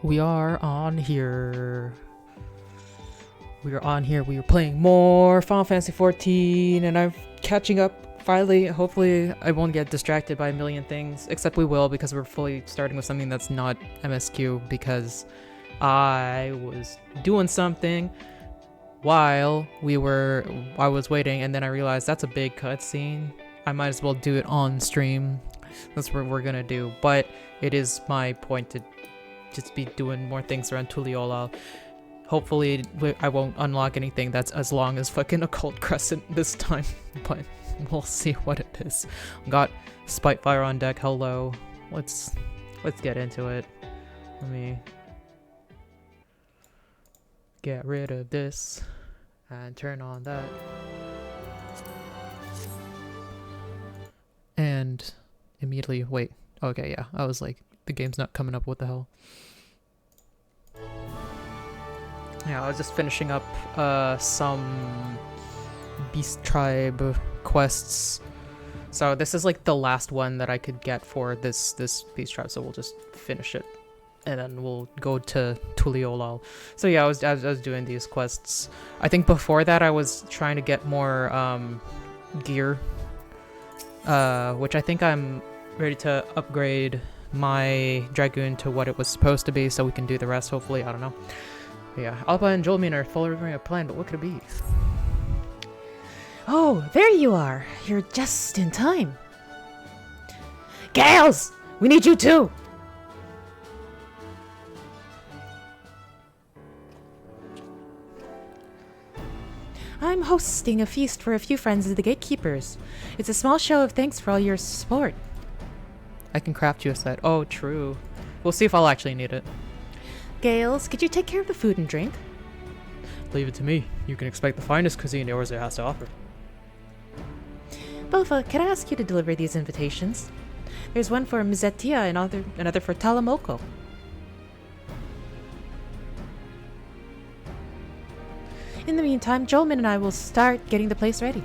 We are on here. We are on here. We are playing more Final Fantasy 14, and I'm catching up finally. Hopefully, I won't get distracted by a million things, except we will because we're fully starting with something that's not MSQ because I was doing something while I was waiting, and then I realized that's a big cutscene. I might as well do it on stream. That's what we're gonna do, but it is my point to just be doing more things around Tuliolal. Hopefully I won't unlock anything that's as long as fucking Occult Crescent this time, but we'll see what it is. Got Spitefire on deck. Hello. Let's get into it. Let me get rid of this and turn on that. And immediately wait. Okay, yeah. I was like, the game's not coming up. What the hell? Yeah, I was just finishing up some Beast Tribe quests. So this is like the last one that I could get for this Beast Tribe, so we'll just finish it. And then we'll go to Tuliolal. So yeah, I was doing these quests. I think before that I was trying to get more gear. Which I think I'm ready to upgrade my Dragoon to what it was supposed to be, so we can do the rest, hopefully. I don't know. But yeah, Alba and Jolmin are following a plan, but what could it be? Oh, there you are. You're just in time. Gales! We need you too! I'm hosting a feast for a few friends of the Gatekeepers. It's a small show of thanks for all your support. I can craft you a set. Oh, true. We'll see if I'll actually need it. Gales, could you take care of the food and drink? Leave it to me. You can expect the finest cuisine Eorzea has to offer. Bofa, can I ask you to deliver these invitations? There's one for Mizetia and another for Talamoko. In the meantime, Jolmin and I will start getting the place ready.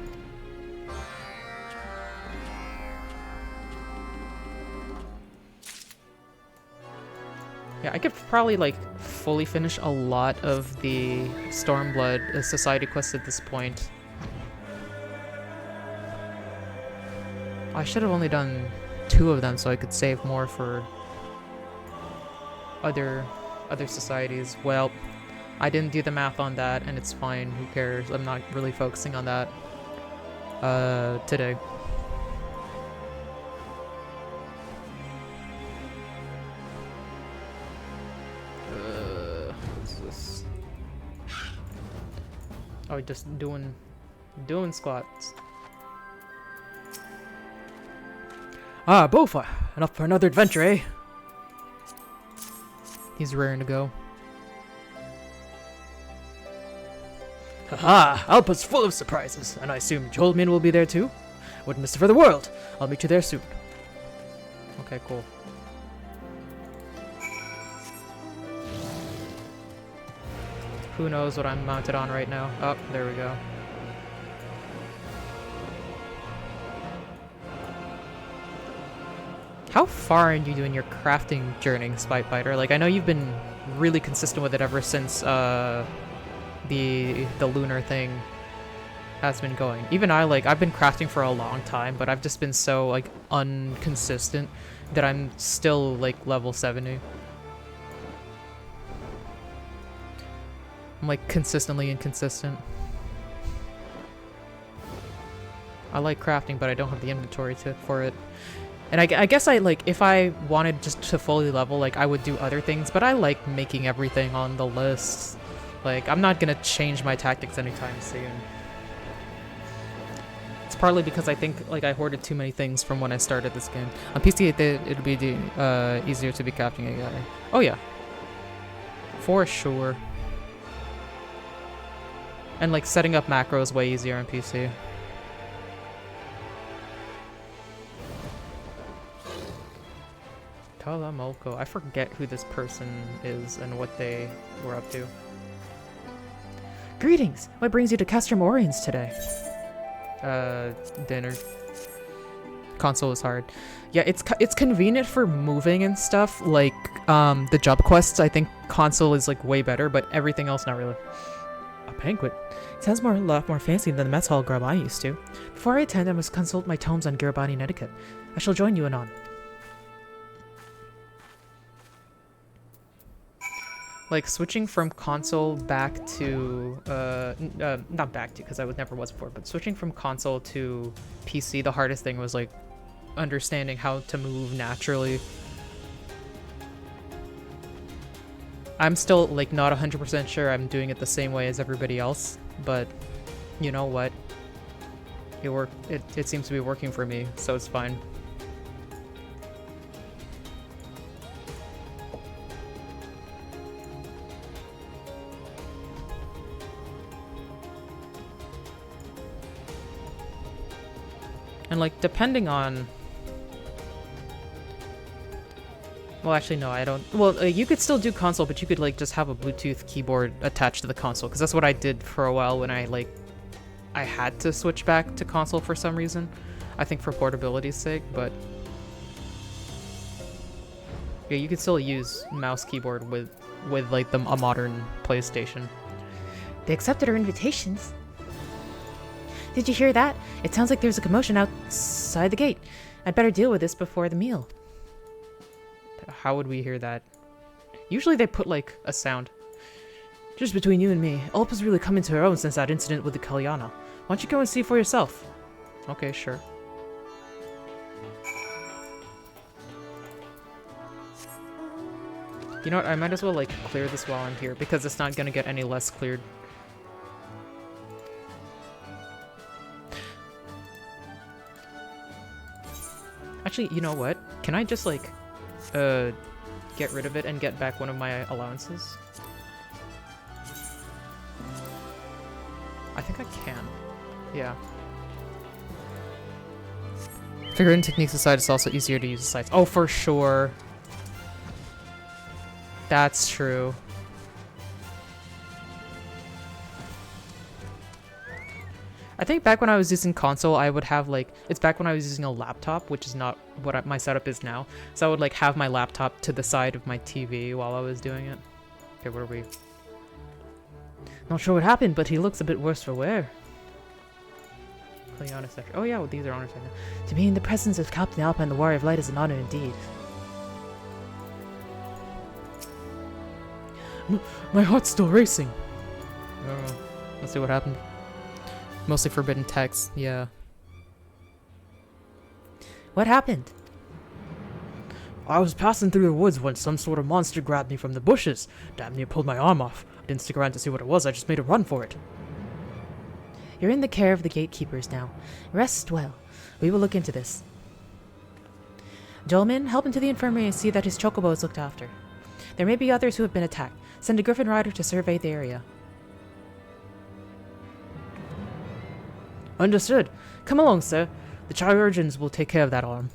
Yeah, I could probably like fully finish a lot of the Stormblood Society quests at this point. I should have only done 2 of them so I could save more for other societies. Well, I didn't do the math on that, and it's fine. Who cares? I'm not really focusing on that today. What's this? Oh, just doing squats. Ah, Bofa! Enough for another adventure, eh? He's raring to go. Haha! Alpa's full of surprises, and I assume Jolmin will be there too? Wouldn't miss it for the world! I'll meet you there soon. Okay, cool. Who knows what I'm mounted on right now? Oh, there we go. How far are you doing your crafting journey, Spitefire? Like, I know you've been really consistent with it ever since the lunar thing has been going. Even I've been crafting for a long time, but I've just been so like inconsistent that I'm still like level 70. I'm like consistently inconsistent. I like crafting, but I don't have the inventory for it. And I guess if I wanted just to fully level, like I would do other things, but I like making everything on the list. Like, I'm not gonna change my tactics anytime soon. It's partly because I think, like, I hoarded too many things from when I started this game. On PC, it'd be easier to be crafting a guy. Oh, yeah. For sure. And, like, setting up macros way easier on PC. Talamoko. I forget who this person is and what they were up to. Greetings! What brings you to Castrum Oriens today? Dinner. Console is hard. Yeah, it's convenient for moving and stuff. Like, the job quests, I think console is like way better, but everything else not really. A banquet? Sounds a lot more fancy than the mess hall grub I used to. Before I attend, I must consult my tomes on Garabani etiquette. I shall join you anon. Like, switching from console back to, not back to, because I never was before, but switching from console to PC, the hardest thing was, like, understanding how to move naturally. I'm still, like, not 100% sure I'm doing it the same way as everybody else, but you know what? It seems to be working for me, so it's fine. And, like, depending on... Well, actually, no, I don't... Well, you could still do console, but you could, like, just have a Bluetooth keyboard attached to the console, because that's what I did for a while when I, like... I had to switch back to console for some reason. I think for portability's sake, but... Yeah, you could still use mouse keyboard with like, a modern PlayStation. They accepted our invitations. Did you hear that? It sounds like there's a commotion outside the gate. I'd better deal with this before the meal. How would we hear that? Usually they put, like, a sound. Just between you and me, Ulpa's really come into her own since that incident with the Kalyana. Why don't you go and see for yourself? Okay, sure. You know what, I might as well, like, clear this while I'm here, because it's not gonna get any less cleared. Actually, you know what? Can I just, like, get rid of it and get back one of my allowances? I think I can. Yeah. Figuring techniques aside, it's also easier to use the sites. Oh, for sure. That's true. I think back when I was using console, I would have, like, it's back when I was using a laptop, which is not what my setup is now. So I would, like, have my laptop to the side of my TV while I was doing it. Okay, what are we? Not sure what happened, but he looks a bit worse for wear. Cleona sector. Oh yeah, well, these are honors right now. To be in the presence of Captain Alpa and the Warrior of Light is an honor indeed. My heart's still racing. Oh, let's see what happened. Mostly forbidden text, yeah. What happened? I was passing through the woods when some sort of monster grabbed me from the bushes. Damn near pulled my arm off. I didn't stick around to see what it was, I just made a run for it. You're in the care of the gatekeepers now. Rest well. We will look into this. Dolman, help him to the infirmary and see that his chocobo is looked after. There may be others who have been attacked. Send a griffin rider to survey the area. Understood. Come along, sir. The chirurgeons will take care of that arm.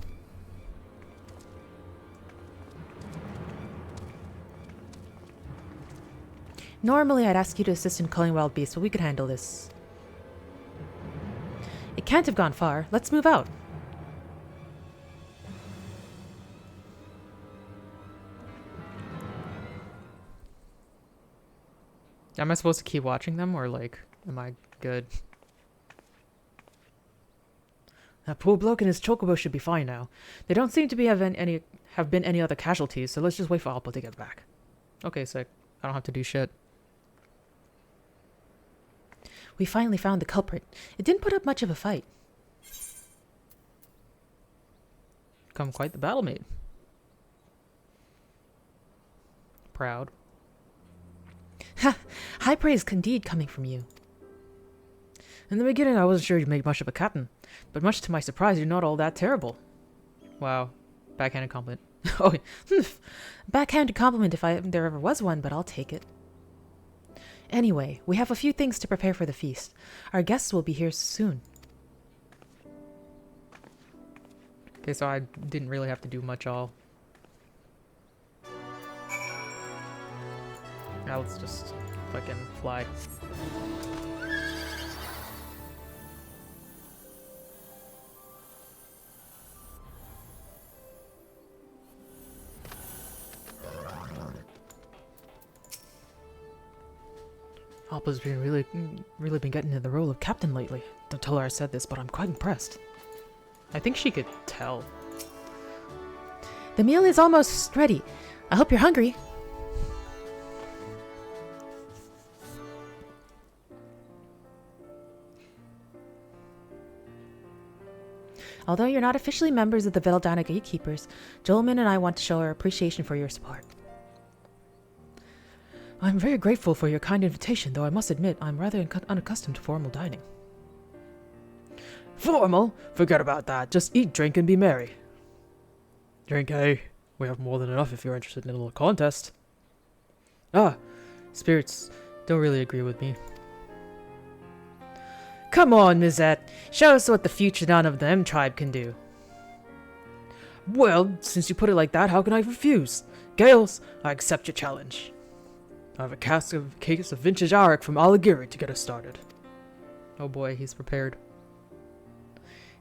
Normally, I'd ask you to assist in culling wild beasts, but we could handle this. It can't have gone far. Let's move out. Am I supposed to keep watching them, or, like, am I good? That poor bloke and his chocobo should be fine now. There don't seem to be have been any other casualties, so let's just wait for Alpa to get back. Okay, sick. I don't have to do shit. We finally found the culprit. It didn't put up much of a fight. Come quite the battle mate. Proud. Ha! High praise indeed coming from you. In the beginning, I wasn't sure you'd make much of a captain, but much to my surprise, you're not all that terrible. Wow. Backhanded compliment. Oh, backhanded compliment if there ever was one, but I'll take it. Anyway, we have a few things to prepare for the feast. Our guests will be here soon. Okay, so I didn't really have to do much all. Now let's just fucking fly. Appa's been really been getting into the role of captain lately. Don't tell her I said this, but I'm quite impressed. I think she could tell. The meal is almost ready. I hope you're hungry. Although you're not officially members of the Veldana Gatekeepers, Jolman and I want to show our appreciation for your support. I'm very grateful for your kind invitation, though I must admit I'm rather unaccustomed to formal dining. Formal? Forget about that. Just eat, drink, and be merry. Drink, eh? We have more than enough if you're interested in a little contest. Ah, spirits don't really agree with me. Come on, Mizette. Show us what the future none of them tribe can do. Well, since you put it like that, how can I refuse? Gales, I accept your challenge. I have a case of vintage Arak from Alagiri to get us started. Oh boy, he's prepared.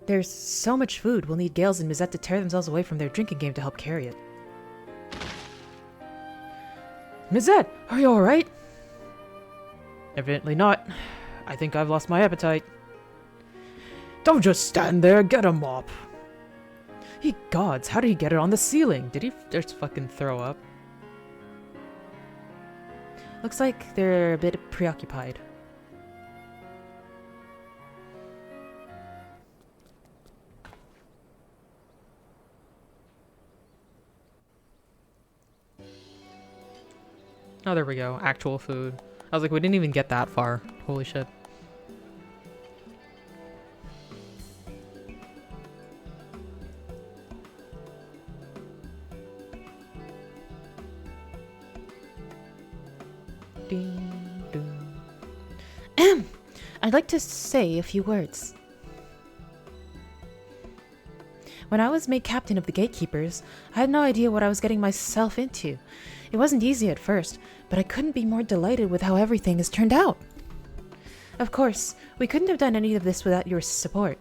There's so much food, we'll need Gales and Mizette to tear themselves away from their drinking game to help carry it. Mizette, are you alright? Evidently not. I think I've lost my appetite. Don't just stand there, get a mop. Ye gods, how did he get it on the ceiling? Did he just fucking throw up? Looks like they're a bit preoccupied. Oh, there we go. Actual food. I was like, we didn't even get that far. Holy shit. Ding, ding. I'd like to say a few words. When I was made captain of the Gatekeepers, I had no idea what I was getting myself into. It wasn't easy at first, but I couldn't be more delighted with how everything has turned out. Of course, we couldn't have done any of this without your support.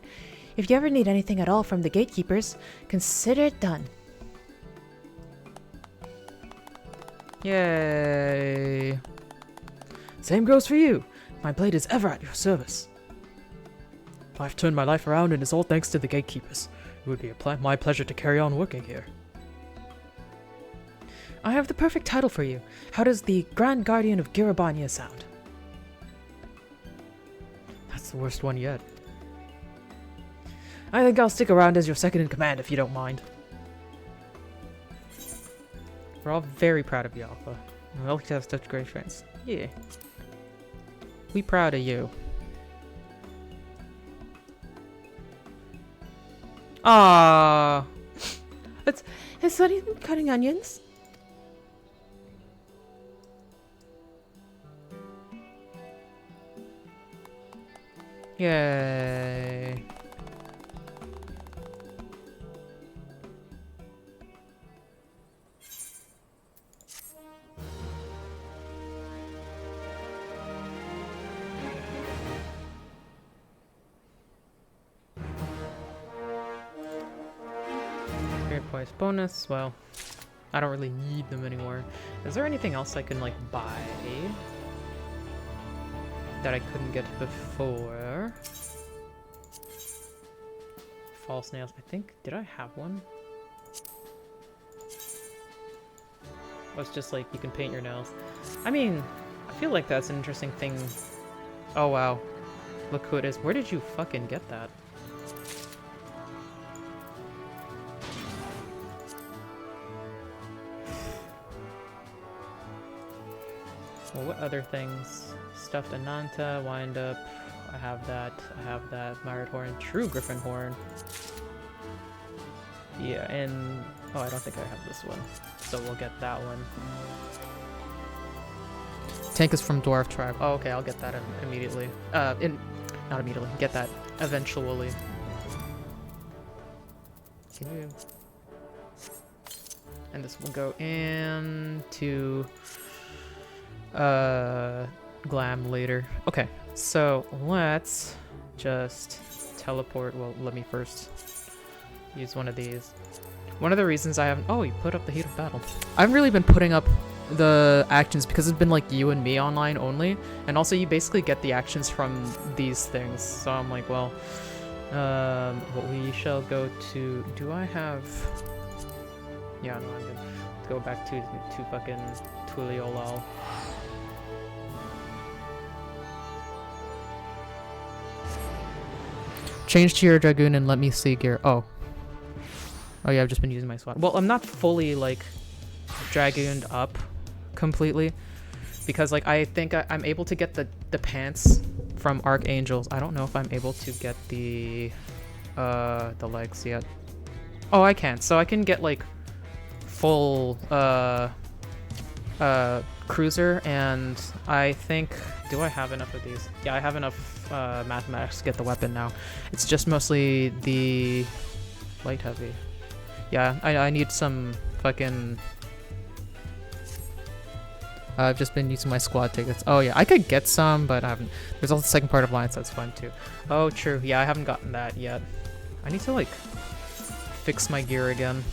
If you ever need anything at all from the Gatekeepers, consider it done. Yay. Same goes for you. My blade is ever at your service. I've turned my life around and it's all thanks to the Gatekeepers. It would be my pleasure to carry on working here. I have the perfect title for you. How does the Grand Guardian of Girabania sound? That's the worst one yet. I think I'll stick around as your second in command if you don't mind. We're all very proud of you, Alpha. We all have such great friends. Yeah. We proud of you. Ah. Has Sonny been cutting onions? Yay. Spirit Poise bonus. Well, I don't really need them anymore. Is there anything else I can, like, buy that I couldn't get before? False nails, I think. Did I have one? Oh, it's just like you can paint your nails. I mean, I feel like that's an interesting thing. Oh wow. Look who it is. Where did you fucking get that? Well, what other things? Stuffed Ananta, wind up. I have that. I have that. Mirrored horn. True Griffin horn. Yeah, and... oh, I don't think I have this one. So we'll get that one. Tank is from Dwarf Tribe. Oh, okay, I'll get that immediately. Not immediately. Get that eventually. Can you... and this will go into... glam later. Okay, so let's just teleport. Well, let me first use one of these. One of the reasons I haven't... oh, you put up the heat of battle. I've really been putting up the actions because it's been like you and me online only, and also you basically get the actions from these things. So I'm like, well, we shall go to. Do I have? Yeah, no, I'm good. Go back to fucking Tuliolal. Change to your Dragoon and let me see gear. Oh. Oh yeah, I've just been using my SWAT. Well, I'm not fully, like, Dragooned up completely. Because, like, I think I'm able to get the pants from Archangels. I don't know if I'm able to get the legs yet. Oh, I can. So I can get, like, full, cruiser, and I think... Do I have enough of these? Yeah, I have enough mathematics to get the weapon now. It's just mostly the light heavy. Yeah, I need some fucking... I've just been using my squad tickets. Oh yeah, I could get some, but I haven't. There's also the second part of Alliance, that's fun too. Oh, true. Yeah, I haven't gotten that yet. I need to, like, fix my gear again.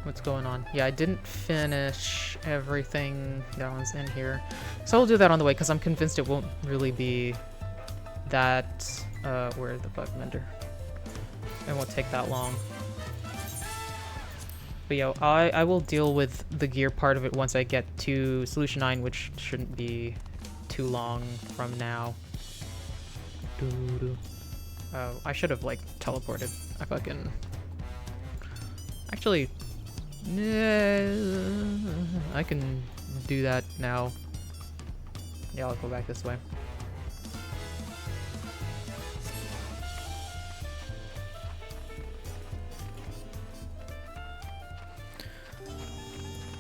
What's going on? Yeah, I didn't finish everything that was in here. So I'll do that on the way, because I'm convinced it won't really be that... where the fuck, Mender? It won't take that long. But yo, I will deal with the gear part of it once I get to Solution 9, which shouldn't be too long from now. Oh, I should have, like, teleported. I fucking... Actually... I can do that now. Yeah, I'll go back this way.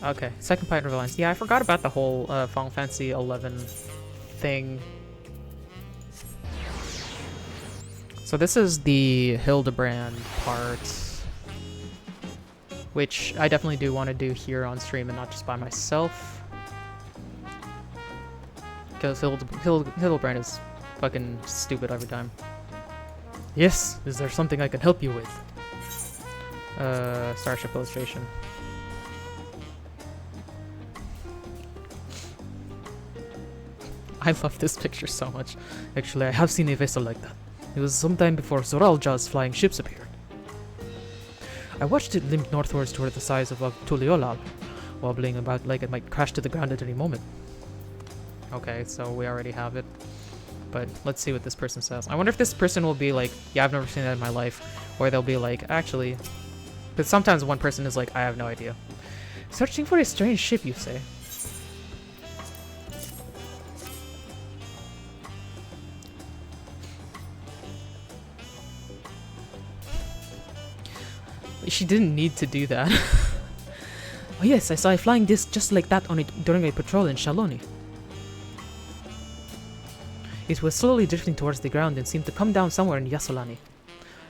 Okay, second part of Alliance. Yeah, I forgot about the whole Final Fantasy XI thing. So this is the Hildebrand part, which I definitely do want to do here on stream and not just by myself. Because Hildebrand is fucking stupid every time. Yes, is there something I can help you with? Starship illustration. I love this picture so much. Actually, I have seen a vessel like that. It was sometime before Zoralja's flying ships appeared. I watched it limp northwards toward the size of Tuliolal, wobbling about like it might crash to the ground at any moment. Okay, so we already have it. But let's see what this person says. I wonder if this person will be like, yeah, I've never seen that in my life. Or they'll be like, actually... But sometimes one person is like, I have no idea. Searching for a strange ship, you say? She didn't need to do that. Oh yes, I saw a flying disc just like that on it during a patrol in Shaloni. It was slowly drifting towards the ground and seemed to come down somewhere in Yasolani.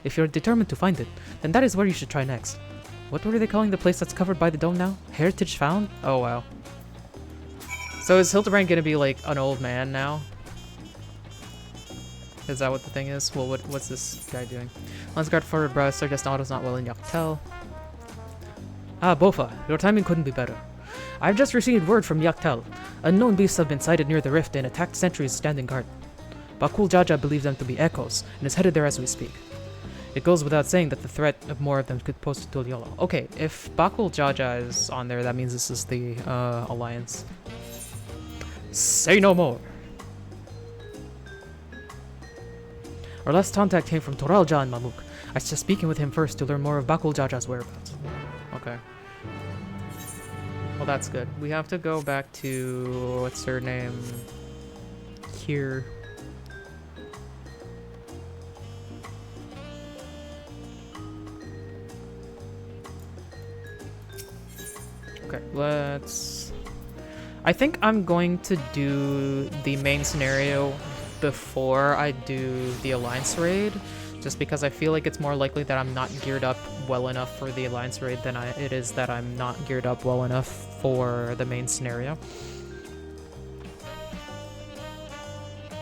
If you're determined to find it, then that is where you should try next. What were they calling the place that's covered by the dome now? Heritage Found? Oh wow. So is Hildebrand gonna be like an old man now? Is that what the thing is? Well, what's this guy doing? Lensguard forward brow, Sergeant Otto's not well in Yaktel. Ah, Bofa, your timing couldn't be better. I've just received word from Yaktel. Unknown beasts have been sighted near the rift and attacked sentries standing guard. Bakul Jaja believes them to be echoes, and is headed there as we speak. It goes without saying that the threat of more of them could pose to Tuliolo. Okay, if Bakul Jaja is on there, that means this is the Alliance. Say no more! Our last contact came from Toralja and Mamuk. I was just speaking with him first to learn more of Bakul Jaja's whereabouts. Okay. Well, that's good. We have to go back to... what's her name? Here. Okay, let's... I think I'm going to do the main scenario before I do the Alliance raid, just because I feel like it's more likely that I'm not geared up well enough for the Alliance raid than it is that I'm not geared up well enough for the main scenario.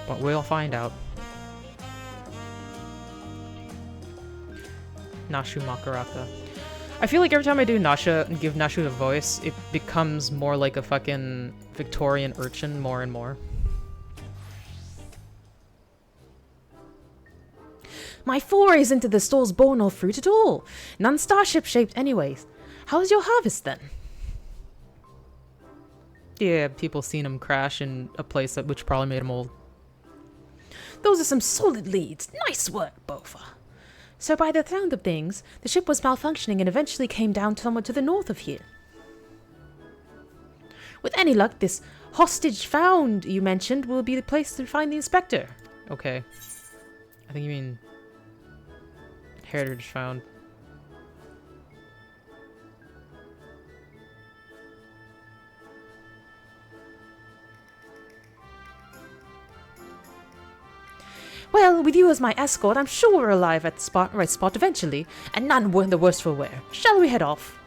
But we'll find out. Nashu Makaraka. I feel like every time I do Nasha and give Nasha a voice, it becomes more like a fucking Victorian urchin more and more. My forays into the store's bore no fruit at all. None starship shaped anyways. How's your harvest then? Yeah, people seen him crash in a place that which probably made him old. Those are some solid leads. Nice work, Bofa. So by the sound of things, the ship was malfunctioning and eventually came down somewhat to the north of here. With any luck, this hostage found you mentioned will be the place to find the inspector. Okay. I think you mean heritage found. Well, with you as my escort, I'm sure we'll arrive at the right spot eventually, and none were the worse for wear. Shall we head off?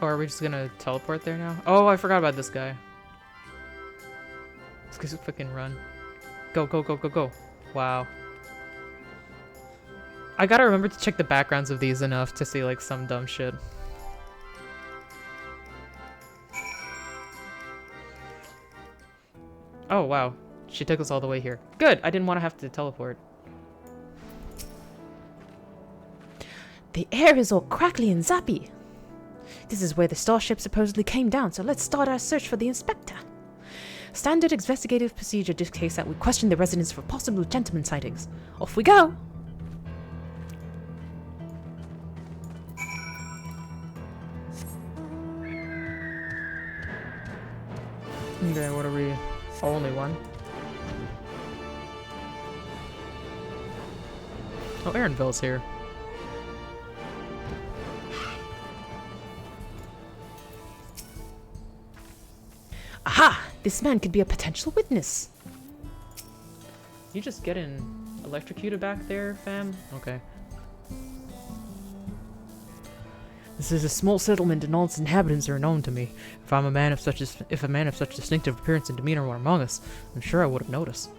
Oh, are we just gonna teleport there now? Oh, I forgot about this guy. Let's just fucking run. Go, go, go, go, go. Wow. I gotta remember to check the backgrounds of these enough to see like some dumb shit. Oh, wow. She took us all the way here. Good! I didn't want to have to teleport. The air is all crackly and zappy. This is where the starship supposedly came down, so let's start our search for the inspector. Standard investigative procedure dictates that we question the residents for possible gentleman sightings. Off we go! Okay, what are we... Only one. Oh, Aaronville's here. Aha! This man could be a potential witness. You just getting electrocuted back there, fam? Okay. This is a small settlement and all its inhabitants are known to me. If a man of such distinctive appearance and demeanor were among us, I'm sure I would have noticed.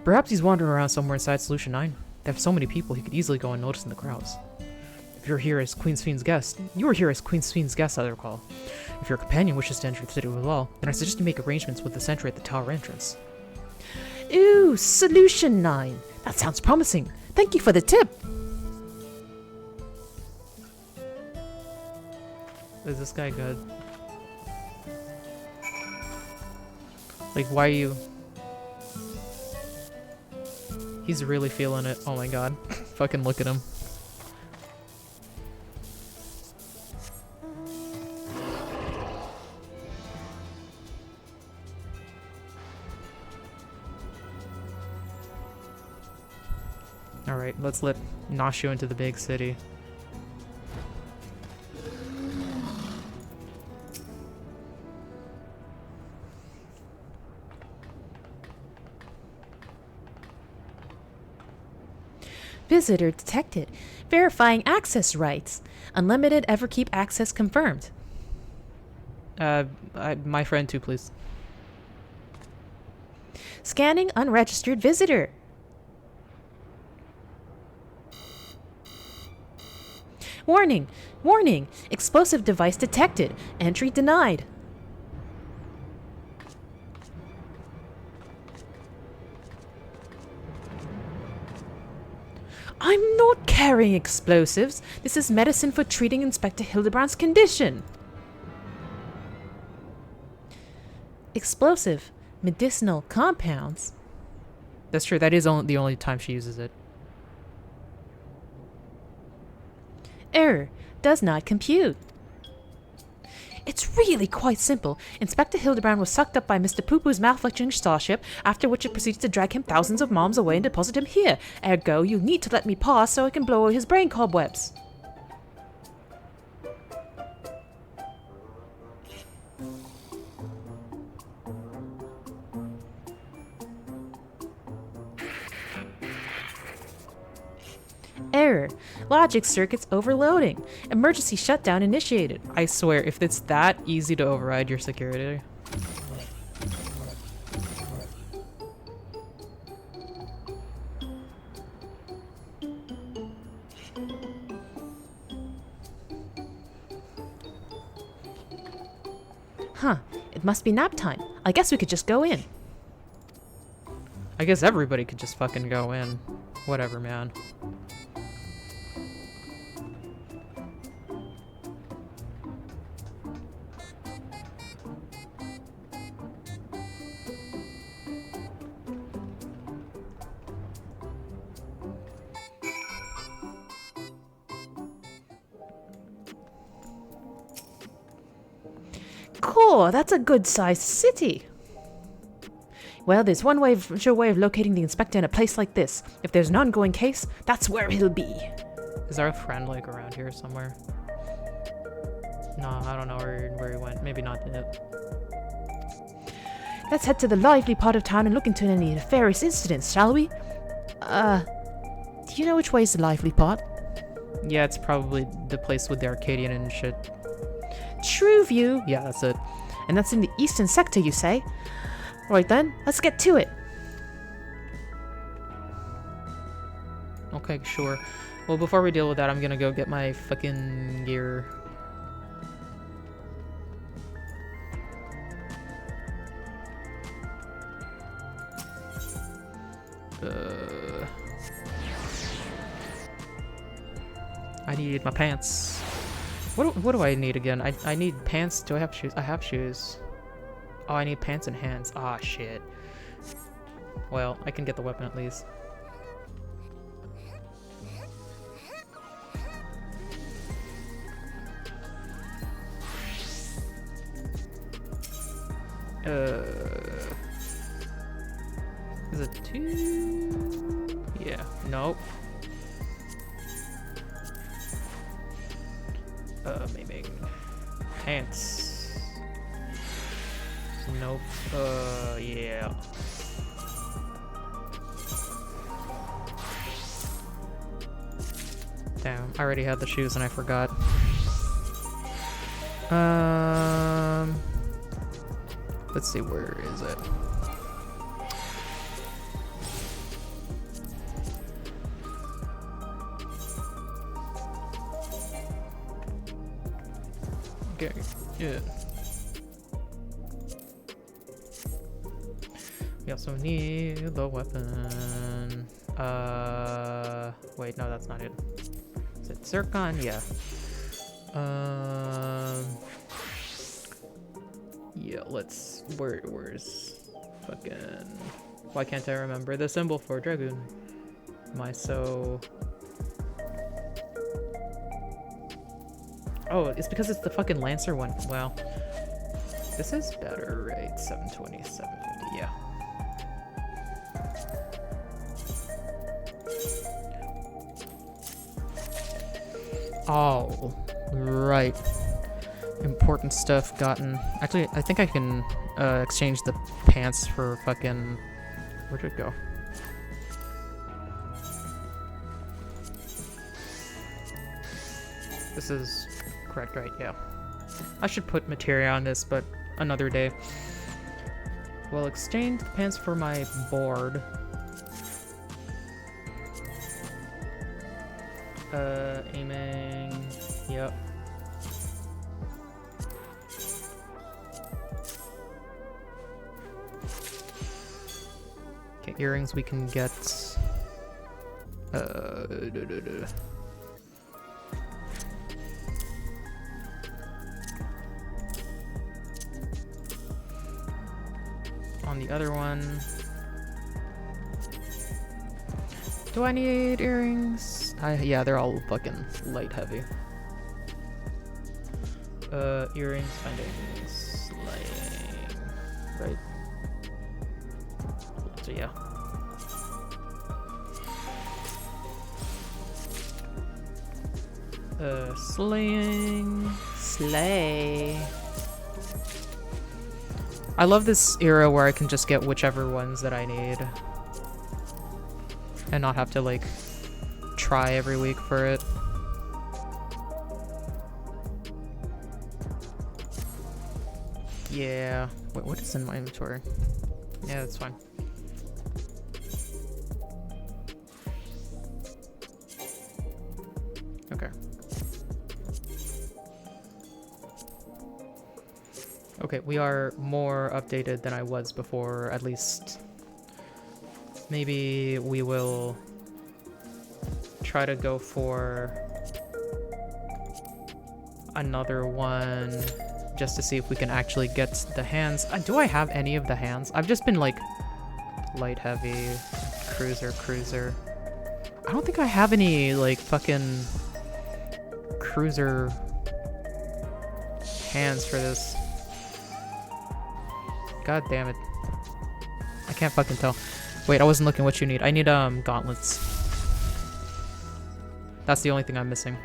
Perhaps he's wandering around somewhere inside Solution 9. They have so many people he could easily go unnoticed in the crowds. If you're here as Queen's Fiend's guest, you were here as Queen's Fiend's guest, I recall. If your companion wishes to enter the city as well, then I suggest you make arrangements with the sentry at the tower entrance. Ooh, Solution 9. That sounds promising. Thank you for the tip. Is this guy good? Like, why are you... He's really feeling it. Oh my god. Fucking look at him. Alright, let's let Nashu into the big city. Visitor detected. Verifying access rights. Unlimited Everkeep access confirmed. My friend too, please. Scanning unregistered visitor. Warning! Warning! Explosive device detected. Entry denied. I'm not carrying explosives. This is medicine for treating Inspector Hildebrand's condition. Explosive. Medicinal compounds. That's true, that is the only time she uses it. Error. Does not compute. It's really quite simple. Inspector Hildebrand was sucked up by Mr. Poo-Poo's malfunctioning starship, after which it proceeded to drag him thousands of miles away and deposit him here. Ergo, you need to let me pass so I can blow away his brain cobwebs. Error. Logic circuits overloading. Emergency shutdown initiated. I swear, if it's that easy to override your security... Huh, it must be nap time. I guess we could just go in. I guess everybody could just fucking go in. Whatever, man. Cool, that's a good-sized city. Well, there's one sure way of locating the inspector in a place like this. If there's an ongoing case, that's where he'll be. Is our friend like around here somewhere? No, I don't know where he went. Maybe not yet. Let's head to the lively part of town and look into any nefarious incidents, shall we? Do you know which way is the lively part? Yeah, it's probably the place with the Arcadian and shit. True View. Yeah, that's it. And that's in the eastern sector, you say? Right then, let's get to it. Okay, sure. Well, before we deal with that, I'm gonna go get my fucking gear. I need my pants. What do I need again? I need pants. Do I have shoes? I have shoes. Oh, I need pants and hands. Ah, shit. Well, I can get the weapon at least. Is it 2? Yeah. Nope. Maybe pants. Nope. Yeah. Damn, I already had the shoes and I forgot. Let's see, where is it? Okay, yeah. We also need the weapon. Wait, no, that's not it. Is it Zircon? Yeah. Yeah, let's... Where's... Fucking... Why can't I remember the symbol for Dragoon? Am I so... Oh, it's because it's the fucking Lancer one. Well, this is better, right? 720, 750, yeah. Oh, right. Important stuff gotten. Actually, I think I can exchange the pants for fucking... Where'd it go? This is correct, right? Yeah. I should put materia on this, but another day. Well, exchange the pants for my board. Aiming. Yep. Okay, earrings we can get. On the other one. Do I need earrings? Yeah, they're all fucking light heavy. Earrings, finding, slaying, right? So yeah. Slaying, slay. I love this era where I can just get whichever ones that I need. And not have to, like, try every week for it. Yeah. Wait, what is in my inventory? Yeah, that's fine. Okay. Okay, we are more updated than I was before, at least. Maybe we will try to go for another one just to see if we can actually get the hands. Do I have any of the hands? I've just been like light, heavy, cruiser. I don't think I have any like fucking cruiser hands for this. God damn it. I can't fucking tell. Wait, I wasn't looking what you need. I need gauntlets. That's the only thing I'm missing.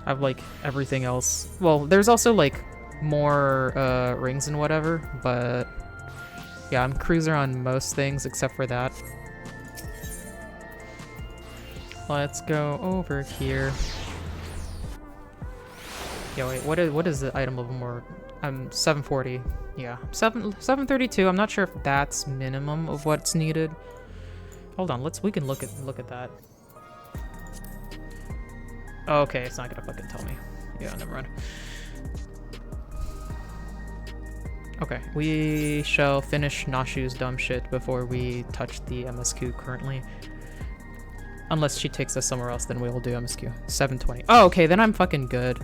I have like everything else. Well, there's also like more rings and whatever, but yeah, I'm cruiser on most things except for that. Let's go over here. Yeah, wait, what is the item level more? 740. Yeah, 732. I'm not sure if that's minimum of what's needed. Hold on, we can look at that. Oh, okay, it's not gonna fucking tell me. Yeah, never mind. Okay, we shall finish Nashu's dumb shit before we touch the MSQ currently. Unless she takes us somewhere else, then we will do MSQ. 720. Oh, okay, then I'm fucking good.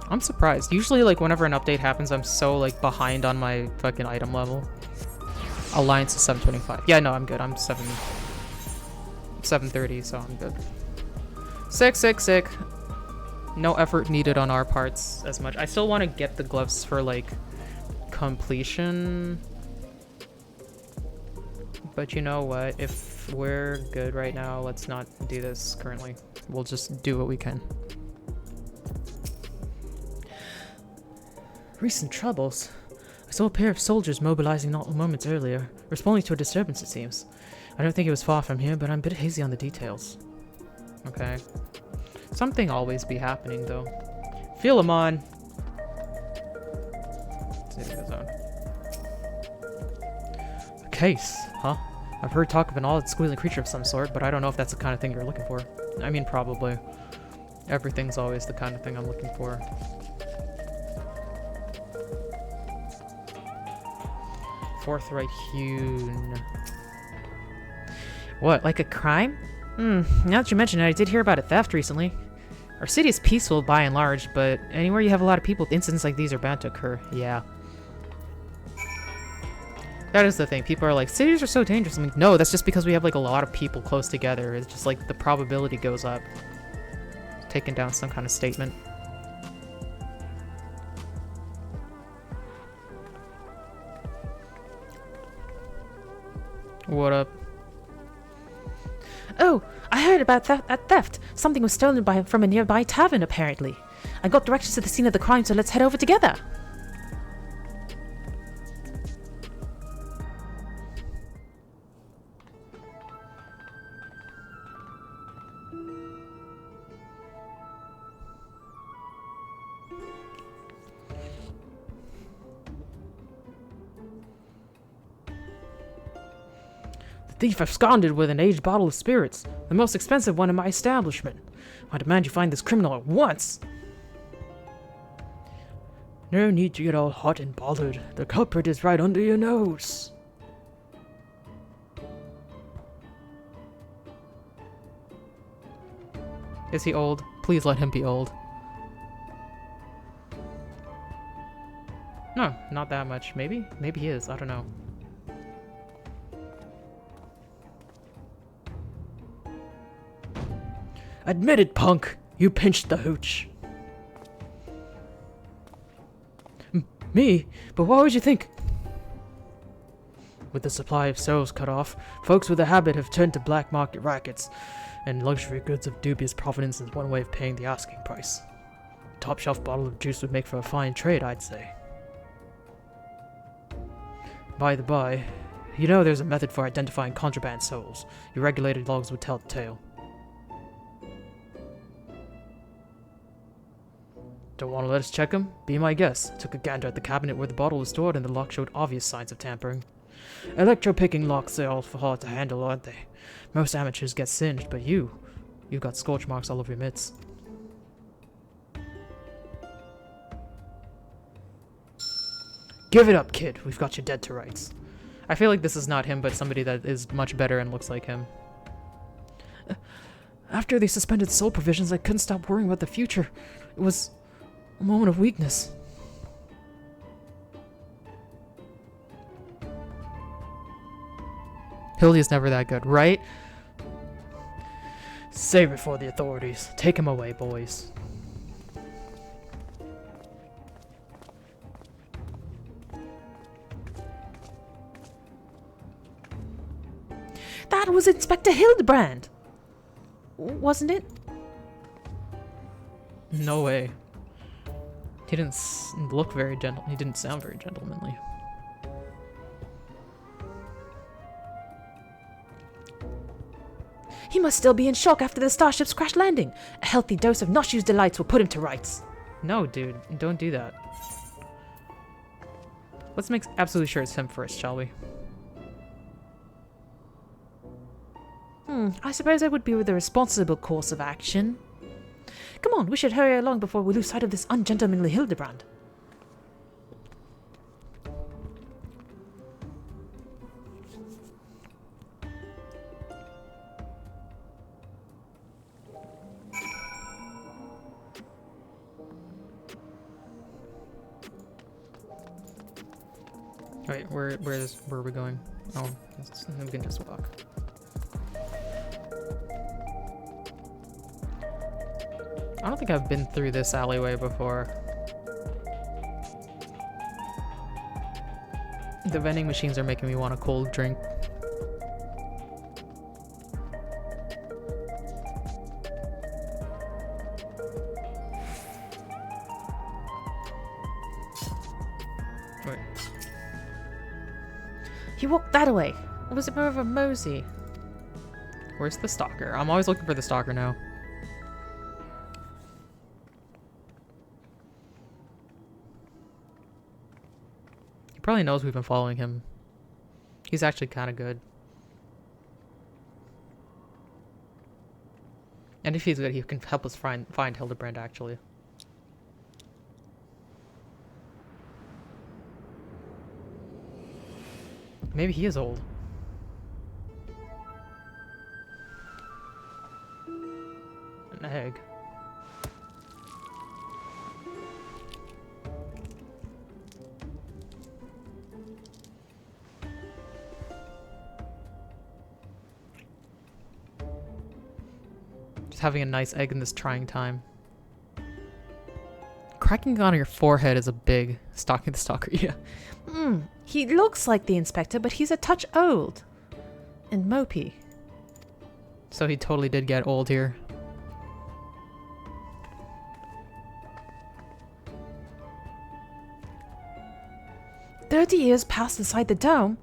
I'm surprised. Usually, like, whenever an update happens, I'm so, like, behind on my fucking item level. Alliance is 725. Yeah, no, I'm good. I'm 730, so I'm good. Sick. No effort needed on our parts as much. I still want to get the gloves for, like, completion. But you know what? If we're good right now, let's not do this currently. We'll just do what we can. Recent troubles. I saw a pair of soldiers mobilizing not moments earlier, responding to a disturbance it seems. I don't think it was far from here, but I'm a bit hazy on the details. Okay. Something always be happening though. Philemon! A case, huh? I've heard talk of an odd squealing creature of some sort, but I don't know if that's the kind of thing you're looking for. I mean, probably. Everything's always the kind of thing I'm looking for. Forthright hewn. What, like a crime? Now that you mention it, I did hear about a theft recently. Our city is peaceful by and large, but anywhere you have a lot of people, incidents like these are bound to occur. Yeah. That is the thing. People are like, cities are so dangerous. I'm like, no, that's just because we have like a lot of people close together. It's just like the probability goes up. Taking down some kind of statement. What up? Oh, I heard about that theft. Something was stolen from a nearby tavern, apparently. I got directions to the scene of the crime, so let's head over together. The thief absconded with an aged bottle of spirits, the most expensive one in my establishment. I demand you find this criminal at once. No need to get all hot and bothered. The culprit is right under your nose. Is he old? Please let him be old. No, not that much. Maybe? Maybe he is. I don't know. Admit it, punk! You pinched the hooch. Me? But why would you think? With the supply of souls cut off, folks with a habit have turned to black market rackets, and luxury goods of dubious provenance is one way of paying the asking price. A top-shelf bottle of juice would make for a fine trade, I'd say. By the by, you know there's a method for identifying contraband souls. Your regulated logs would tell the tale. Don't want to let us check him? Be my guest. Took a gander at the cabinet where the bottle was stored and the lock showed obvious signs of tampering. Electro-picking locks are all for hard to handle, aren't they? Most amateurs get singed, but you've got scorch marks all over your mitts. Give it up, kid. We've got you dead to rights. I feel like this is not him, but somebody that is much better and looks like him. After they suspended soul provisions, I couldn't stop worrying about the future. It was a moment of weakness. Hildy's never that good, right? Save it for the authorities. Take him away, boys. That was Inspector Hildebrand! Wasn't it? No way. He didn't look very gentle. He didn't sound very gentlemanly. He must still be in shock after the starship's crash landing. A healthy dose of Noshu's delights will put him to rights. No, dude. Don't do that. Let's make absolutely sure it's him first, shall we? I suppose that would be the responsible course of action. Come on, we should hurry along before we lose sight of this ungentlemanly Hildebrand. Wait, where are we going? Oh, we can just walk. I don't think I've been through this alleyway before. The vending machines are making me want a cold drink. Wait. He walked that way. Or was it more of a mosey? Where's the stalker? I'm always looking for the stalker now. He probably knows we've been following him. He's actually kind of good. And if he's good, he can help us find Hildebrand, actually. Maybe he is old. An egg. Just having a nice egg in this trying time. Cracking on your forehead is a big stalking the stalker, yeah. He looks like the inspector, but he's a touch old. And mopey. So he totally did get old here. "30 years passed inside the dome,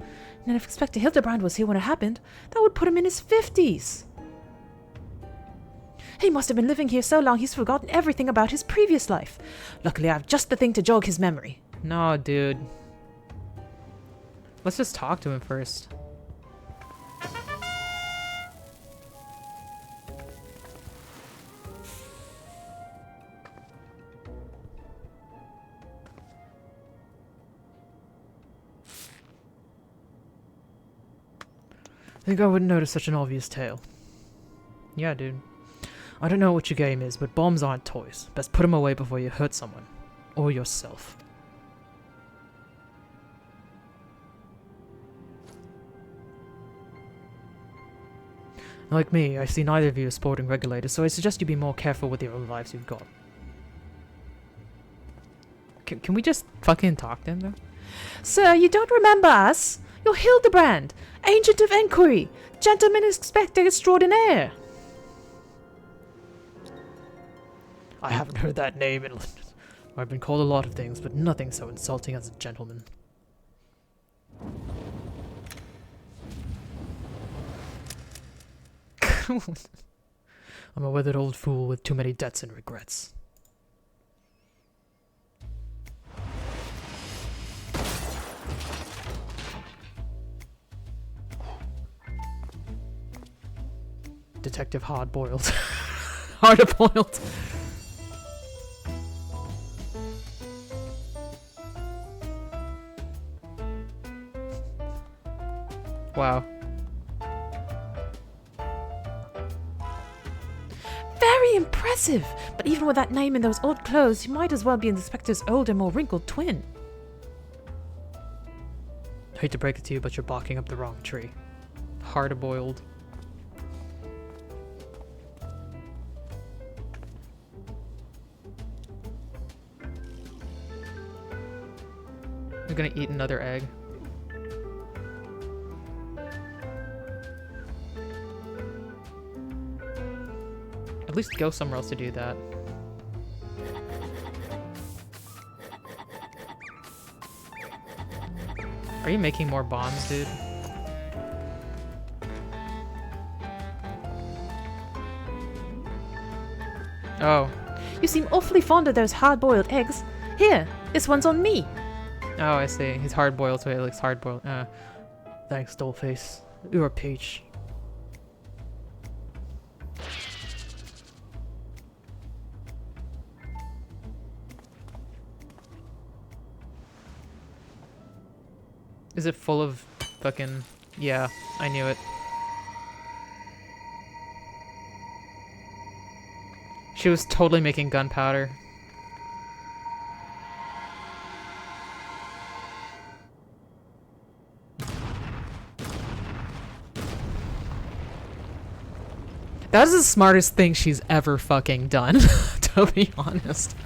and if Inspector Hildebrand was here when it happened, that would put him in his 50s. He must have been living here so long he's forgotten everything about his previous life. Luckily, I have just the thing to jog his memory." No, dude. Let's just talk to him first. Think I wouldn't notice such an obvious tale. Yeah, dude. I don't know what your game is, but bombs aren't toys. Best put them away before you hurt someone. Or yourself. Like me, I see neither of you as sporting regulators, so I suggest you be more careful with your own lives you've got. Can we just fucking talk to him, though? "Sir, you don't remember us? You're Hildebrand, Agent of Enquiry, Gentleman Inspector Extraordinaire." I haven't heard that name in London. I've been called a lot of things, but nothing so insulting as a gentleman. I'm a withered old fool with too many debts and regrets. Detective Hard-Boiled. Hard-Boiled. Wow. Very impressive! But even with that name and those old clothes, you might as well be the inspector's older, more wrinkled twin. Hate to break it to you, but you're barking up the wrong tree. Hard-boiled. I'm gonna eat another egg. At least go somewhere else to do that. Are you making more bombs, dude? Oh. You seem awfully fond of those hard-boiled eggs. Here, this one's on me. Oh, I see. He's hard-boiled, so he looks hard-boiled. Thanks, Dollface. You're a peach. Is it full of fucking... Yeah, I knew it. She was totally making gunpowder. That is the smartest thing she's ever fucking done, to be honest.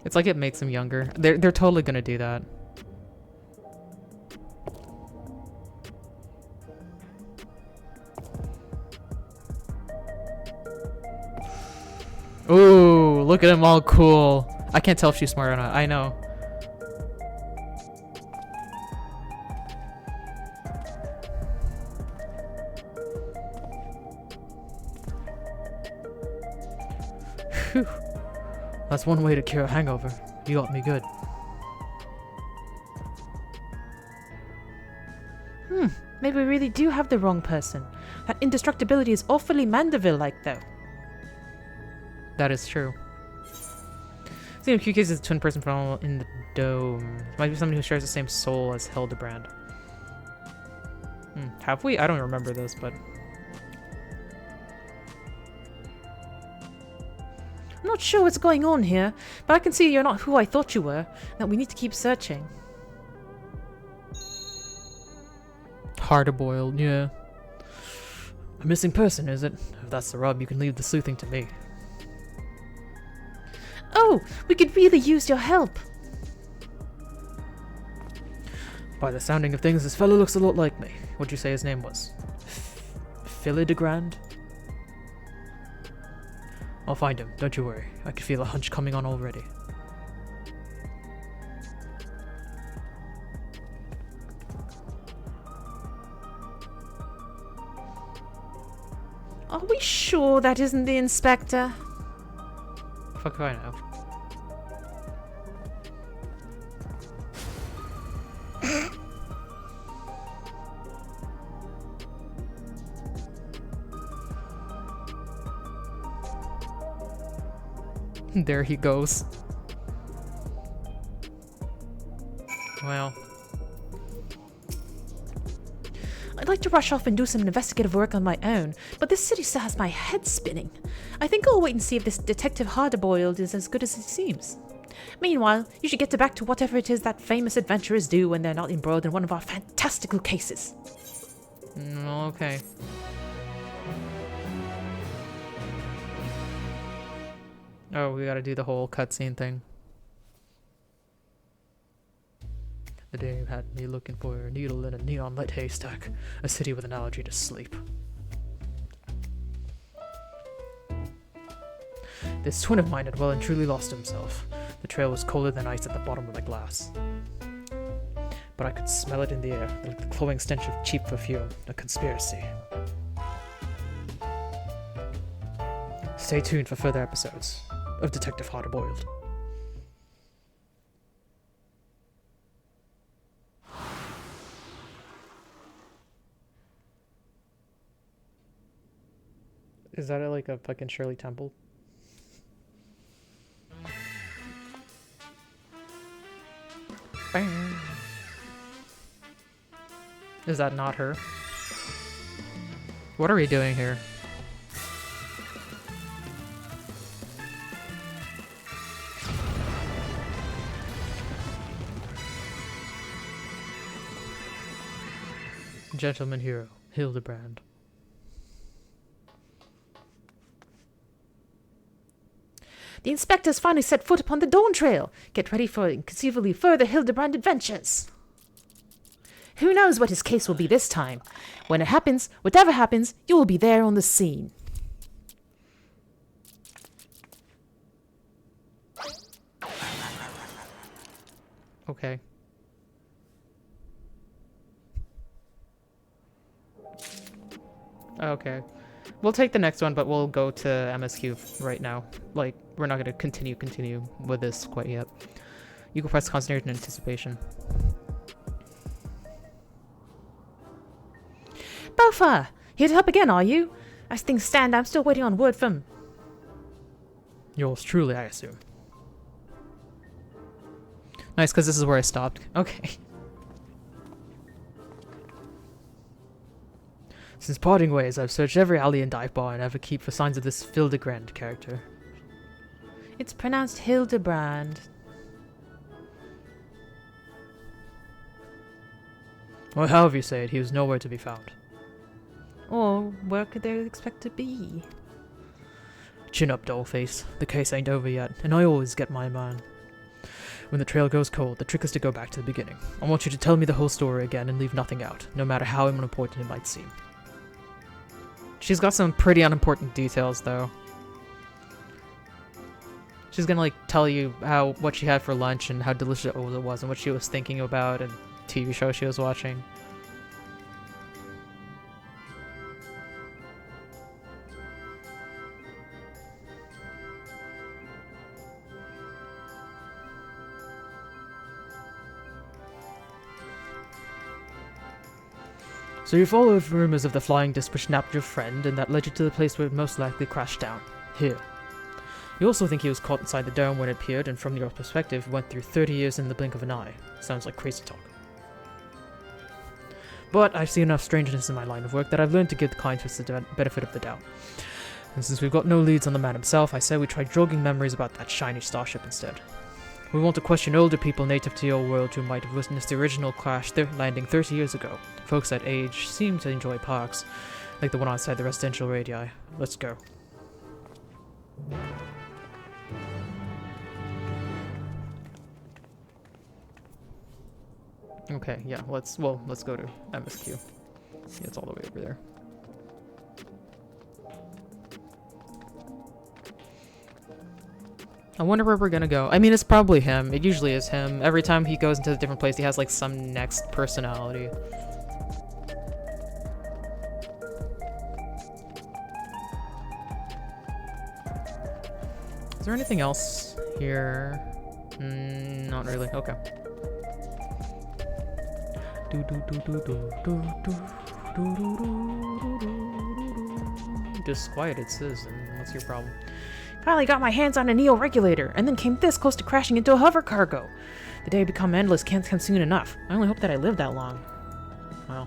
It's like it makes him younger. They're totally gonna do that. Ooh, look at him all cool. I can't tell if she's smart or not. I know. Phew. That's one way to cure a hangover. You got me good. Maybe we really do have the wrong person. That indestructibility is awfully Mandeville-like, though. That is true. Seeing QK is a twin person from in the dome. Might be somebody who shares the same soul as Hildebrand. Have we? I don't remember this, but... I'm not sure what's going on here, but I can see you're not who I thought you were, and that we need to keep searching. Hard-boiled, yeah. A missing person, is it? If that's the rub, you can leave the sleuthing to me. Oh, we could really use your help. By the sounding of things, this fellow looks a lot like me. What'd you say his name was? Philidegrand? I'll find him, don't you worry. I can feel a hunch coming on already. Are we sure that isn't the inspector? Fuck if I know. There he goes. Well. I'd like to rush off and do some investigative work on my own, but this city still has my head spinning. I think I'll wait and see if this Detective Hard-Boiled is as good as he seems. Meanwhile, you should get back to whatever it is that famous adventurers do when they're not embroiled in one of our fantastical cases. Okay. Oh, we gotta do the whole cutscene thing. The day had me looking for a needle in a neon-lit haystack. A city with an allergy to sleep. This twin of mine had well and truly lost himself. The trail was colder than ice at the bottom of the glass. But I could smell it in the air, like the cloying stench of cheap perfume. A conspiracy. Stay tuned for further episodes of Detective Hardboiled. Is that like a fucking Shirley Temple? Bang. Is that not her? What are we doing here? Gentleman hero, Hildebrand. The inspectors finally set foot upon the Dawn Trail. Get ready for inconceivably further Hildebrand adventures. Who knows what his case will be this time? When it happens, whatever happens, you will be there on the scene. Okay. Okay. We'll take the next one, but we'll go to MSQ right now. Like, we're not going to continue with this quite yet. You can press concentration and anticipation. Bofa! Here to help again, are you? As things stand, I'm still waiting on word from... Yours truly, I assume. Nice, because this is where I stopped. Okay. Since parting ways, I've searched every alley and dive bar and ever keep for signs of this Hildebrand character. It's pronounced Hildebrand. Well, however you say it, he was nowhere to be found. Or where could they expect to be? Chin up, dollface. The case ain't over yet, and I always get my man. When the trail goes cold, the trick is to go back to the beginning. I want you to tell me the whole story again and leave nothing out, no matter how unimportant it might seem. She's got some pretty unimportant details, though. She's gonna, like, tell you what she had for lunch and how delicious it was and what she was thinking about and TV show she was watching. So you followed rumors of the flying disc which nabbed your friend, and that led you to the place where it most likely crashed down. Here. You also think he was caught inside the dome when it appeared, and from your perspective, went through 30 years in the blink of an eye. Sounds like crazy talk. But I've seen enough strangeness in my line of work that I've learned to give the client the benefit of the doubt. And since we've got no leads on the man himself, I say we try jogging memories about that shiny starship instead. We want to question older people native to your world who might have witnessed the original crash landing 30 years ago. Folks that age seem to enjoy parks, like the one outside the residential radii. Let's go. Okay, yeah, let's go to MSQ. Yeah, it's all the way over there. I wonder where we're gonna go. I mean, it's probably him. It usually is him. Every time he goes into a different place, he has, like, some next personality. Is there anything else here? Not really. Okay. Disquieted citizen. What's your problem? Finally got my hands on a neo-regulator, and then came this close to crashing into a hover cargo. The day become endless can't come soon enough. I only hope that I live that long. Well.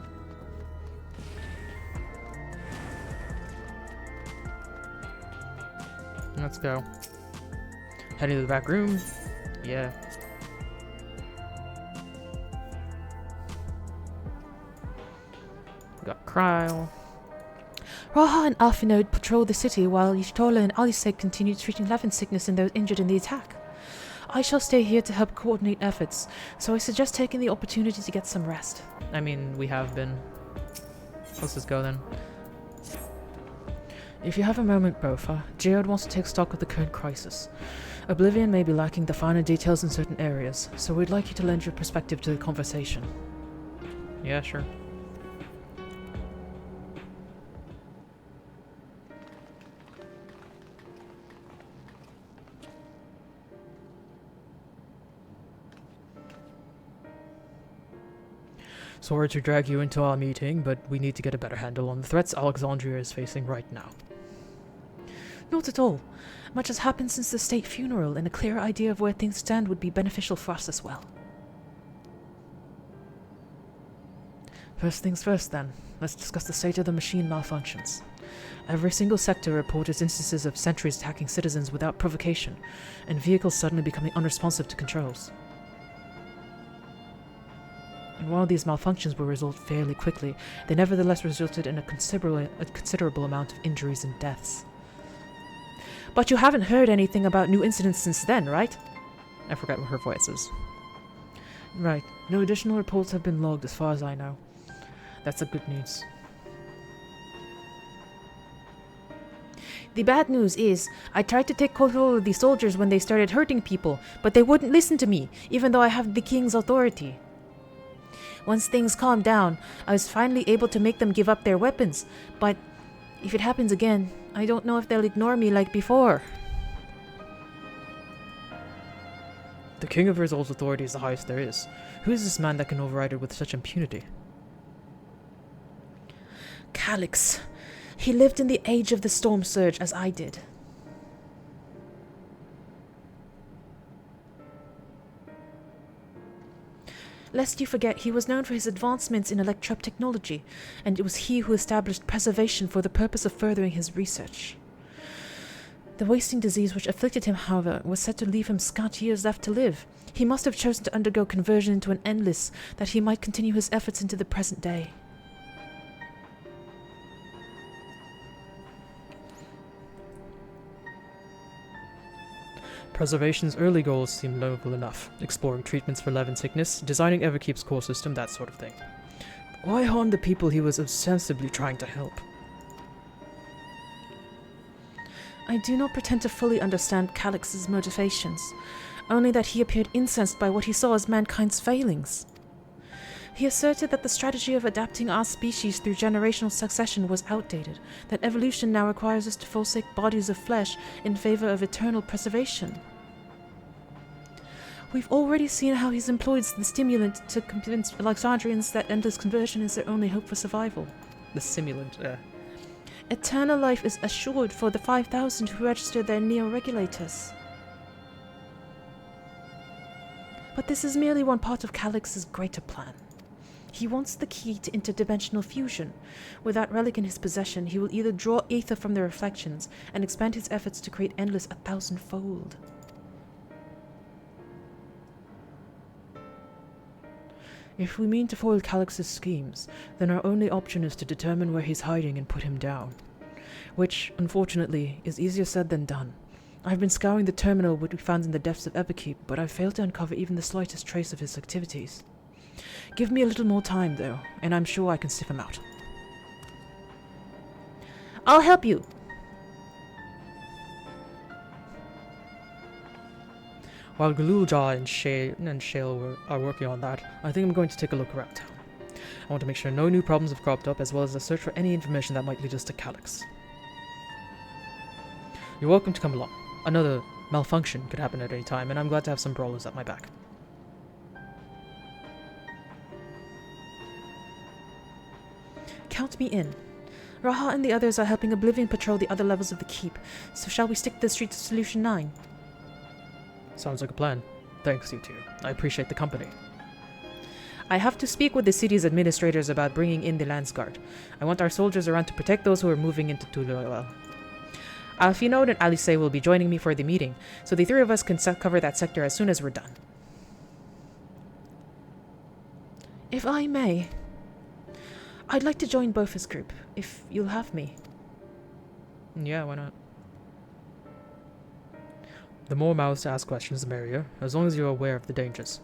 Let's go. Heading to the back room. Yeah. Got Cryle. Raha and Alfinode patrolled the city while Ishtola and Aliseg continued treating Levin sickness in those injured in the attack. I shall stay here to help coordinate efforts, so I suggest taking the opportunity to get some rest. I mean, we have been. Let's just go then. If you have a moment, Bofa, Jared wants to take stock of the current crisis. Oblivion may be lacking the finer details in certain areas, so we'd like you to lend your perspective to the conversation. Yeah, sure. Sorry to drag you into our meeting, but we need to get a better handle on the threats Alexandria is facing right now. Not at all. Much has happened since the state funeral, and a clearer idea of where things stand would be beneficial for us as well. First things first, then. Let's discuss the state of the machine malfunctions. Every single sector reported instances of sentries attacking citizens without provocation, and vehicles suddenly becoming unresponsive to controls. And while these malfunctions will resolve fairly quickly, they nevertheless resulted in a considerable amount of injuries and deaths. But you haven't heard anything about new incidents since then, right? I forgot what her voice is. Right. No additional reports have been logged as far as I know. That's the good news. The bad news is, I tried to take control of the soldiers when they started hurting people, but they wouldn't listen to me, even though I have the king's authority. Once things calmed down, I was finally able to make them give up their weapons, but if it happens again, I don't know if they'll ignore me like before. The King of Rizal's authority is the highest there is. Who is this man that can override it with such impunity? Calix. He lived in the age of the storm surge as I did. Lest you forget, he was known for his advancements in electrope technology, and it was he who established preservation for the purpose of furthering his research. The wasting disease which afflicted him, however, was said to leave him scant years left to live. He must have chosen to undergo conversion into an endless, that he might continue his efforts into the present day. Preservation's early goals seem noble enough. Exploring treatments for Levin sickness, designing Everkeep's core system, that sort of thing. Why harm the people he was ostensibly trying to help? I do not pretend to fully understand Calix's motivations, only that he appeared incensed by what he saw as mankind's failings. He asserted that the strategy of adapting our species through generational succession was outdated, that evolution now requires us to forsake bodies of flesh in favor of eternal preservation. We've already seen how he's employed the stimulant to convince Alexandrians that endless conversion is their only hope for survival. The simulant, Eternal life is assured for the 5,000 who registered their neo-regulators. But this is merely one part of Calix's greater plan. He wants the key to interdimensional fusion. With that relic in his possession, he will either draw ether from the reflections and expand his efforts to create endless 1,000-fold. If we mean to foil Calix's schemes, then our only option is to determine where he's hiding and put him down. Which, unfortunately, is easier said than done. I've been scouring the terminal which we found in the depths of Everkeep, but I've failed to uncover even the slightest trace of his activities. Give me a little more time, though, and I'm sure I can sniff him out. I'll help you. While Galulja and Shale are working on that, I think I'm going to take a look around town. I want to make sure no new problems have cropped up, as well as a search for any information that might lead us to Calix. You're welcome to come along. Another malfunction could happen at any time, and I'm glad to have some brawlers at my back. Count me in. Raha and the others are helping Oblivion patrol the other levels of the keep, so shall we stick to the streets of Solution 9? Sounds like a plan. Thanks, you two. I appreciate the company. I have to speak with the city's administrators about bringing in the Landsguard. I want our soldiers around to protect those who are moving into Tuluel. Alfino and Alice will be joining me for the meeting, so the three of us can cover that sector as soon as we're done. If I may, I'd like to join Boffa's group, if you'll have me. Yeah, why not? The more mouths to ask questions, the merrier, as long as you're aware of the dangers.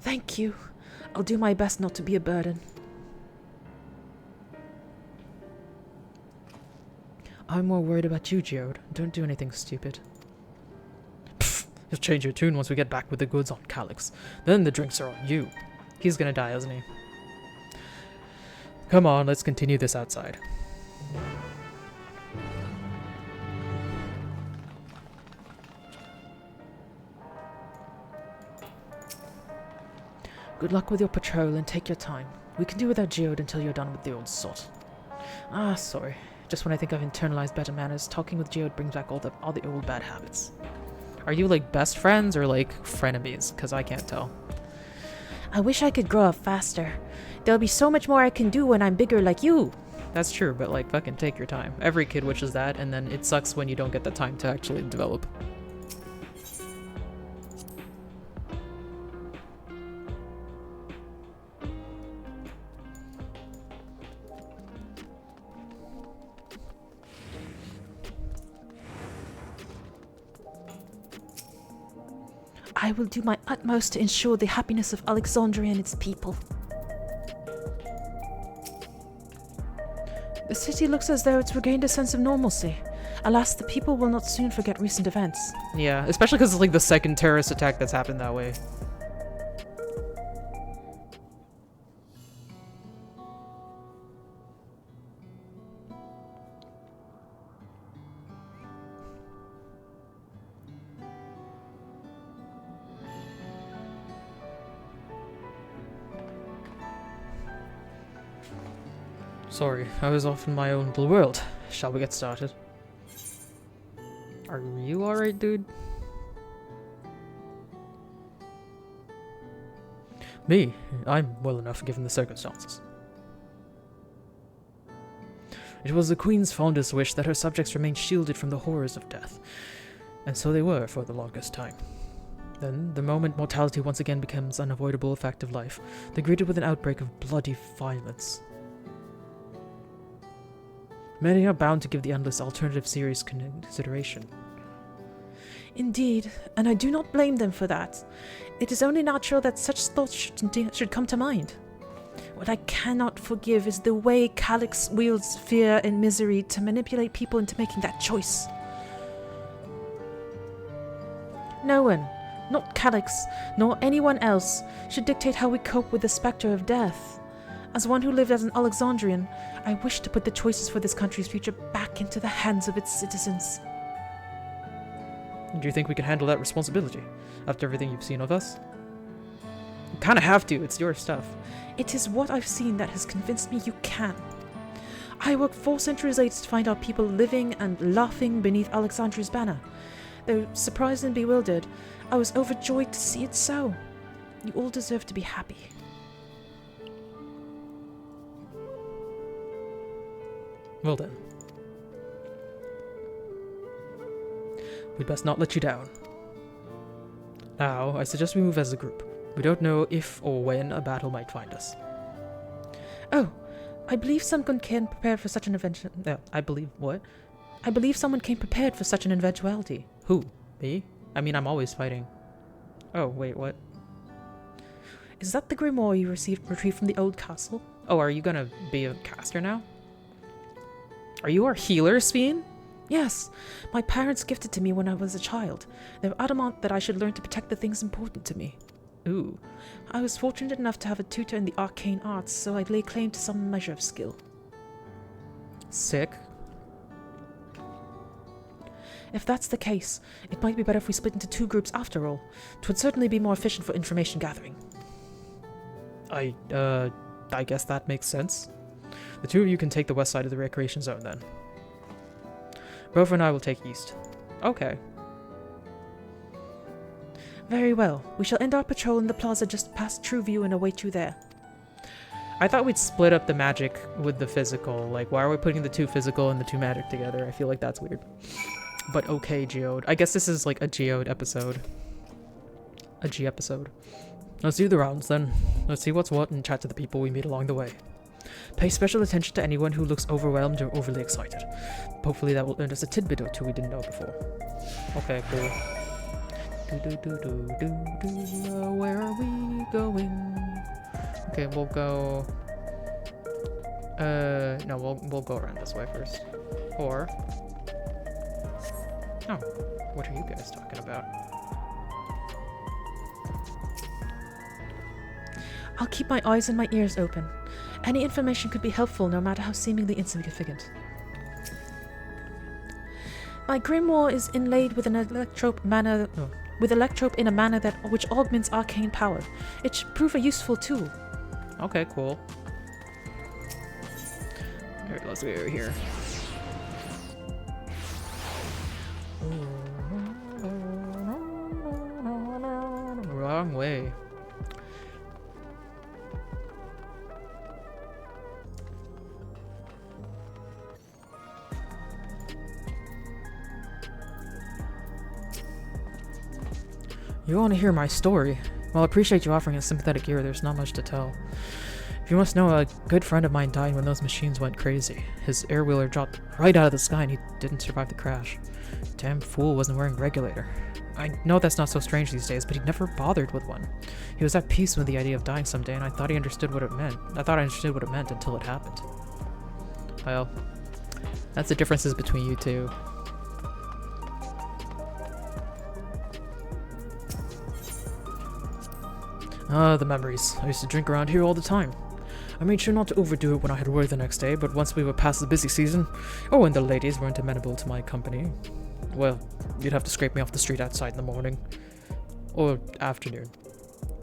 Thank you. I'll do my best not to be a burden. I'm more worried about you, Geode. Don't do anything stupid. Pfft, you'll change your tune once we get back with the goods on Calix. Then the drinks are on you. He's gonna die, isn't he? Come on, let's continue this outside. Good luck with your patrol and take your time. We can do without Geode until you're done with the old sort. Ah, sorry. Just when I think I've internalized better manners, talking with Geode brings back all the old bad habits. Are you like best friends or like frenemies? Because I can't tell. I wish I could grow up faster. There'll be so much more I can do when I'm bigger like you. That's true, but like fucking take your time. Every kid wishes that, and then it sucks when you don't get the time to actually develop. I will do my utmost to ensure the happiness of Alexandria and its people. The city looks as though it's regained a sense of normalcy. Alas, the people will not soon forget recent events. Yeah, especially because it's like the second terrorist attack that's happened that way. Sorry, I was off in my own little world. Shall we get started? Are you alright, dude? Me? I'm well enough given the circumstances. It was the Queen's fondest wish that her subjects remain shielded from the horrors of death, and so they were for the longest time. Then, the moment mortality once again becomes an unavoidable fact of life, they're greeted with an outbreak of bloody violence. Many are bound to give the endless alternative serious consideration. Indeed, and I do not blame them for that. It is only natural that such thoughts should come to mind. What I cannot forgive is the way Calyx wields fear and misery to manipulate people into making that choice. No one, not Calyx, nor anyone else, should dictate how we cope with the spectre of death. As one who lived as an Alexandrian, I wish to put the choices for this country's future back into the hands of its citizens. Do you think we can handle that responsibility, after everything you've seen of us? You kinda have to, it's your stuff. It is what I've seen that has convinced me you can. I worked 4 centuries later to find our people living and laughing beneath Alexandria's banner. Though surprised and bewildered, I was overjoyed to see it so. You all deserve to be happy. Well then. We'd best not let you down. Now, I suggest we move as a group. We don't know if or when a battle might find us. Oh, I believe someone came prepared for such an eventuality. I believe what? I believe someone came prepared for such an eventuality. Who? Me? I mean, I'm always fighting. Oh, wait, what? Is that the grimoire you retrieved from the old castle? Oh, are you gonna be a caster now? Are you our healer, Sveen? Yes, my parents gifted to me when I was a child. They were adamant that I should learn to protect the things important to me. Ooh. I was fortunate enough to have a tutor in the arcane arts, so I'd lay claim to some measure of skill. Sick. If that's the case, it might be better if we split into 2 groups after all. 'Twould certainly be more efficient for information gathering. I guess that makes sense. The 2 of you can take the west side of the recreation zone then. Rover and I will take east. Okay. Very well. We shall end our patrol in the plaza just past True View and await you there. I thought we'd split up the magic with the physical. Like, why are we putting the 2 physical and the 2 magic together? I feel like that's weird. But okay, Geode. I guess this is like a Geode episode. A G episode. Let's do the rounds then. Let's see what's what and chat to the people we meet along the way. Pay special attention to anyone who looks overwhelmed or overly excited. Hopefully that will earn us a tidbit or 2 we didn't know before. Okay, cool. Where are we going? Okay, we'll go... no, we'll go around this way first. Or... Oh, what are you guys talking about? I'll keep my eyes and my ears open. Any information could be helpful, no matter how seemingly insignificant. My grimoire is inlaid with an electrope mana... Oh, with Electrope in a manner which augments arcane power. It should prove a useful tool. Okay, cool. Alright, let's go here. Wrong way. You want to hear my story? Well, I appreciate you offering a sympathetic ear. There's not much to tell. If you must know, a good friend of mine died when those machines went crazy. His air-wheeler dropped right out of the sky and he didn't survive the crash. Damn fool wasn't wearing a regulator. I know that's not so strange these days, but he never bothered with one. He was at peace with the idea of dying someday, and I thought he understood what it meant. I thought I understood what it meant until it happened. Well, that's the differences between you two. Ah, the memories. I used to drink around here all the time. I made sure not to overdo it when I had work the next day, but once we were past the busy season, or when the ladies weren't amenable to my company, well, you'd have to scrape me off the street outside in the morning. Or afternoon.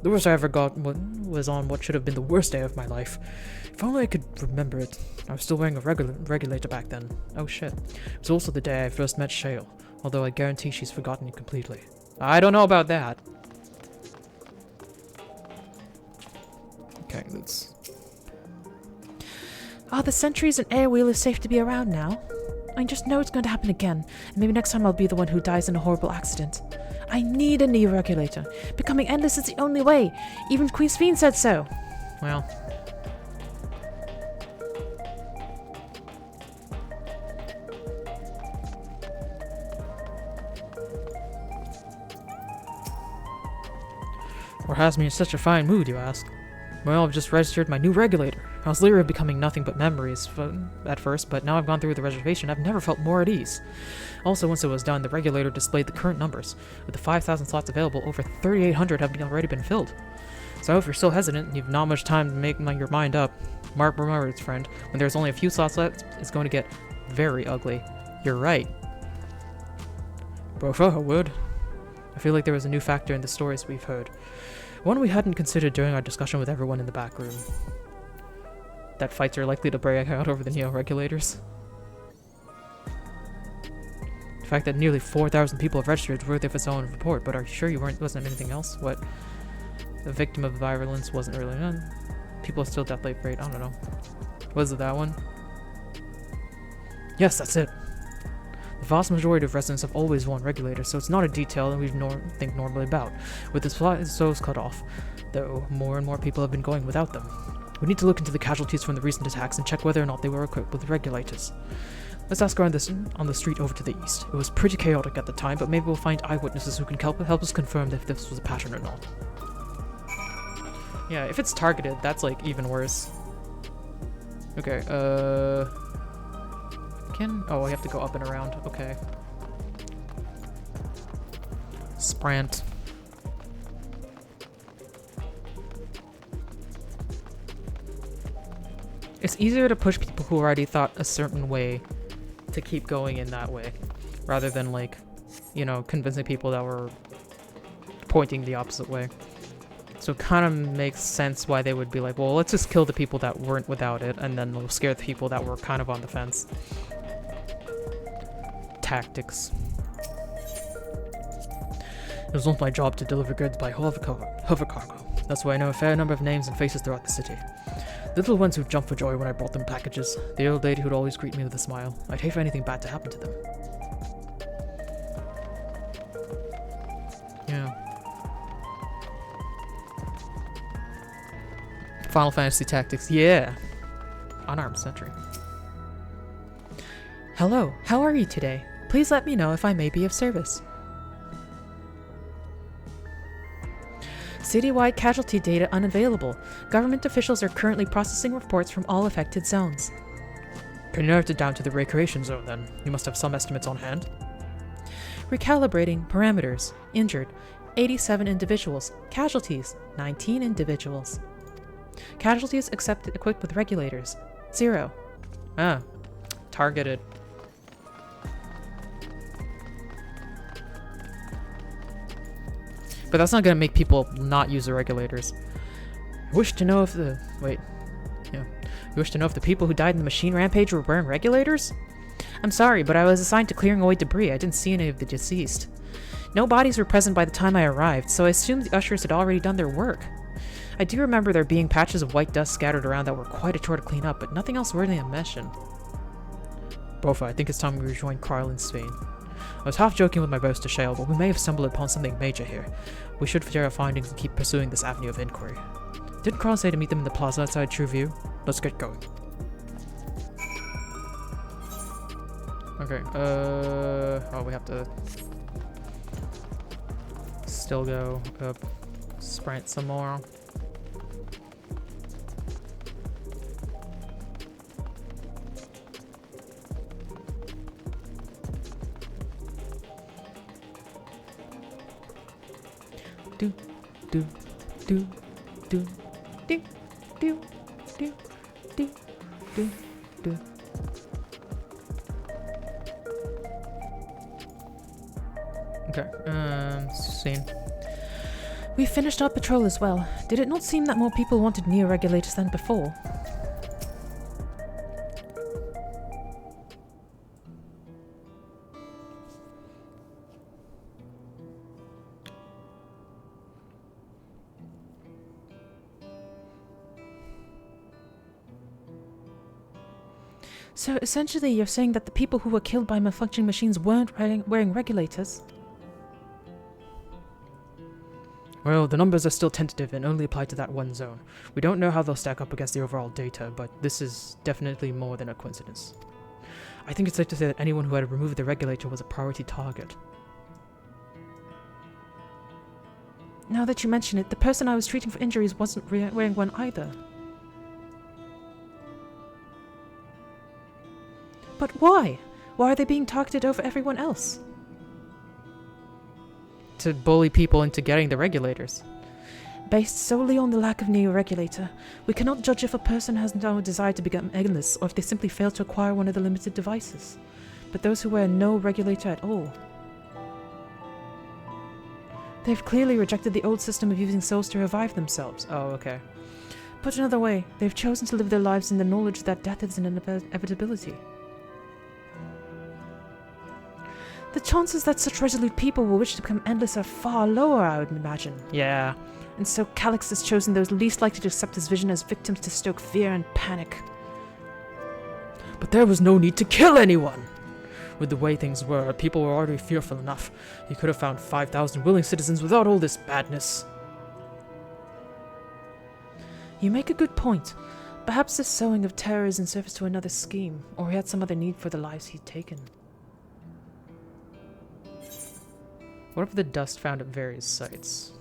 The worst I ever got was on what should have been the worst day of my life. If only I could remember it. I was still wearing a regulator back then. Oh shit. It was also the day I first met Shale, although I guarantee she's forgotten it completely. I don't know about that. Okay, let's... Are the sentries and air-wheelers safe to be around now? I just know it's going to happen again, and maybe next time I'll be the one who dies in a horrible accident. I need a new regulator. Becoming endless is the only way. Even Queen Fiend said so. Well... What has me in such a fine mood, you ask? Well, I've just registered my new regulator. I was leery of becoming nothing but memories at first, but now I've gone through the reservation, I've never felt more at ease. Also, once it was done, the regulator displayed the current numbers. With the 5,000 slots available, over 3,800 have already been filled. So if you're still hesitant and you've not much time to make your mind up, mark my words, friend. When there's only a few slots left, it's going to get very ugly. You're right. Prefer a word. I feel like there was a new factor in the stories we've heard. One we hadn't considered during our discussion with everyone in the back room. That fights are likely to break out over the neo-regulators. The fact that nearly 4,000 people have registered is worthy of its own report, but are you sure you wasn't anything else? What? The victim of violence wasn't really none. People are still deathly afraid. I don't know. Was it that one? Yes, that's it. The vast majority of residents have always worn regulators, so it's not a detail that we think normally about. With the souls cut off, though, more and more people have been going without them. We need to look into the casualties from the recent attacks and check whether or not they were equipped with regulators. Let's ask around on the street over to the east. It was pretty chaotic at the time, but maybe we'll find eyewitnesses who can help us confirm if this was a pattern or not. Yeah, if it's targeted, that's like even worse. Okay, oh, I have to go up and around. Okay. Sprint. It's easier to push people who already thought a certain way to keep going in that way, rather than like, you know, convincing people that were pointing the opposite way. So it kind of makes sense why they would be like, well, let's just kill the people that weren't without it, and then we'll scare the people that were kind of on the fence. Tactics. It was once my job to deliver goods by hover cargo. That's why I know a fair number of names and faces throughout the city. The little ones who'd jump for joy when I brought them packages. The old lady who'd always greet me with a smile. I'd hate for anything bad to happen to them. Yeah. Final Fantasy Tactics, yeah! Unarmed sentry. Hello, how are you today? Please let me know if I may be of service. Citywide casualty data unavailable. Government officials are currently processing reports from all affected zones. Can you narrow it down to the recreation zone then? You must have some estimates on hand. Recalibrating parameters. Injured, 87 individuals. Casualties, 19 individuals. Casualties equipped with regulators, 0. Ah. Targeted. But that's not gonna make people not use the regulators. Wish to know if the... Wait. Yeah. You wish to know if the people who died in the machine rampage were wearing regulators? I'm sorry, but I was assigned to clearing away debris. I didn't see any of the deceased. No bodies were present by the time I arrived, so I assumed the ushers had already done their work. I do remember there being patches of white dust scattered around that were quite a chore to clean up, but nothing else worthy of mention. Bofa, I think it's time we rejoin Carl in Spain. I was half joking with my boast to Shale, but we may have stumbled upon something major here. We should share our findings and keep pursuing this avenue of inquiry. Didn't Carl say to meet them in the plaza outside True View? Let's get going. Okay, oh, we have to still go up, sprint some more. Do, do, do, do, do, do, do, do, do, do. Okay, scene. We finished our patrol as well. Did it not seem that more people wanted neo-regulators than before? So essentially you're saying that the people who were killed by malfunctioning machines weren't wearing regulators? Well, the numbers are still tentative and only apply to that one zone. We don't know how they'll stack up against the overall data, but this is definitely more than a coincidence. I think it's safe to say that anyone who had removed the regulator was a priority target. Now that you mention it, the person I was treating for injuries wasn't wearing one either. But why? Why are they being targeted over everyone else? To bully people into getting the regulators. Based solely on the lack of neo-regulator, we cannot judge if a person has no desire to become eggless or if they simply fail to acquire one of the limited devices. But those who wear no regulator at all, they've clearly rejected the old system of using souls to revive themselves. Oh, okay. Put another way, they've chosen to live their lives in the knowledge that death is an inevitability. The chances that such resolute people will wish to become endless are far lower, I would imagine. Yeah. And so Calyx has chosen those least likely to accept his vision as victims to stoke fear and panic. But there was no need to kill anyone! With the way things were, people were already fearful enough. He could have found 5,000 willing citizens without all this badness. You make a good point. Perhaps this sowing of terror is in service to another scheme, or he had some other need for the lives he'd taken. What if the dust found at various sites?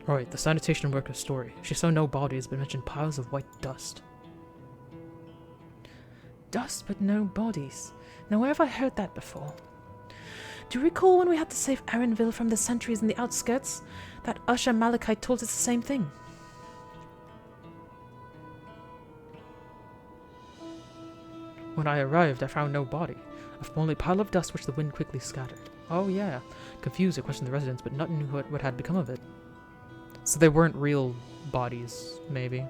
Right, the sanitation worker's story. She saw no bodies, but mentioned piles of white dust. Dust, but no bodies. Now where have I heard that before? Do you recall when we had to save Aaronville from the sentries in the outskirts? That Usher Malachite told us the same thing. When I arrived, I found no body. Only a pile of dust which the wind quickly scattered. Oh, yeah. Confused, I questioned the residents, but none knew what had become of it. So they weren't real bodies, maybe.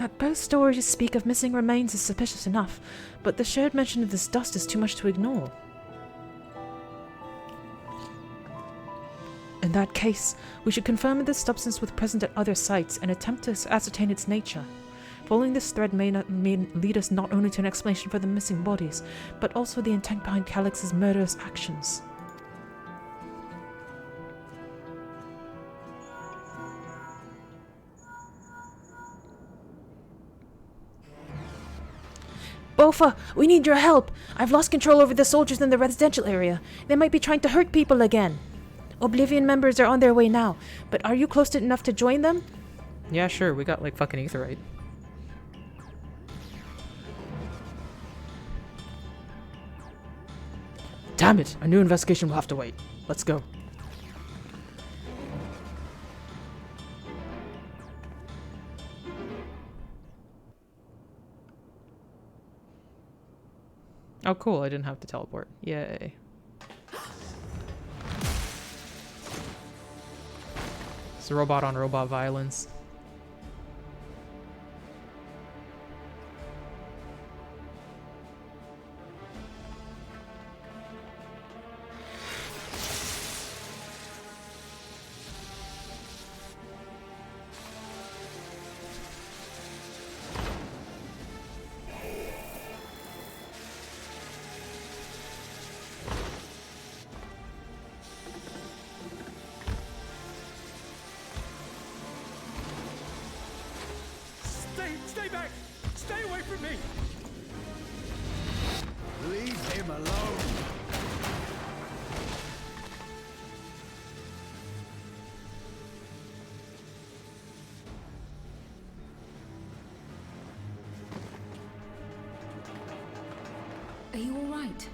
That both stories speak of missing remains is suspicious enough, but the shared mention of this dust is too much to ignore. In that case, we should confirm that this substance was present at other sites and attempt to ascertain its nature. Following this thread may lead us not only to an explanation for the missing bodies, but also the intent behind Calyx's murderous actions. Bofa, we need your help! I've lost control over the soldiers in the residential area. They might be trying to hurt people again. Oblivion members are on their way now, but are you close enough to join them? Yeah, sure, we got like fucking Aetherite. Damn it! A new investigation will have to wait. Let's go. Oh, cool. I didn't have to teleport. Yay. It's robot on robot violence. Stay back! Stay away from me! Leave him alone. Are you all right?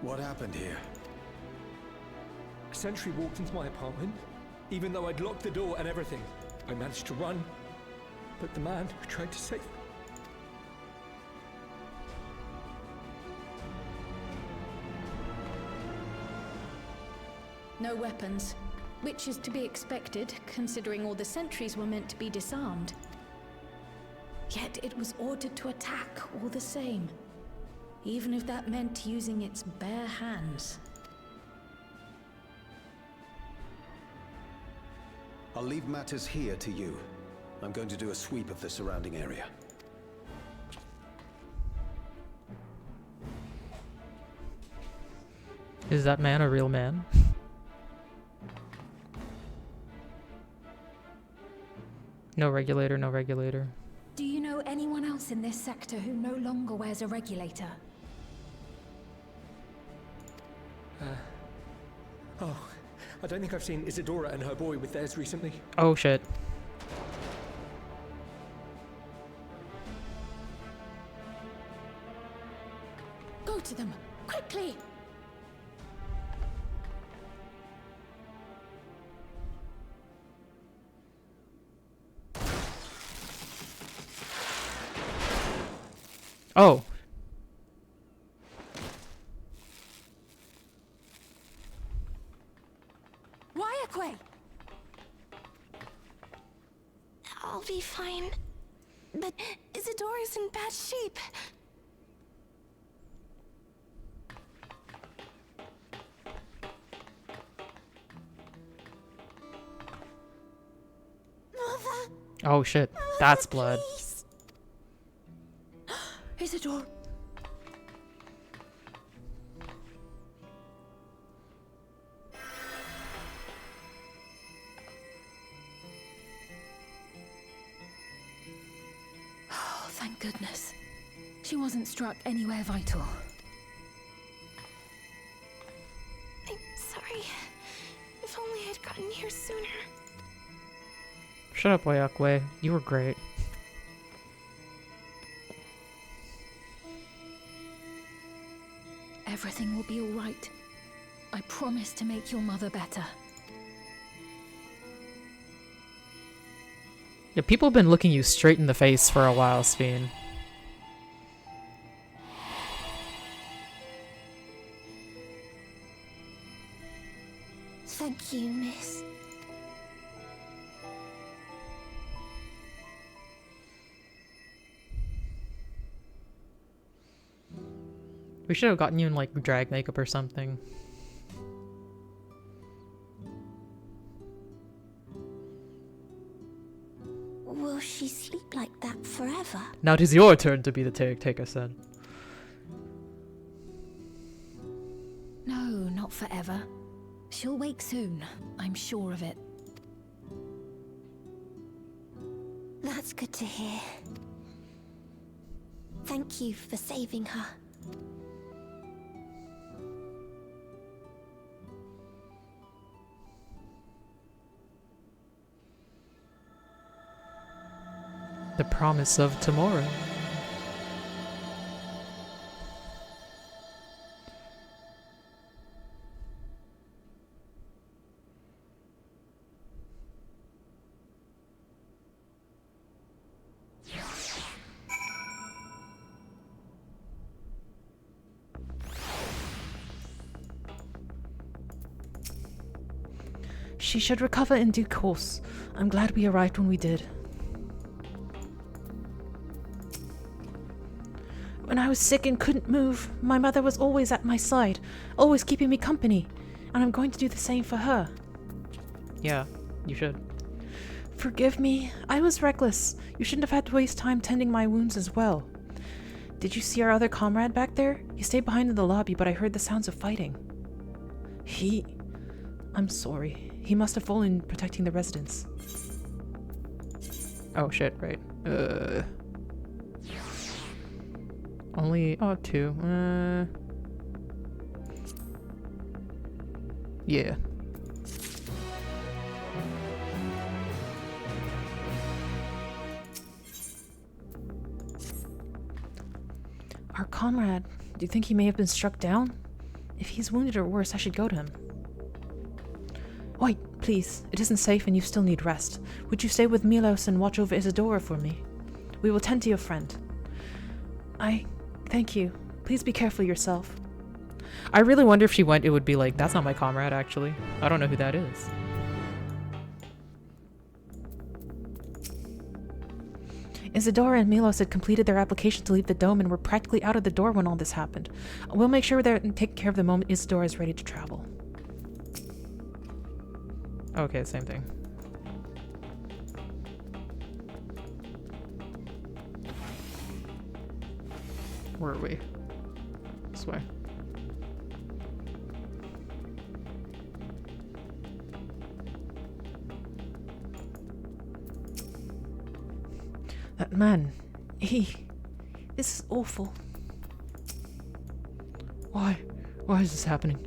What happened here? A sentry walked into my apartment, even though I'd locked the door and everything. I managed to run, but the man who tried to save me. No weapons, which is to be expected, considering all the sentries were meant to be disarmed. Yet it was ordered to attack all the same, even if that meant using its bare hands. I'll leave matters here to you. I'm going to do a sweep of the surrounding area. Is that man a real man? No regulator, no regulator. Do you know anyone else in this sector who no longer wears a regulator? Oh, I don't think I've seen Isadora and her boy with theirs recently. Oh shit. Go to them, quickly! Oh. I'll be fine. But Isadora's in bad shape. Mother. Oh shit. That's blood. Please. Isadora! Oh, thank goodness. She wasn't struck anywhere vital. I'm sorry. If only I'd gotten here sooner. Shut up, Oyakwe. You were great. Everything will be all right. I promise to make your mother better. Yeah, people have been looking you straight in the face for a while, Sphene. Thank you, miss. We should have gotten you in, like, drag makeup or something. Will she sleep like that forever? Now it is your turn to be the Taker-san. No, not forever. She'll wake soon. I'm sure of it. That's good to hear. Thank you for saving her. The promise of tomorrow. She should recover in due course. I'm glad we arrived when we did. When I was sick and couldn't move, my mother was always at my side, always keeping me company, and I'm going to do the same for her. Yeah, you should. Forgive me, I was reckless. You shouldn't have had to waste time tending my wounds as well. Did you see our other comrade back there? He stayed behind in the lobby, but I heard the sounds of fighting. I'm sorry. He must have fallen protecting the residents. Oh shit, right. Only, oh, 2. Yeah. Our comrade, do you think he may have been struck down? If he's wounded or worse, I should go to him. Wait, please. It isn't safe and you still need rest. Would you stay with Milos and watch over Isadora for me? We will tend to your friend. Thank you. Please be careful yourself. I really wonder if she went, it would be like, that's not my comrade, actually. I don't know who that is. Isadora and Milos had completed their application to leave the dome and were practically out of the door when all this happened. We'll make sure they're taken care of the moment Isadora is ready to travel. Okay, same thing. Where are we? This way. That man, this is awful. Why? Why is this happening?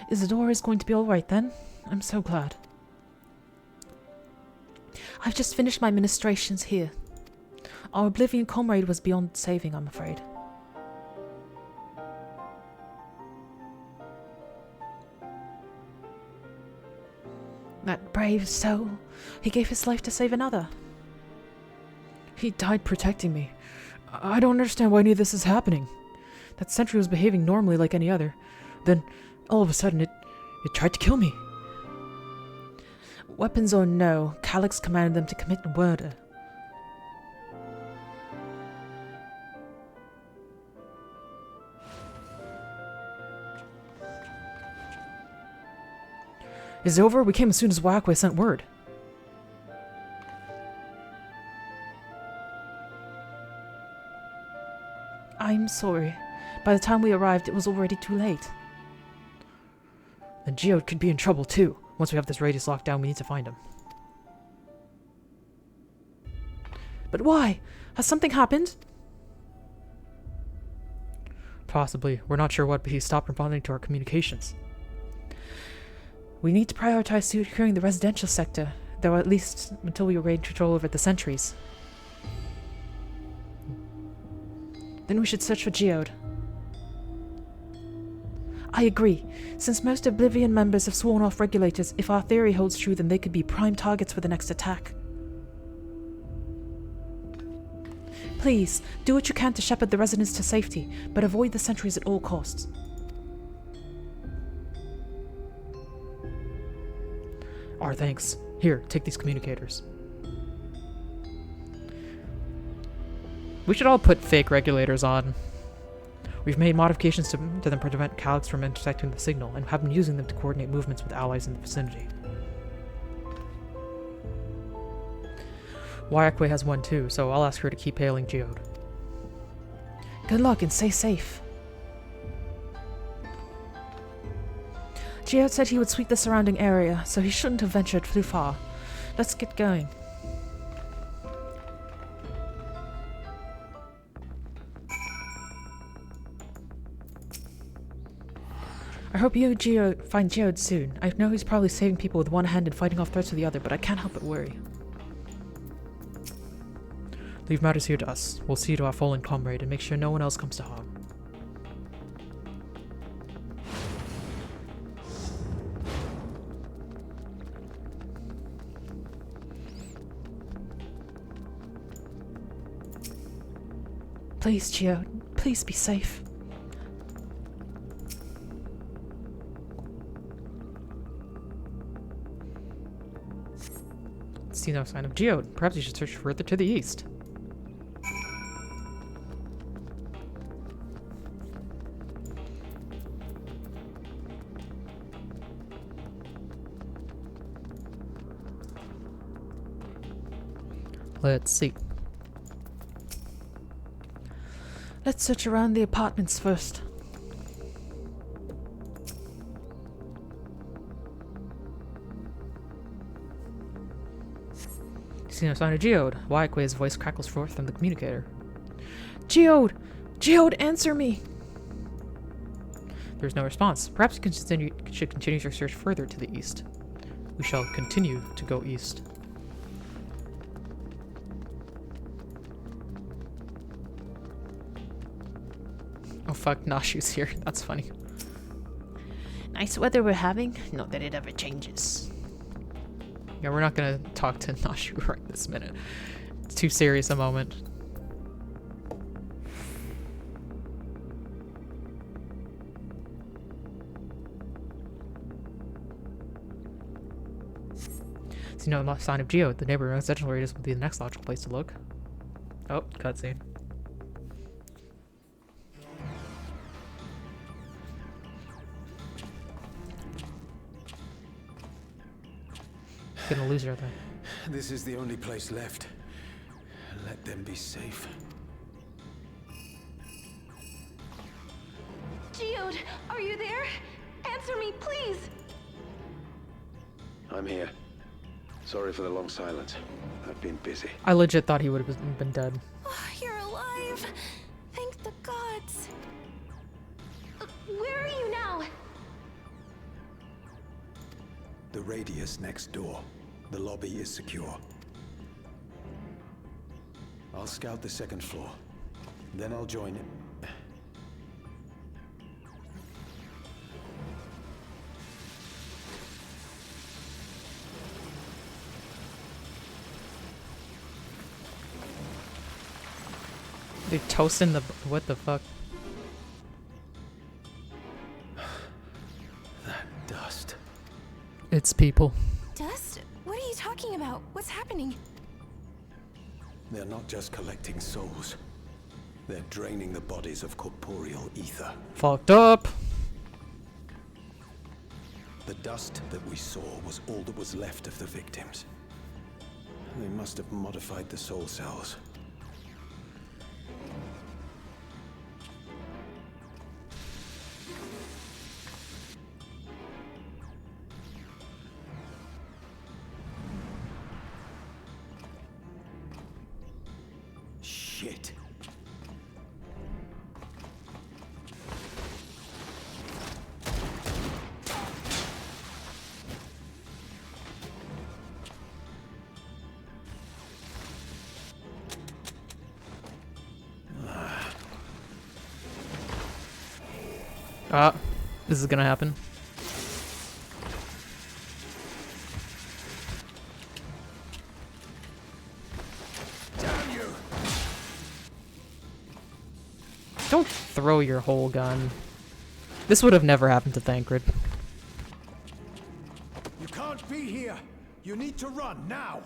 Isadora is going to be alright then. I'm so glad. I've just finished my ministrations here. Our Oblivion comrade was beyond saving, I'm afraid. That brave soul. He gave his life to save another. He died protecting me. I don't understand why any of this is happening. That sentry was behaving normally like any other. Then, all of a sudden, it tried to kill me. Weapons or no, Calyx commanded them to commit murder. Is it over? We came as soon as Wakwe sent word. I'm sorry. By the time we arrived, it was already too late. Then Geode could be in trouble too. Once we have this radius locked down, we need to find him. But why? Has something happened? Possibly. We're not sure what, but he stopped responding to our communications. We need to prioritize securing the residential sector, though at least until we regain control over the sentries. Then we should search for Geode. I agree. Since most Oblivion members have sworn off regulators, if our theory holds true, then they could be prime targets for the next attack. Please, do what you can to shepherd the residents to safety, but avoid the sentries at all costs. Our thanks. Here, take these communicators. We should all put fake regulators on. We've made modifications to them to prevent Calyx from intercepting the signal, and have been using them to coordinate movements with allies in the vicinity. Wayakwe has one too, so I'll ask her to keep hailing Geode. Good luck and stay safe. Geode said he would sweep the surrounding area, so he shouldn't have ventured too far. Let's get going. I hope you find Geode soon. I know he's probably saving people with one hand and fighting off threats with the other, but I can't help but worry. Leave matters here to us. We'll see to our fallen comrade and make sure no one else comes to harm. Please, Geode. Please be safe. See no sign of Geode. Perhaps you should search further to the east. Let's see. Let's search around the apartments first. See no sign of Geode. Wyaqua's voice crackles forth from the communicator. Geode! Geode, answer me! There's no response. Perhaps you should continue your search further to the east. We shall continue to go east. Oh fuck, Nashu's here. That's funny. Nice weather we're having. Not that it ever changes. Yeah, we're not gonna talk to Nashu right this minute. It's too serious a moment. See no sign of Geode. The neighboring residential areas would be the next logical place to look. Oh, cutscene. Gonna lose her then. This is the only place left. Let them be safe. Geode, are you there? Answer me, please! I'm here. Sorry for the long silence. I've been busy. I legit thought he would have been dead. Oh, you're alive! Thank the gods! Where are you now? The radius next door. The lobby is secure. I'll scout the second floor. Then I'll join it. They toasting the... What the fuck? That dust. It's people. Dust? What are you talking about? What's happening? They're not just collecting souls. They're draining the bodies of corporeal ether. Fucked up. The dust that we saw was all that was left of the victims. They must have modified the soul cells. Shit. This is gonna happen. Damn you! Don't throw your whole gun. This would have never happened to Thancred. You can't be here! You need to run now!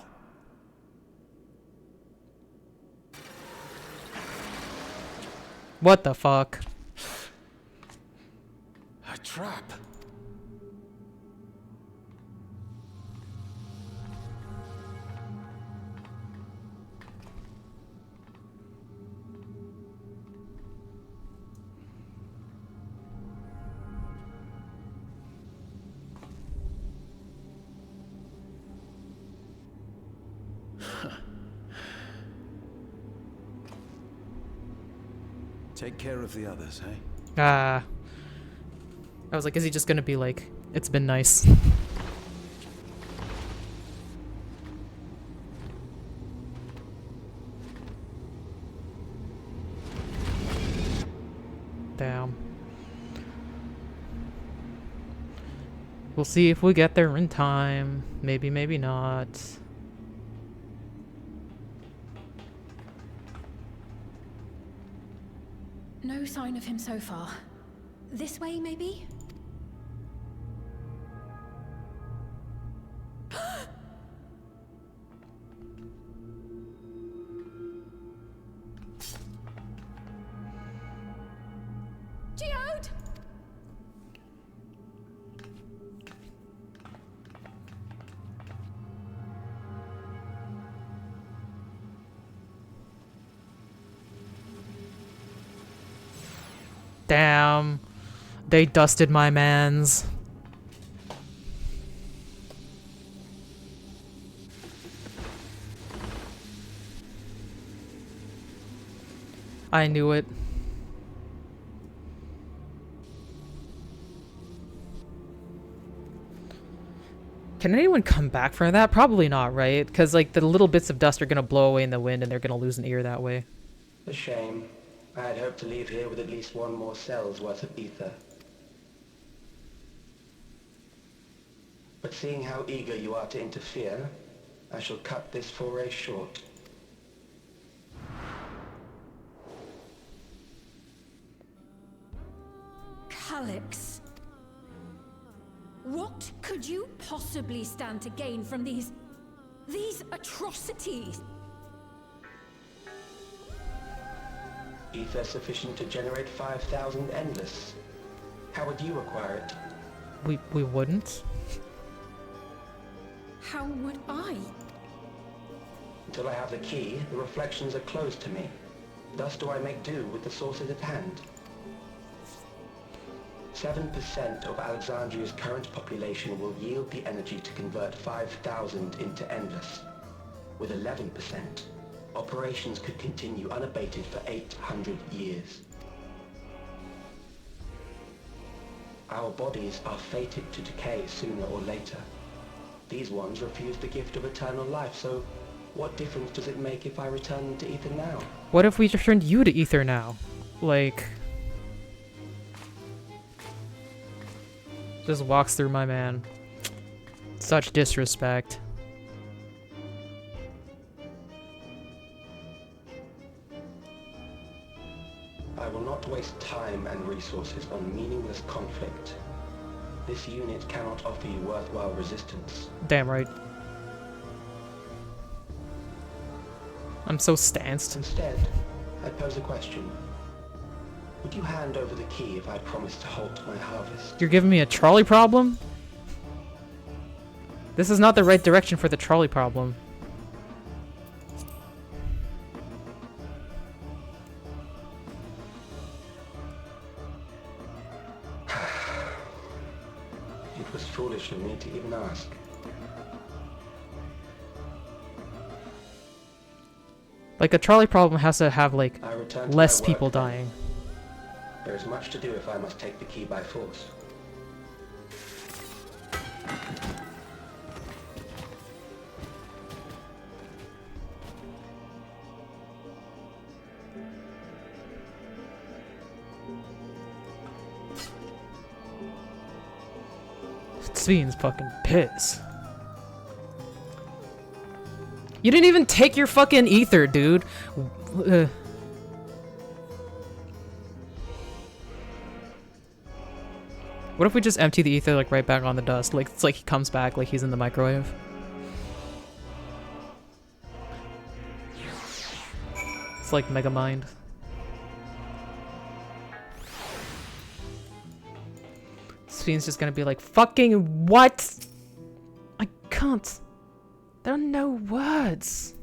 What the fuck? A trap! Take care of the others, eh? I was like, is he just gonna be like, it's been nice? Damn. We'll see if we get there in time. Maybe, maybe not. No sign of him so far. This way, maybe? Geode! Damn. They dusted my mans. I knew it. Can anyone come back from that? Probably not, right? Because, like, the little bits of dust are gonna blow away in the wind and they're gonna lose an ear that way. A shame. I had hoped to leave here with at least one more cell's worth of ether. But seeing how eager you are to interfere, I shall cut this foray short. Calyx. What could you possibly stand to gain from these atrocities? Ether sufficient to generate 5,000 endless. How would you acquire it? We wouldn't. How would I? Until I have the key, the reflections are closed to me. Thus do I make do with the sources at hand. 7% of Alexandria's current population will yield the energy to convert 5,000 into endless. With 11%, operations could continue unabated for 800 years. Our bodies are fated to decay sooner or later. These ones refuse the gift of eternal life, so what difference does it make if I return them to Ether now? What if we returned you to Ether now? Like... just walks through my man. Such disrespect. I will not waste time and resources on meaningless conflict. This unit cannot offer you worthwhile resistance. Damn right. I'm so stanced. Instead, I pose a question. Would you hand over the key if I promised to halt my harvest? You're giving me a trolley problem? This is not the right direction for the trolley problem. It was foolish of me to even ask. Like, a trolley problem has to have, like, I return to less my people work then. dying. There is much to do if I must take the key by force. Sven's fucking pissed. You didn't even take your fucking ether, dude. What if we just empty the ether, like, right back on the dust? Like, it's like he comes back like he's in the microwave. It's like Megamind. Sven's just gonna be like, fucking what? I can't. There are no words.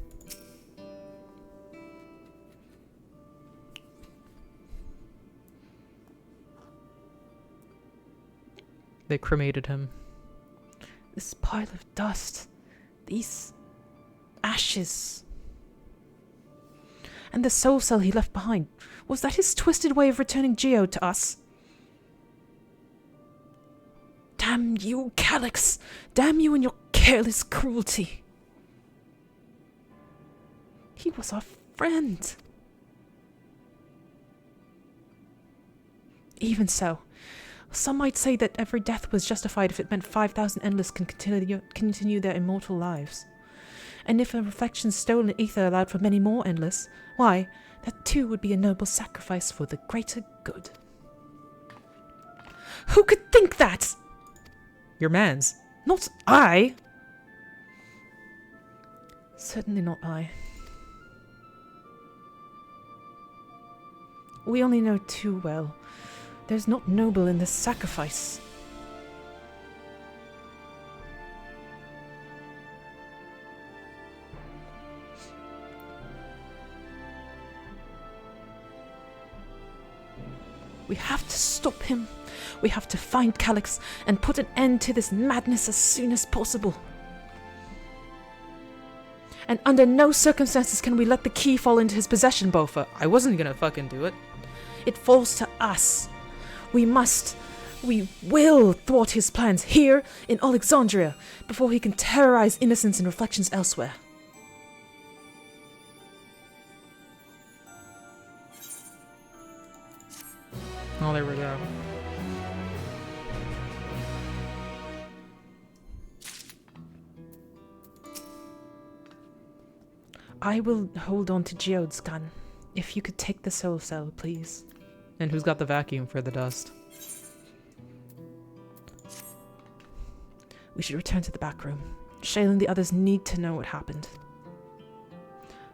They cremated him. This pile of dust. These ashes. And the soul cell he left behind. Was that his twisted way of returning Geo to us? Damn you, Calyx! Damn you and your careless cruelty! He was our friend. Even so, some might say that every death was justified if it meant 5,000 endless can continue their immortal lives. And if a reflection stolen ether allowed for many more endless, why, that too would be a noble sacrifice for the greater good. Who could think that? Your mans. Not I. Certainly not I. We only know too well. There's not noble in this sacrifice. We have to stop him. We have to find Calix and put an end to this madness as soon as possible. And under no circumstances can we let the key fall into his possession, Bofa. I wasn't gonna fucking do it. It falls to us. We will thwart his plans here in Alexandria before he can terrorize innocents and reflections elsewhere. Oh, there we go. I will hold on to Geode's gun. If you could take the soul cell, please. And who's got the vacuum for the dust? We should return to the back room. Shale and the others need to know what happened.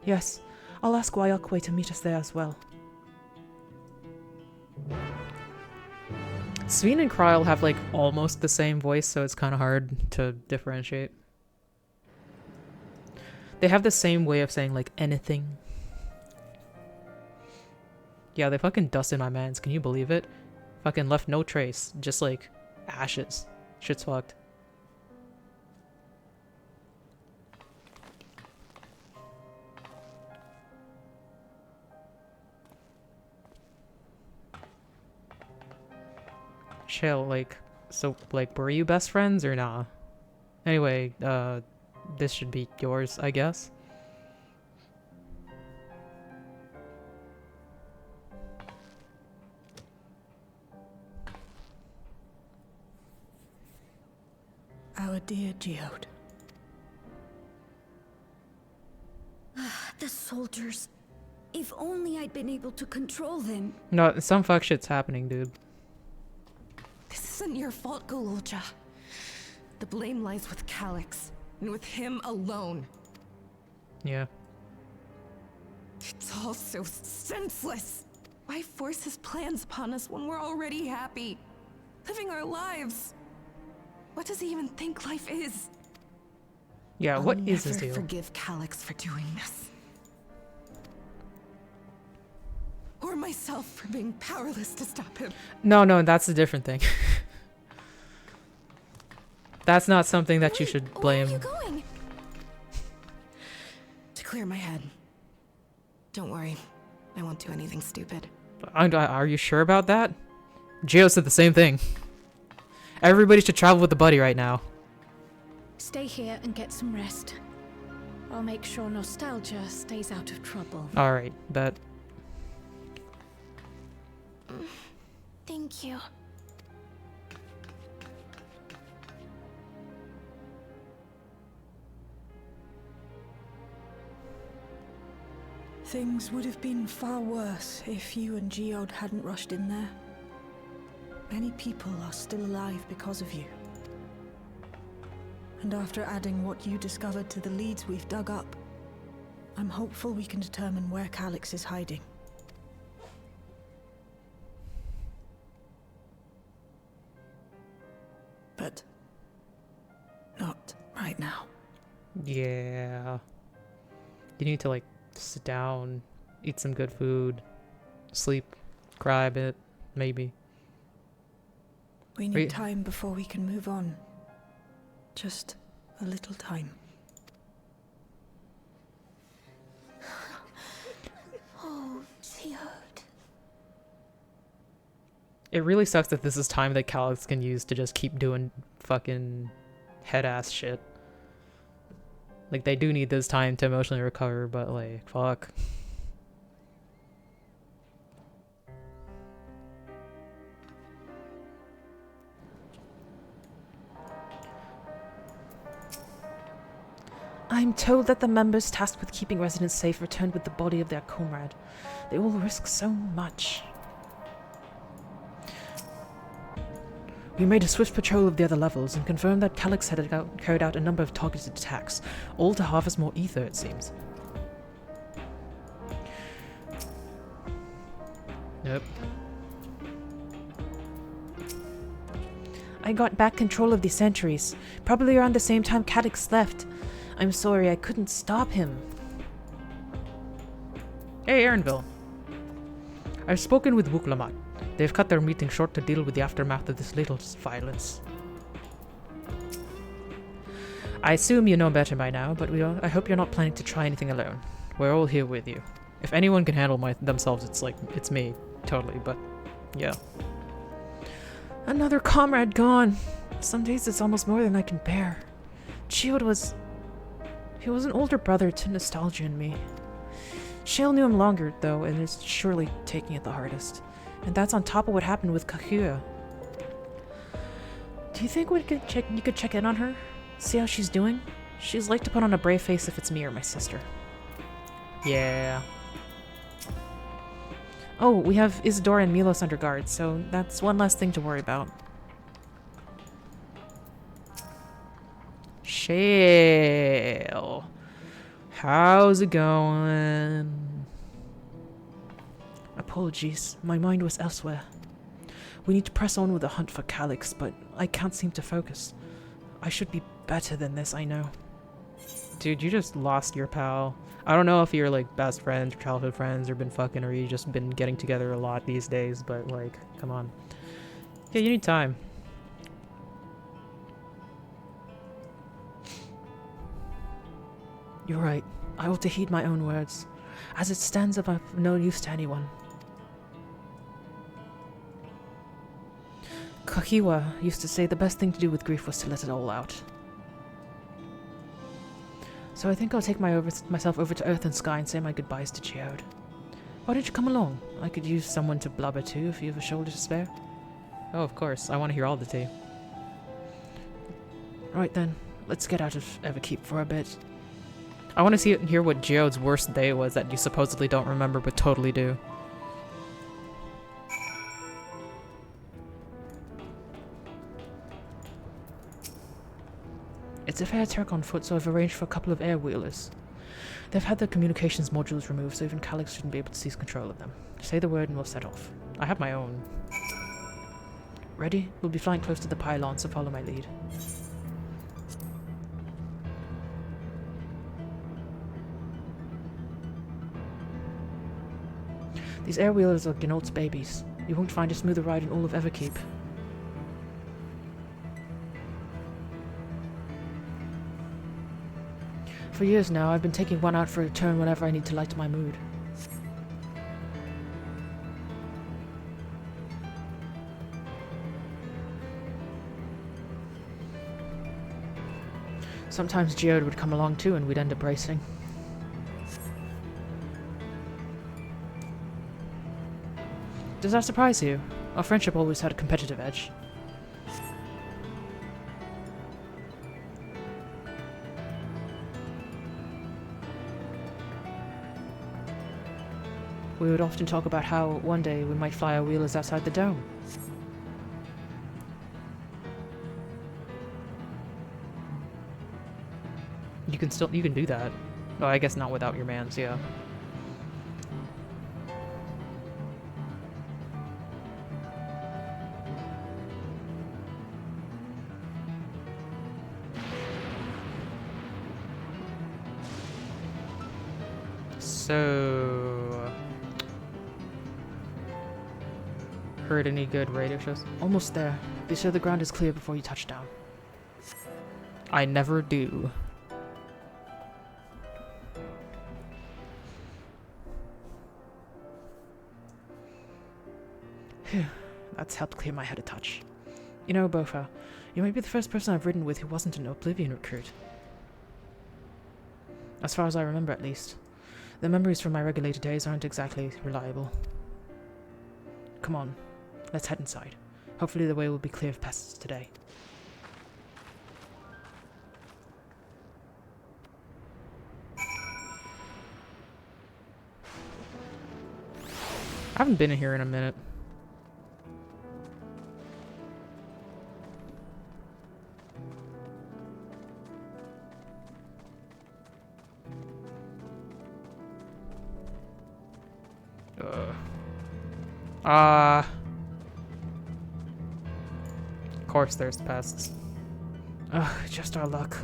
Yes, I'll ask Wyokwe to meet us there as well. Sveen and Kryl have like almost the same voice, so it's kind of hard to differentiate. They have the same way of saying like anything. Yeah, they fucking dusted my mans. Can you believe it? Fucking left no trace. Just like ashes. Shit's fucked. Chill, like, so, like, were you best friends or nah? Anyway, this should be yours, I guess. Our dear Geode. The soldiers. If only I'd been able to control them. No, some fuck shit's happening, dude. This isn't your fault, Gololja. The blame lies with Calix, and with him alone. Yeah. It's all so senseless. Why force his plans upon us when we're already happy? Living our lives. What does he even think life is? Yeah, what is his I'll deal? never forgive Calix for doing this. Or myself for being powerless to stop him. No, that's a different thing. That's not something that you should blame. Where are you going? To clear my head. Don't worry. I won't do anything stupid. Are you sure about that? Geo said the same thing. Everybody should travel with a buddy right now. Stay here and get some rest. I'll make sure Nostalgia stays out of trouble. Alright, bet. Thank you. Things would have been far worse if you and Geode hadn't rushed in there. Many people are still alive because of you. And after adding what you discovered to the leads we've dug up, I'm hopeful we can determine where Calix is hiding. But not right now. Yeah. You need to, like, sit down, eat some good food, sleep, cry a bit, maybe. We need time before we can move on. Just a little time. Oh, Geode. It really sucks that this is time that Calix can use to just keep doing fucking head-ass shit. Like, they do need this time to emotionally recover, but, like, fuck. I'm told that the members tasked with keeping residents safe returned with the body of their comrade. They all risk so much. We made a swift patrol of the other levels and confirmed that Calyx had carried out a number of targeted attacks, all to harvest more ether, it seems. Yep. I got back control of the sentries, probably around the same time Calyx left. I'm sorry I couldn't stop him. Hey, Aaronville. I've spoken with Wuklamat. They've cut their meeting short to deal with the aftermath of this latest violence. I assume you know better by now, but I hope you're not planning to try anything alone. We're all here with you. If anyone can handle themselves, it's me. Totally, but yeah. Another comrade gone. Some days it's almost more than I can bear. Geode was... He was an older brother to nostalgia in me. Shale knew him longer, though, and is surely taking it the hardest. And that's on top of what happened with Kahua. Do you think you could check in on her? See how she's doing? She's like to put on a brave face if it's me or my sister. Yeah. Oh, we have Isadora and Milos under guard, so that's one less thing to worry about. Shale. How's it going? Apologies, my mind was elsewhere. We need to press on with the hunt for Calyx, but I can't seem to focus. I should be better than this, I know. Dude, you just lost your pal. I don't know if you're like best friends or childhood friends or been fucking or you just been getting together a lot these days, but like, come on. Yeah, you need time. You're right. I ought to heed my own words. As it stands, I'm of no use to anyone. Kahiwa used to say the best thing to do with grief was to let it all out. So I think I'll take myself over to Earth and Sky and say my goodbyes to Geode. Why don't you come along? I could use someone to blubber to if you have a shoulder to spare. Oh, of course. I want to hear all the tea. Right then, let's get out of Everkeep for a bit. I want to see it and hear what Geode's worst day was that you supposedly don't remember but totally do. It's a fair trek on foot, so I've arranged for a couple of air wheelers. They've had their communications modules removed, so even Calyx shouldn't be able to seize control of them. Say the word and we'll set off. I have my own. Ready? We'll be flying close to the pylon, so follow my lead. These air wheelers are Gnault's babies. You won't find a smoother ride in all of Everkeep. For years now, I've been taking one out for a turn whenever I need to lighten my mood. Sometimes Geode would come along too and we'd end up racing. Does that surprise you? Our friendship always had a competitive edge. We would often talk about how one day we might fly our wheelers outside the dome. You can do that. Oh, I guess not without your mans, yeah. So... Heard any good radio shows? Almost there. Be sure the ground is clear before you touch down. I never do. Phew, that's helped clear my head a touch. You know, Bofa, you might be the first person I've ridden with who wasn't an Oblivion recruit. As far as I remember, at least. The memories from my regulated days aren't exactly reliable. Come on, let's head inside. Hopefully the way will be clear of pests today. I haven't been in here in a minute. Of course there's the pests. Ugh, just our luck.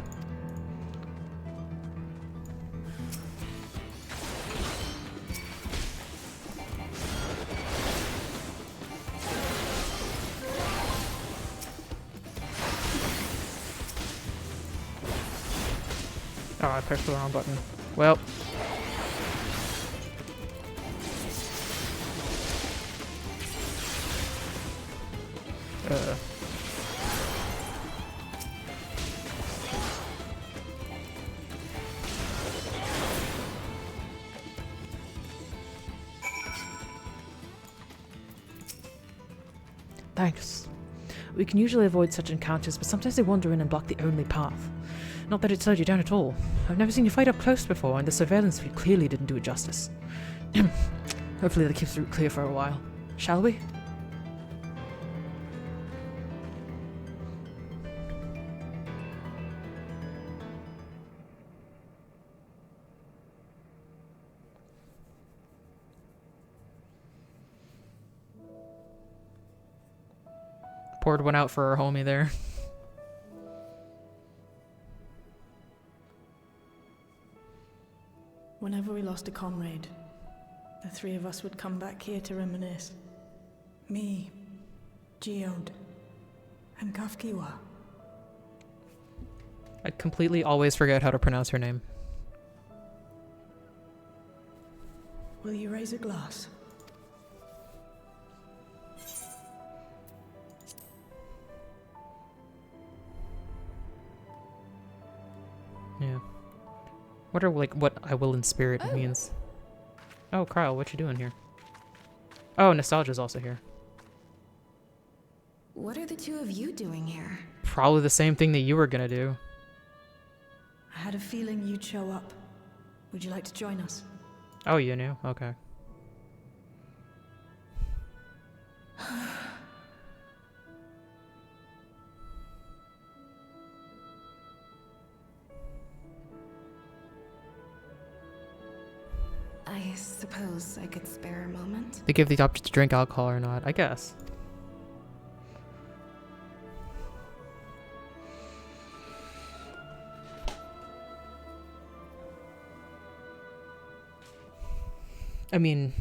Oh, I pressed the wrong button. Well. Thanks. We can usually avoid such encounters, but sometimes they wander in and block the only path. Not that it slowed you down at all. I've never seen you fight up close before, and the surveillance feed clearly didn't do it justice. Hopefully that keeps the route clear for a while. Shall we? Poured one out for our homie there. Whenever we lost a comrade, the three of us would come back here to reminisce. Me, Geode, and Kafkiwa. I'd completely always forget how to pronounce her name. Will you raise a glass? Yeah. What are like what I will in spirit means? Oh, Kyle, what you doing here? Oh, Nostalgia's also here. What are the two of you doing here? Probably the same thing that you were gonna do. I had a feeling you'd show up. Would you like to join us? Oh, you knew? Okay. I suppose I could spare a moment. They give the option to drink alcohol or not, I guess. I mean,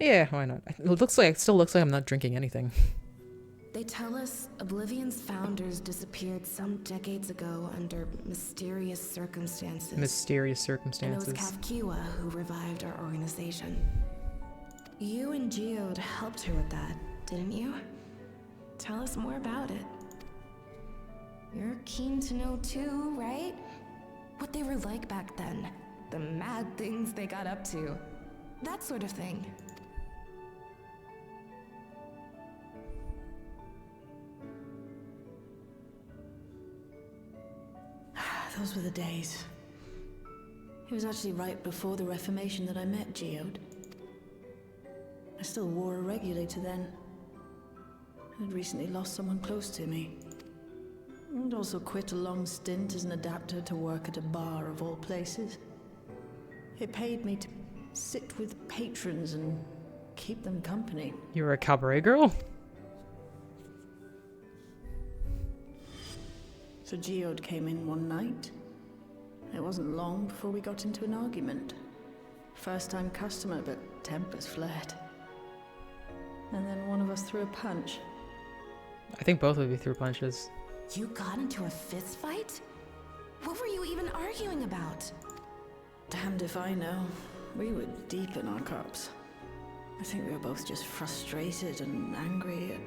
yeah, why not? It still looks like I'm not drinking anything. They tell us Oblivion's founders disappeared some decades ago under mysterious circumstances. Mysterious circumstances. And it was Kafkiwa who revived our organization. You and Geode helped her with that, didn't you? Tell us more about it. You're keen to know too, right? What they were like back then. The mad things they got up to. That sort of thing. Those were the days. It was actually right before the Reformation that I met Geode. I still wore a regulator then. I'd recently lost someone close to me. I'd also quit a long stint as an adapter to work at a bar of all places. It paid me to sit with patrons and keep them company. You were a cabaret girl? So Geode came in one night. It wasn't long before we got into an argument. First-time customer, but tempers flared. And then one of us threw a punch. I think both of you threw punches. You got into a fist fight? What were you even arguing about? Damned if I know. We were deep in our cups. I think we were both just frustrated and angry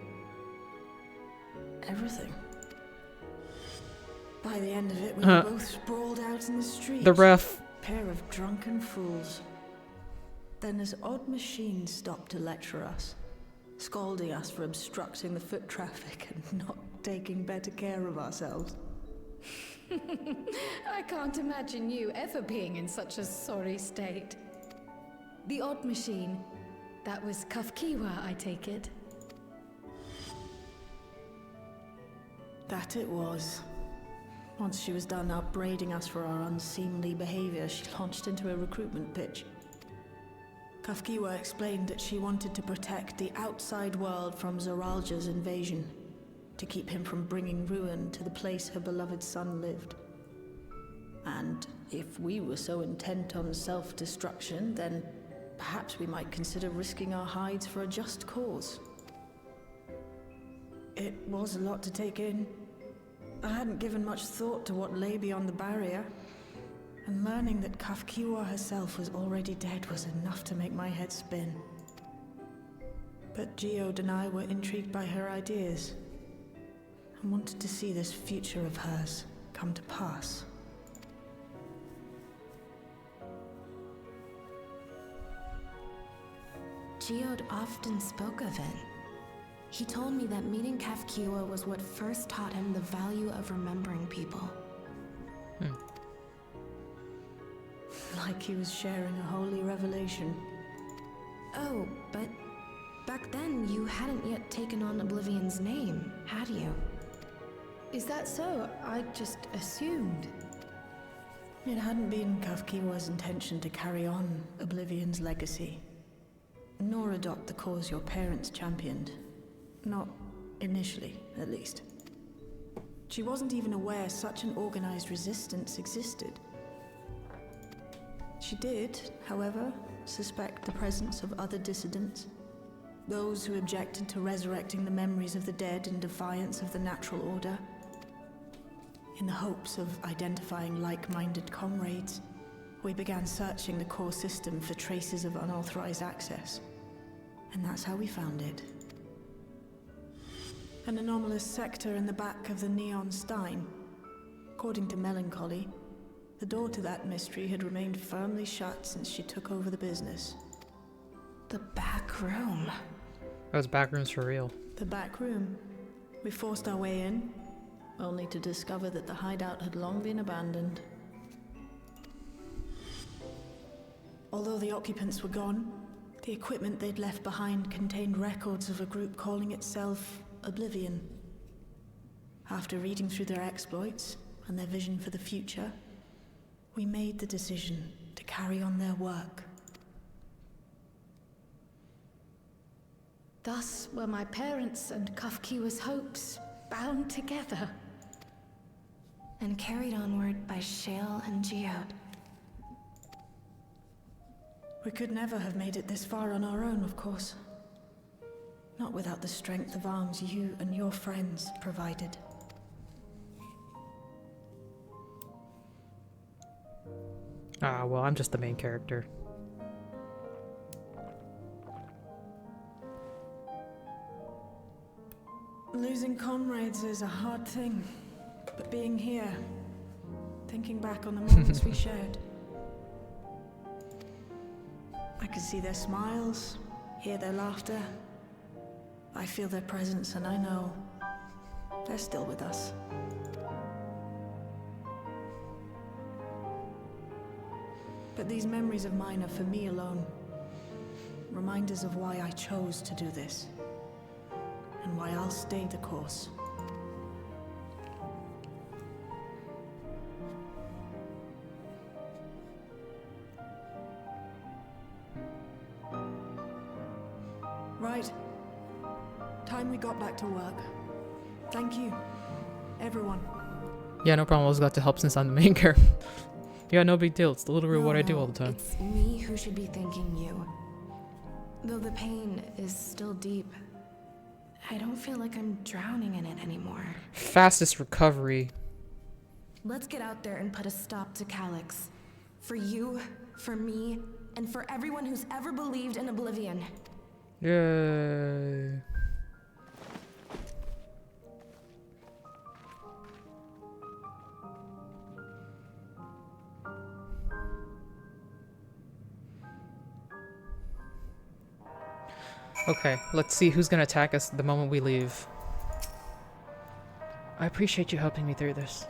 at everything. By the end of it, we were both sprawled out in the street. The ref. Pair of drunken fools. Then this odd machine stopped to lecture us, scolding us for obstructing the foot traffic and not taking better care of ourselves. I can't imagine you ever being in such a sorry state. The odd machine. That was Kafkiwa, I take it. That it was. Once she was done upbraiding us for our unseemly behavior, she launched into a recruitment pitch. Kafkiwa explained that she wanted to protect the outside world from Zoralja's invasion, to keep him from bringing ruin to the place her beloved son lived. And if we were so intent on self-destruction, then perhaps we might consider risking our hides for a just cause. It was a lot to take in. I hadn't given much thought to what lay beyond the barrier, and learning that Kafkiwa herself was already dead was enough to make my head spin. But Geode and I were intrigued by her ideas, and wanted to see this future of hers come to pass. Geode often spoke of it. He told me that meeting Kafkiwa was what first taught him the value of remembering people. Like he was sharing a holy revelation. Oh, but back then you hadn't yet taken on Oblivion's name, had you? Is that so? I just assumed. It hadn't been Kafkiwa's intention to carry on Oblivion's legacy, nor adopt the cause your parents championed. Not initially, at least. She wasn't even aware such an organized resistance existed. She did, however, suspect the presence of other dissidents, those who objected to resurrecting the memories of the dead in defiance of the natural order. In the hopes of identifying like-minded comrades, we began searching the core system for traces of unauthorized access. And that's how we found it. An anomalous sector in the back of the Neon Stein. According to Melancholy, the door to that mystery had remained firmly shut since she took over the business. The back room. Those back rooms for real. The back room. We forced our way in, only to discover that the hideout had long been abandoned. Although the occupants were gone, the equipment they'd left behind contained records of a group calling itself Oblivion. After reading through their exploits and their vision for the future, we made the decision to carry on their work. Thus were my parents' and Kafkiwa's hopes bound together. And carried onward by Shale and Geode. We could never have made it this far on our own, of course. Not without the strength of arms you and your friends provided. Ah, well, I'm just the main character. Losing comrades is a hard thing, but being here, thinking back on the moments we shared, I can see their smiles, hear their laughter. I feel their presence, and I know they're still with us. But these memories of mine are for me alone. Reminders of why I chose to do this. And why I'll stay the course. Right. Time we got back to work. Thank you, everyone. Yeah, no problem. I was glad to help since I'm the main character. Yeah, no big deal. It's the little what I do all the time. It's me who should be thanking you. Though the pain is still deep, I don't feel like I'm drowning in it anymore. Fastest recovery. Let's get out there and put a stop to Calyx. For you, for me, and for everyone who's ever believed in Oblivion. Yay. Okay, let's see who's gonna attack us the moment we leave. I appreciate you helping me through this.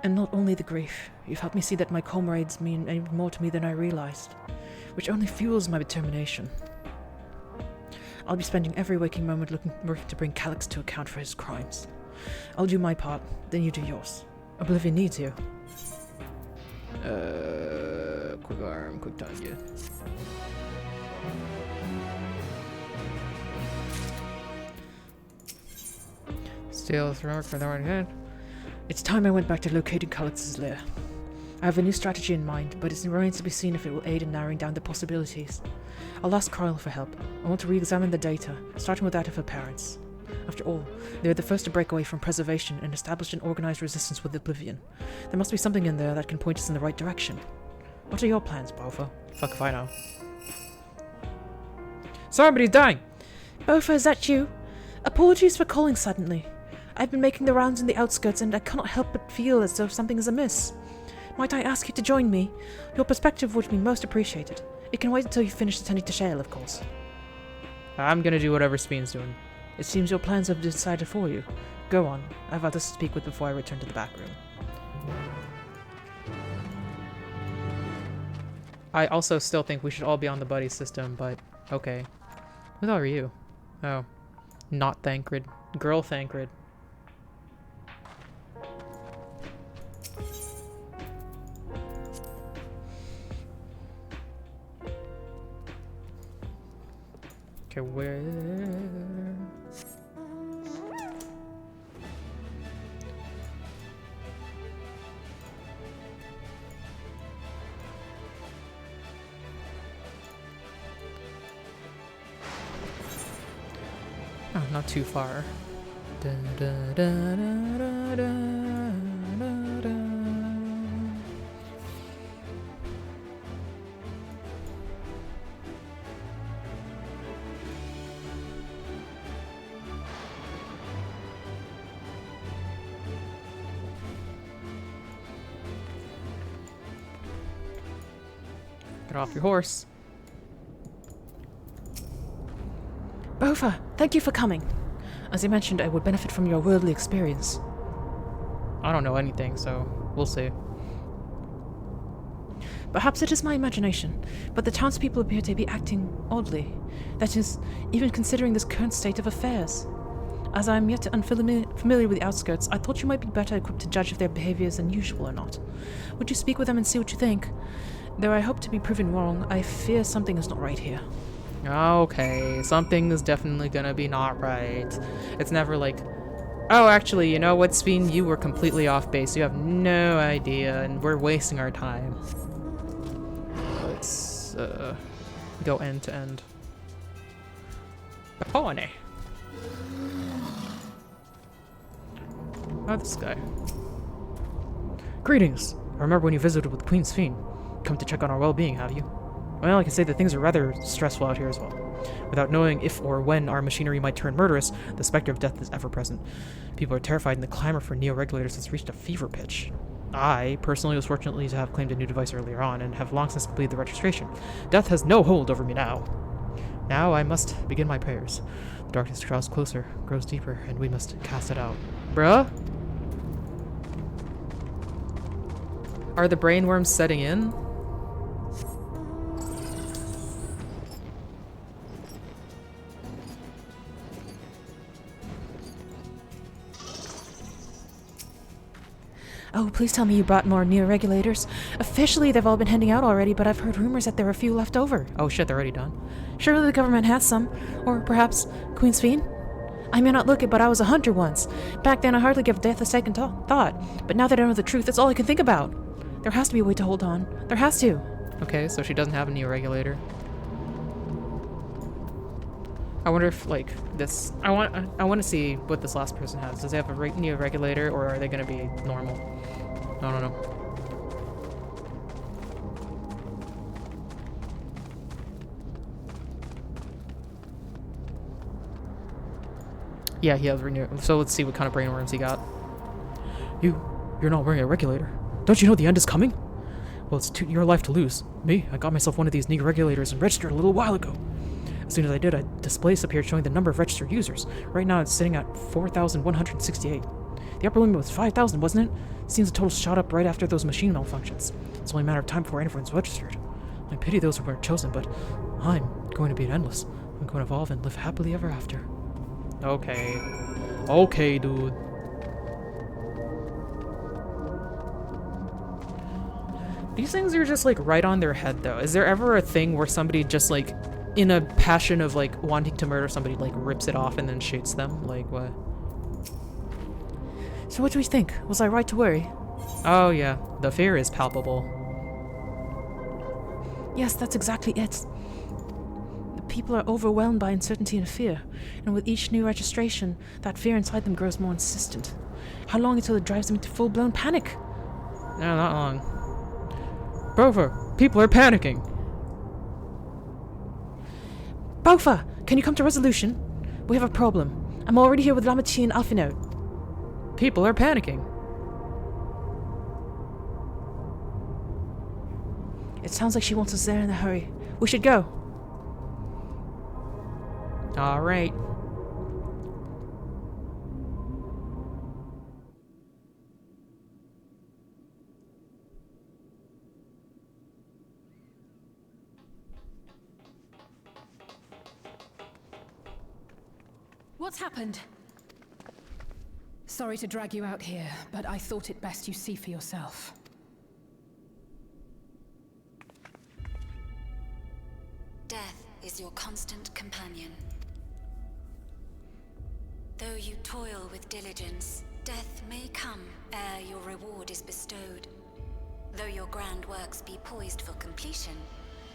And not only the grief, you've helped me see that my comrades mean even more to me than I realized, which only fuels my determination. I'll be spending every waking moment working to bring Calyx to account for his crimes. I'll do my part, then you do yours. Oblivion needs you. Quick arm, quick time, yeah. Still thrown for the right hand. It's time I went back to locating Calyx's lair. I have a new strategy in mind, but it remains to be seen if it will aid in narrowing down the possibilities. I'll ask Carl for help. I want to re-examine the data, starting with that of her parents. After all, they were the first to break away from preservation and establish an organized resistance with Oblivion. There must be something in there that can point us in the right direction. What are your plans, Bofa? Fuck if I know. Somebody's dying! Bofa, is that you? Apologies for calling suddenly. I've been making the rounds in the outskirts and I cannot help but feel as though something is amiss. Might I ask you to join me? Your perspective would be most appreciated. It can wait until you finish attending to Shale, of course. I'm gonna do whatever Speen's doing. It seems your plans have been decided for you. Go on. I have others to speak with before I return to the back room. I also still think we should all be on the buddy system, but okay. Who the hell are you? Oh. Not Thancred. Girl Thancred. Okay, where... Oh, not too far. Da, da, da, da, da, da, da. Get off your horse. Bofa, thank you for coming. As I mentioned, I would benefit from your worldly experience. I don't know anything, so we'll see. Perhaps it is my imagination, but the townspeople appear to be acting oddly. That is, even considering this current state of affairs. As I am yet unfamiliar with the outskirts, I thought you might be better equipped to judge if their behavior is unusual or not. Would you speak with them and see what you think? Though I hope to be proven wrong, I fear something is not right here. Okay, something is definitely gonna be not right. It's never like, oh, actually, you know what, Speen, you were completely off base. You have no idea, and we're wasting our time. Let's go end to end. Apone. Oh, this guy. Greetings. I remember when you visited with Queen's Fiend. Come to check on our well-being, have you? Well, I can say that things are rather stressful out here as well. Without knowing if or when our machinery might turn murderous, the specter of death is ever present. People are terrified and the clamor for neo-regulators has reached a fever pitch. I, personally, was fortunately to have claimed a new device earlier on and have long since completed the registration. Death has no hold over me now. Now I must begin my prayers. The darkness draws closer, grows deeper, and we must cast it out. Bruh? Are the brainworms setting in? Oh, please tell me you brought more neo-regulators. Officially, they've all been handing out already, but I've heard rumors that there are a few left over. Oh shit, they're already done. Surely the government has some. Or perhaps Queen's Fiend? I may not look it, but I was a hunter once. Back then, I hardly gave death a second thought. But now that I know the truth, that's all I can think about. There has to be a way to hold on. There has to. Okay, so she doesn't have a neo-regulator. I wonder if, like, this... I want to see what this last person has. Does they have a neo-regulator, or are they going to be normal? I don't know. Yeah, he has renew. So let's see what kind of brainworms he got. You're not wearing a regulator. Don't you know the end is coming? Well, it's your life to lose. Me, I got myself one of these neo-regulators and registered a little while ago. As soon as I did, a display appeared showing the number of registered users. Right now, it's sitting at 4,168. The upper limit was 5,000, wasn't it? Seems the total shot up right after those machine malfunctions. It's only a matter of time before anyone's registered. I pity those who weren't chosen, but I'm going to be endless. I'm going to evolve and live happily ever after. Okay. Okay, dude. These things are just, like, right on their head, though. Is there ever a thing where somebody just, like, in a passion of, like, wanting to murder somebody, like, rips it off and then shoots them? Like, what? So what do we think? Was I right to worry? Oh, yeah. The fear is palpable. Yes, that's exactly it. The people are overwhelmed by uncertainty and fear, and with each new registration, that fear inside them grows more insistent. How long until it drives them into full-blown panic? No, not long. Bofa, people are panicking. Bofa, can you come to resolution? We have a problem. I'm already here with Lamachi and Alphinaud. People are panicking. It sounds like she wants us there in a hurry. We should go. All right. What's happened? Sorry to drag you out here, but I thought it best you see for yourself. Death is your constant companion. Though you toil with diligence, death may come ere your reward is bestowed. Though your grand works be poised for completion,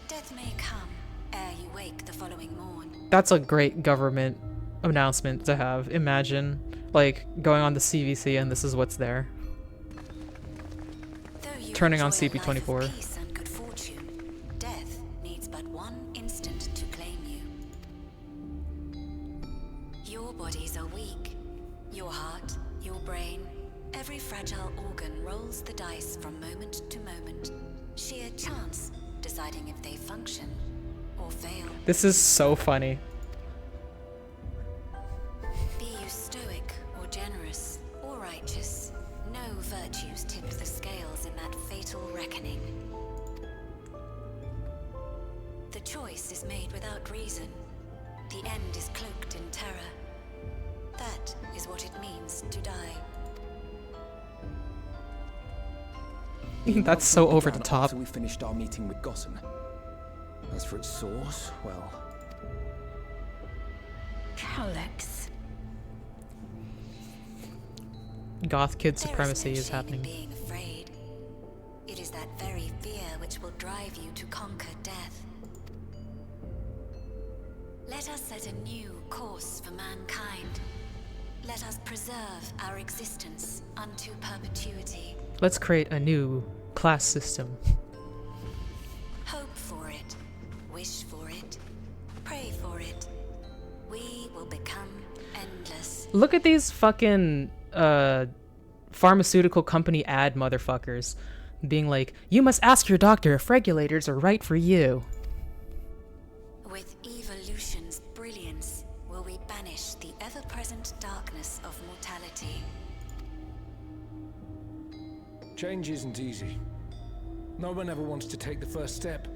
death may come ere you wake the following morn. That's a great government announcement to have. Imagine, like, going on the CVC and this is what's there. Turning on CP24. Peace and good fortune, death needs but one instant to claim you. Your bodies are weak. Your heart, your brain, every fragile organ rolls the dice from moment to moment. Sheer chance deciding if they function or fail. This is so funny. Be you stoic or generous or righteous, no virtues tip the scales in that fatal reckoning. The choice is made without reason. The end is cloaked in terror. That is what it means to die. That's so over the top. After we finished our meeting with Gossen. As for its source, well... Alex. Goth kid There supremacy no is shame in happening. being afraid. It is that very fear which will drive you to conquer death. Let us set a new course for mankind. Let us preserve our existence unto perpetuity. Let's create a new class system. Hope for it, wish for it, pray for it. We will become endless. Look at these fucking pharmaceutical company ad motherfuckers being like, you must ask your doctor if regulators are right for you. With evolution's brilliance, will we banish the ever-present darkness of mortality. Change isn't easy. No one ever wants to take the first step.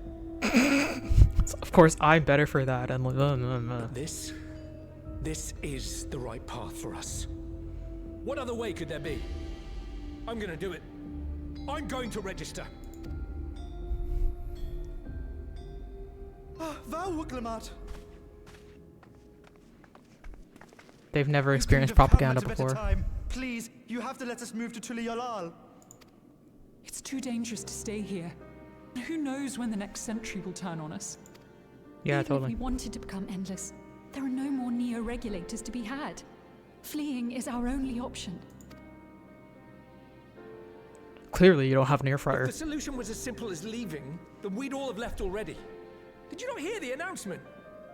So of course, I'm better for that. I'm like, This is the right path for us. What other way could there be? I'm gonna do it. I'm going to register. They've never experienced propaganda before. Please, you have to let us move to Tuliyalal. It's too dangerous to stay here. Who knows when the next century will turn on us? Yeah, Even totally. if we wanted to become endless, there are no more neo-regulators to be had. Fleeing is our only option. Clearly, you don't have an air If fryer. the solution was as simple as leaving, then we'd all have left already. Did you not hear the announcement?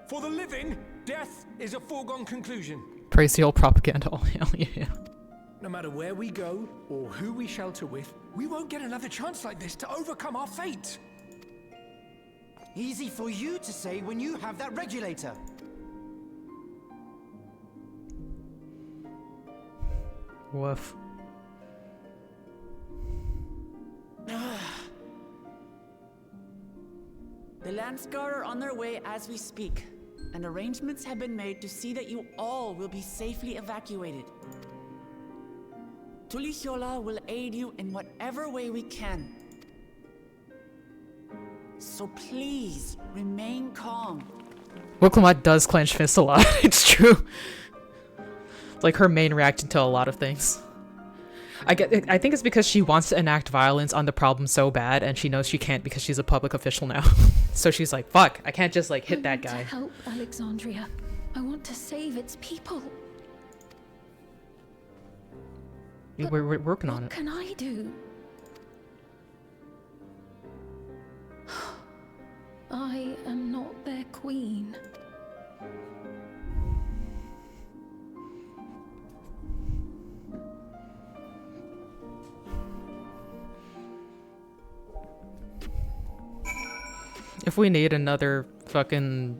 For the living, death is a foregone conclusion. Praise the old propaganda. Oh, hell yeah. No matter where we go, or who we shelter with, we won't get another chance like this to overcome our fate. Easy for you to say when you have that regulator. Woof. The Landsguard are on their way as we speak, and arrangements have been made to see that you all will be safely evacuated. Tulihiola will aid you in whatever way we can. So please, remain calm. Woklamat does clench fists a lot, it's true. Like her main reaction to a lot of things. I think it's because she wants to enact violence on the problem so bad, and she knows she can't because she's a public official now. So she's like, fuck, I can't just like hit that guy. I want to help Alexandria. I want to save its people. We're working on it. What can I do? I am not their queen. If we need another fucking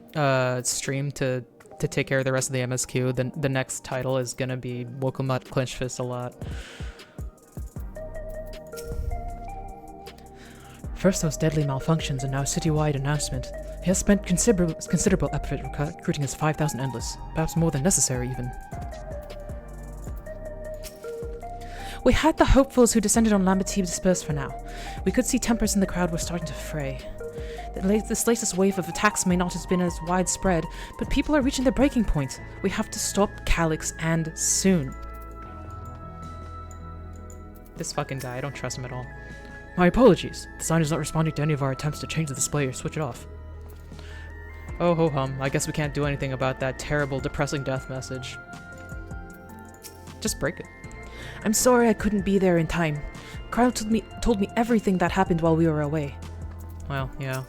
stream to take care of the rest of the MSQ, then the next title is gonna be Woklamat Clench Fist a lot. First those deadly malfunctions and now citywide announcement. He has spent considerable effort recruiting his 5,000 Endless, perhaps more than necessary even. We had the hopefuls who descended on Lambertine dispersed for now. We could see tempers in the crowd were starting to fray. This latest wave of attacks may not have been as widespread, but people are reaching their breaking point. We have to stop Calyx, and soon. This fucking guy, I don't trust him at all. My apologies. The sign is not responding to any of our attempts to change the display or switch it off. Oh ho hum, I guess we can't do anything about that terrible, depressing death message. Just break it. I'm sorry I couldn't be there in time. Kyle told me everything that happened while we were away. Well, yeah.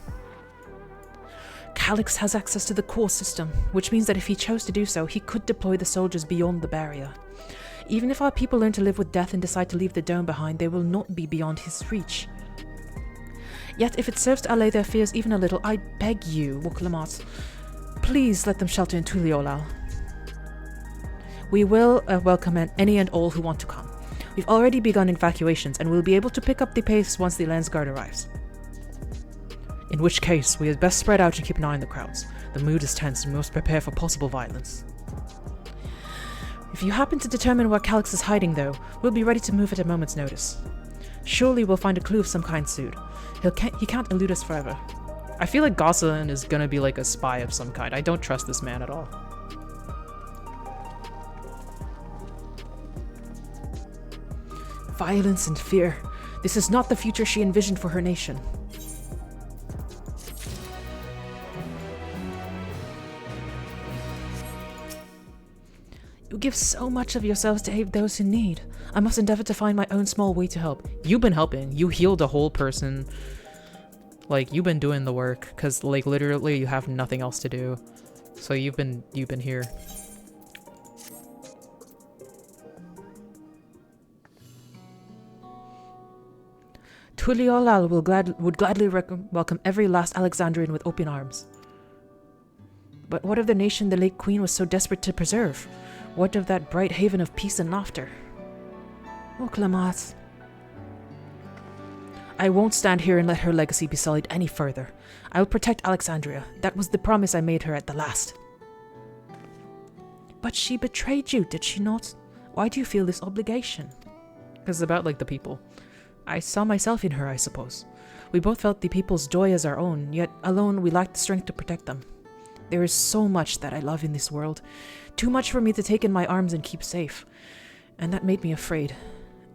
Calyx has access to the core system, which means that if he chose to do so, he could deploy the soldiers beyond the barrier. Even if our people learn to live with death and decide to leave the dome behind, they will not be beyond his reach. Yet, if it serves to allay their fears even a little, I beg you, Woklamat, please let them shelter in Tuliolal. We will welcome any and all who want to come. We've already begun evacuations, and we'll be able to pick up the pace once the Landsguard arrives. In which case, we had best spread out and keep an eye on the crowds. The mood is tense and we must prepare for possible violence. If you happen to determine where Calyx is hiding, though, we'll be ready to move at a moment's notice. Surely we'll find a clue of some kind soon. He can't elude us forever. I feel like Gosselin is gonna be like a spy of some kind. I don't trust this man at all. Violence and fear. This is not the future she envisioned for her nation. You give so much of yourselves to aid those in need. I must endeavor to find my own small way to help. You've been helping. You healed a whole person. Like, you've been doing the work, because, like, literally you have nothing else to do. So you've been here. Tuliolal would gladly welcome every last Alexandrian with open arms. But what of the nation the late queen was so desperate to preserve? What of that bright haven of peace and laughter? Woklamat. I won't stand here and let her legacy be sullied any further. I will protect Alexandria. That was the promise I made her at the last. But she betrayed you, did she not? Why do you feel this obligation? Because it's about, like, the people. I saw myself in her, I suppose. We both felt the people's joy as our own, yet alone we lacked the strength to protect them. There is so much that I love in this world. Too much for me to take in my arms and keep safe. And that made me afraid.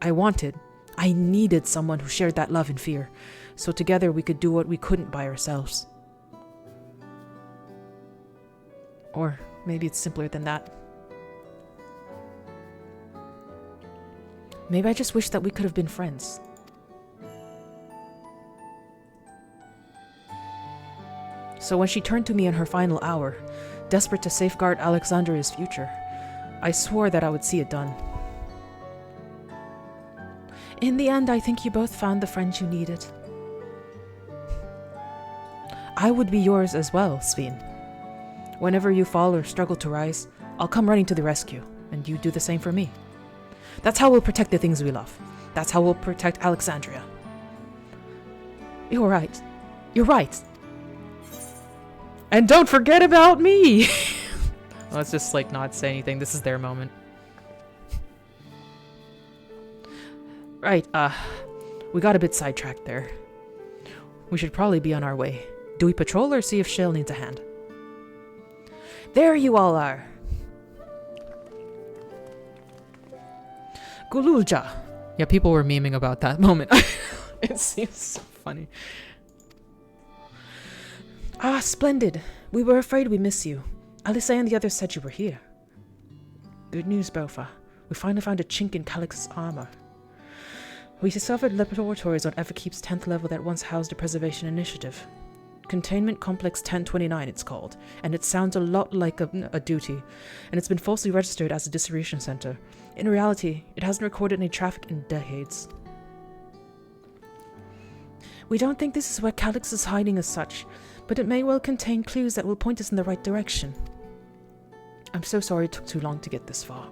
I needed someone who shared that love and fear, so together we could do what we couldn't by ourselves. Or maybe it's simpler than that. Maybe I just wish that we could have been friends. So when she turned to me in her final hour, desperate to safeguard Alexandria's future, I swore that I would see it done. In the end, I think you both found the friends you needed. I would be yours as well, Sveen. Whenever you fall or struggle to rise, I'll come running to the rescue, and you do the same for me. That's how we'll protect the things we love. That's how we'll protect Alexandria. You're right. You're right. And don't forget about me! Let's just, like, not say anything. This is their moment. Right, we got a bit sidetracked there. We should probably be on our way. Do we patrol or see if Shale needs a hand? There you all are! Gululja! Yeah, people were memeing about that moment. It seems so funny. Ah, splendid. We were afraid we missed you. Alisei and the others said you were here. Good news, Bofa. We finally found a chink in Calix's armor. We discovered laboratories on Everkeep's 10th level that once housed a preservation initiative. Containment Complex 1029 it's called, and it sounds a lot like a duty, and it's been falsely registered as a distribution center. In reality, it hasn't recorded any traffic in decades. We don't think this is where Calix is hiding as such, but it may well contain clues that will point us in the right direction. I'm so sorry it took too long to get this far.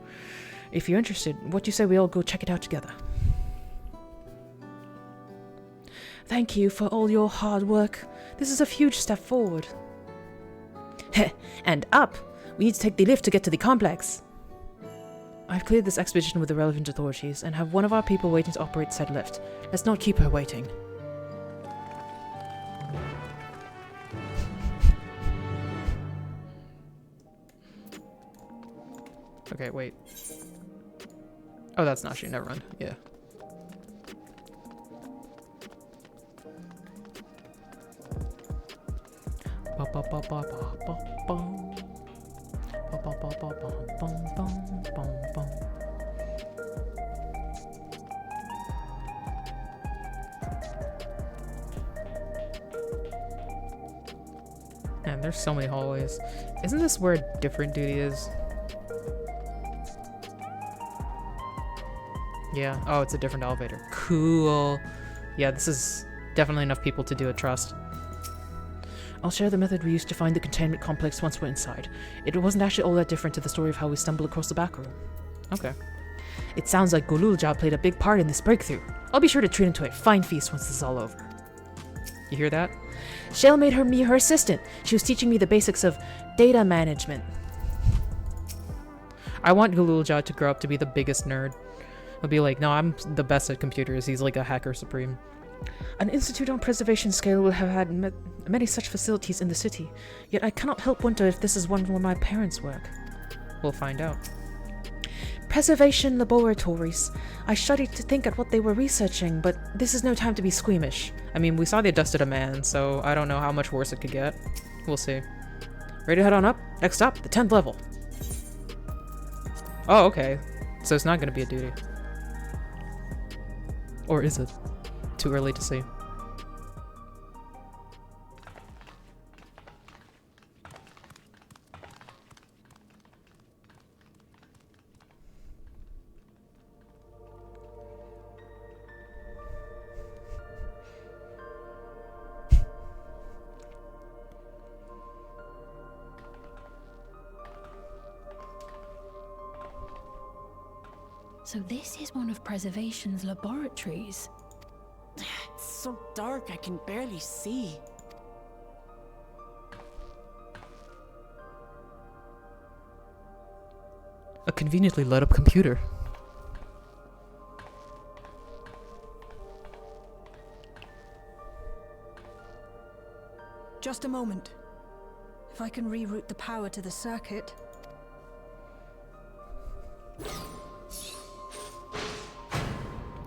If you're interested, what do you say we all go check it out together? Thank you for all your hard work. This is a huge step forward. Heh, and up! We need to take the lift to get to the complex. I've cleared this expedition with the relevant authorities and have one of our people waiting to operate said lift. Let's not keep her waiting. Okay, wait. Oh, that's not you. Never mind. Yeah. Man, there's so many hallways. Isn't this where a different duty is? Yeah. Oh, it's a different elevator. Cool. Yeah, this is definitely enough people to do a trust. I'll share the method we used to find the containment complex once we're inside. It wasn't actually all that different to the story of how we stumbled across the back room. Okay. It sounds like Gululja played a big part in this breakthrough. I'll be sure to treat him to a fine feast once this is all over. You hear that? Shale made me her assistant. She was teaching me the basics of data management. I want Gululja to grow up to be the biggest nerd. He'll be like, no, I'm the best at computers. He's like a hacker supreme. An institute on preservation scale will have had many such facilities in the city, yet I cannot help wonder if this is one where my parents work. We'll find out. Preservation laboratories. I shuddered to think at what they were researching, but this is no time to be squeamish. I mean, we saw they dusted a man, so I don't know how much worse it could get. We'll see. Ready to head on up? Next stop, the 10th level. Oh, okay. So it's not going to be a duty. Or is it? Too early to see. So this is one of Preservation's laboratories. It's so dark I can barely see. A conveniently lit up computer. Just a moment. If I can reroute the power to the circuit.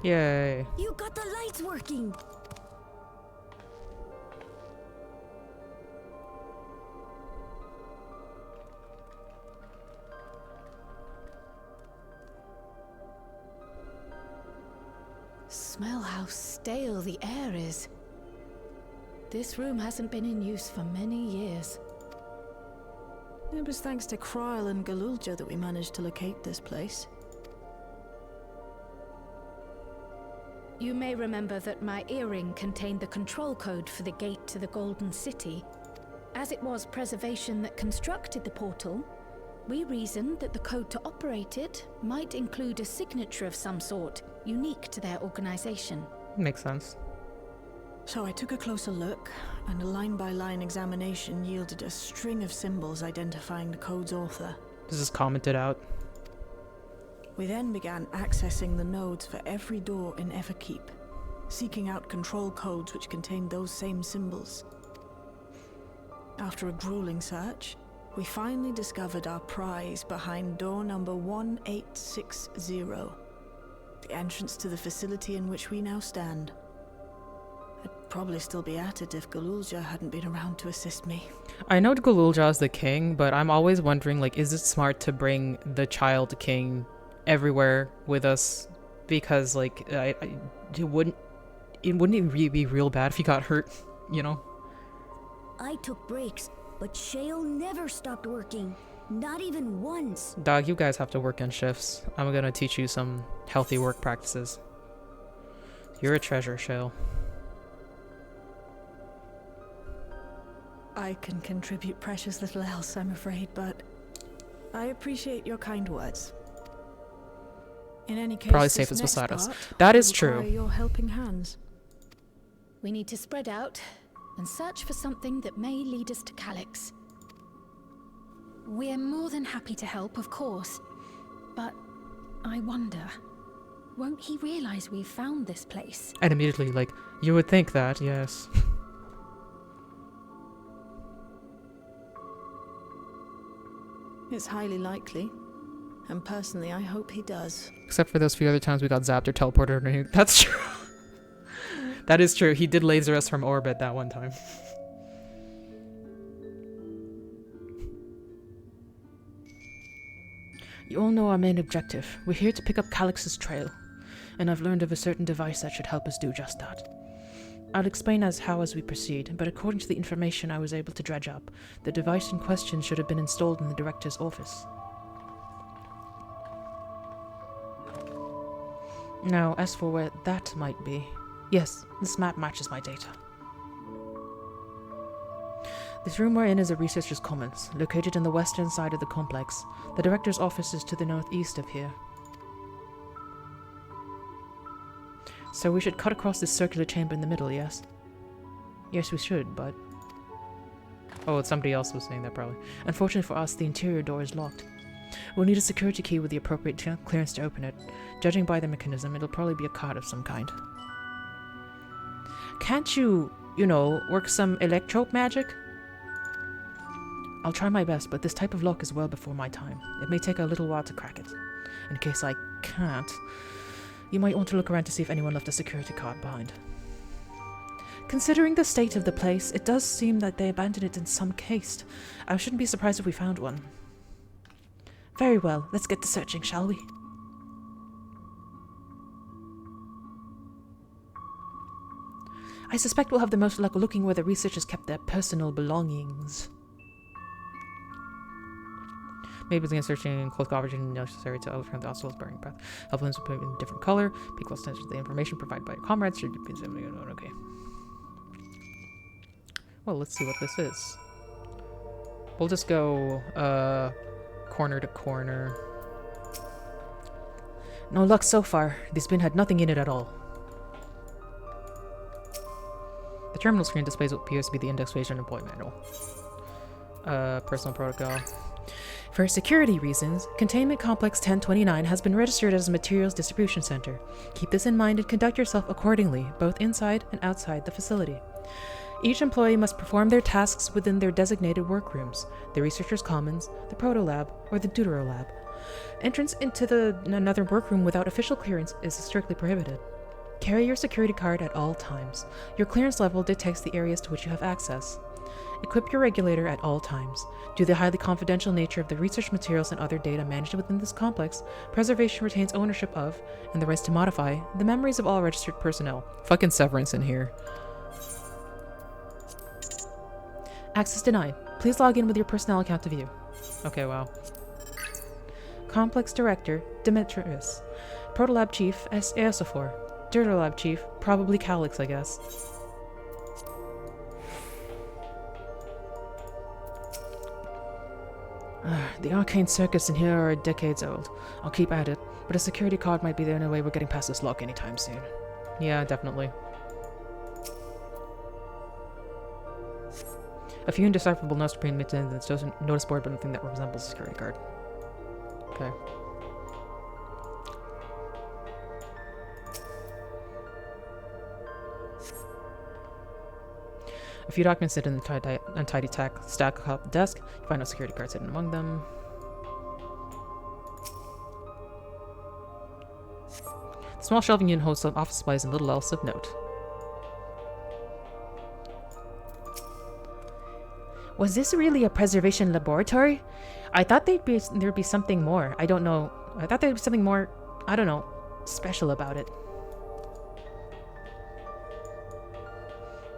Yay. You got the lights working! Smell how stale the air is. This room hasn't been in use for many years. It was thanks to Kryl and Gululja that we managed to locate this place. You may remember that my earring contained the control code for the gate to the Golden City. As it was Preservation that constructed the portal, We reasoned that the code to operate it might include a signature of some sort, unique to their organization. Makes sense. So I took a closer look, and a line-by-line examination yielded a string of symbols identifying the code's author. This is commented out. We then began accessing the nodes for every door in Everkeep, seeking out control codes which contained those same symbols. After a grueling search, we finally discovered our prize behind door number 1860, the entrance to the facility in which we now stand. I'd probably still be at it if Galulja hadn't been around to assist me. I know Galulja is the king, but I'm always wondering, like, is it smart to bring the child king everywhere with us? Because, like, it wouldn't really be real bad if he got hurt, you know? I took breaks, but Shale never stopped working. Not even once. Dog, you guys have to work in shifts. I'm gonna teach you some healthy work practices. You're a treasure, Shale. I can contribute precious little else, I'm afraid, but I appreciate your kind words. In any case, Probably this safest next beside us. part That will is true. require your helping hands. We need to spread out and search for something that may lead us to Calyx. We're more than happy to help, of course. But I wonder, won't he realize we've found this place? And immediately, like, you would think that, yes. It's highly likely, and personally I hope he does. Except for those few other times we got zapped or teleported underneath. That's true. That is true. He did laser us from orbit that one time. You all know our main objective. We're here to pick up Calyx's trail, and I've learned of a certain device that should help us do just that. I'll explain as we proceed, but according to the information I was able to dredge up, the device in question should have been installed in the director's office. Now, as for where that might be, yes, this map matches my data. This room we're in is a researcher's commons, located in the western side of the complex. The director's office is to the northeast of here. So we should cut across this circular chamber in the middle, yes? Yes, we should, but... Oh, somebody else was saying that probably. Unfortunately for us, the interior door is locked. We'll need a security key with the appropriate clearance to open it. Judging by the mechanism, it'll probably be a card of some kind. Can't you know, work some electrope magic? I'll try my best, but this type of lock is well before my time. It may take a little while to crack it. In case I can't, you might want to look around to see if anyone left a security card behind. Considering the state of the place, it does seem that they abandoned it in some haste. I shouldn't be surprised if we found one. Very well, let's get to searching, shall we? I suspect we'll have the most luck looking where the researchers kept their personal belongings. Maybe it's searching in close coverage and necessary to overturn the obstacles burning path. Help them to put in a different color. Pay close attention to the information provided by your comrades. Should you okay. Well, let's see what this is. We'll just go corner to corner. No luck so far. This bin had nothing in it at all. The terminal screen displays what appears to be the index page and employee manual. Personal protocol. For security reasons, Containment Complex 1029 has been registered as a materials distribution center. Keep this in mind and conduct yourself accordingly, both inside and outside the facility. Each employee must perform their tasks within their designated workrooms, the Researcher's Commons, the Proto-Lab, or the Deutero-Lab. Entrance into another workroom without official clearance is strictly prohibited. Carry your security card at all times. Your clearance level dictates the areas to which you have access. Equip your regulator at all times. Due to the highly confidential nature of the research materials and other data managed within this complex, preservation retains ownership of, and the rights to modify, the memories of all registered personnel. Fucking Severance in here. Access denied. Please log in with your personnel account to view. Okay, wow. Complex Director, Demetrius. Protolab Chief, Eosophor. Deuterolab Chief, probably Calyx, I guess. The arcane circuits in here are decades old. I'll keep at it, but a security card might be the only way we're getting past this lock anytime soon. Yeah, definitely. A few indecipherable notes being written in the notice board, but nothing that resembles a security card. Okay. A few documents sit in the untidy stack atop the desk. You find no security cards hidden among them. The small shelving unit holds some office supplies and little else of note. Was this really a preservation laboratory? I thought there'd be something more. I don't know. I thought there'd be something more, I don't know, special about it.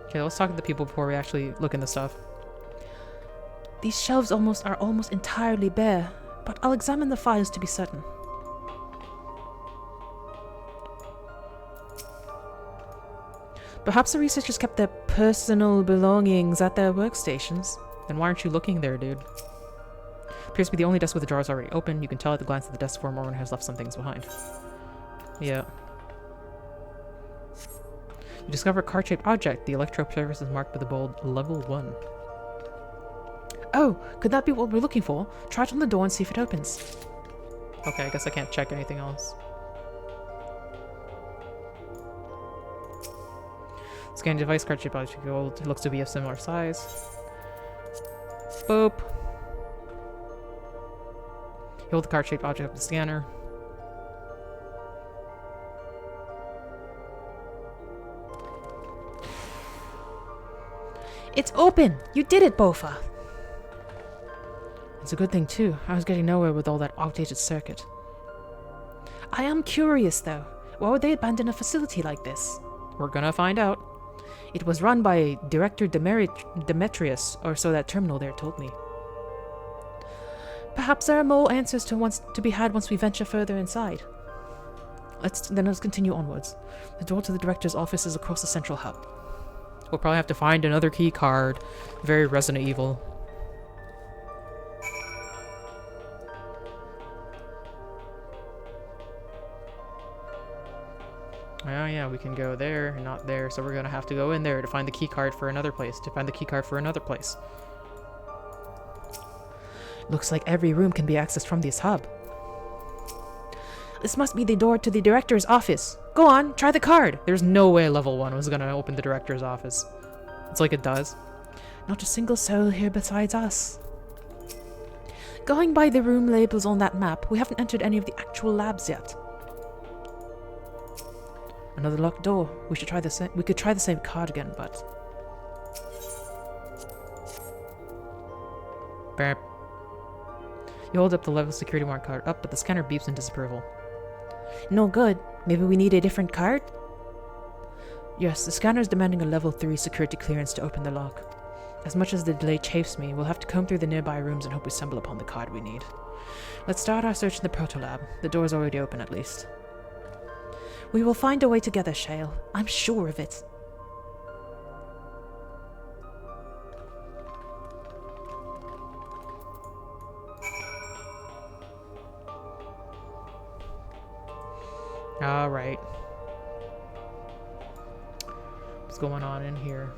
Okay, let's talk to the people before we actually look into stuff. These shelves are almost entirely bare, but I'll examine the files to be certain. Perhaps the researchers kept their personal belongings at their workstations. Then why aren't you looking there, dude? Appears to be the only desk with the drawers already open. You can tell at the glance of the desk form Mormon has left some things behind. Yeah. You discover a card-shaped object. The electrode surface is marked with the bold level 1. Oh, could that be what we're looking for? Try it on the door and see if it opens. Okay, I guess I can't check anything else. Scan device, card-shaped object. It looks to be of similar size. Boop. You hold the card-shaped object up the scanner. It's open! You did it, Bofa! It's a good thing, too. I was getting nowhere with all that outdated circuit. I am curious, though. Why would they abandon a facility like this? We're gonna find out. It was run by Director Demetrius, or so that terminal there told me. Perhaps there are more answers to be had once we venture further inside. Let's continue onwards. The door to the director's office is across the central hub. We'll probably have to find another key card. Very Resident Evil. Oh yeah, we can go there and not there, so we're gonna have to go in there to find the key card for another place, Looks like every room can be accessed from this hub. This must be the door to the director's office. Go on, try the card. There's no way level 1 was gonna open the director's office. It's like it does. Not a single soul here besides us. Going by the room labels on that map, we haven't entered any of the actual labs yet. Another locked door. We could try the same card again, but... Burp. You hold up the level security mark card up, but the scanner beeps in disapproval. No good. Maybe we need a different card? Yes, the scanner is demanding a level 3 security clearance to open the lock. As much as the delay chafes me, we'll have to comb through the nearby rooms and hope we stumble upon the card we need. Let's start our search in the proto-lab. The door's already open, at least. We will find a way together, Shale. I'm sure of it. Alright. What's going on in here?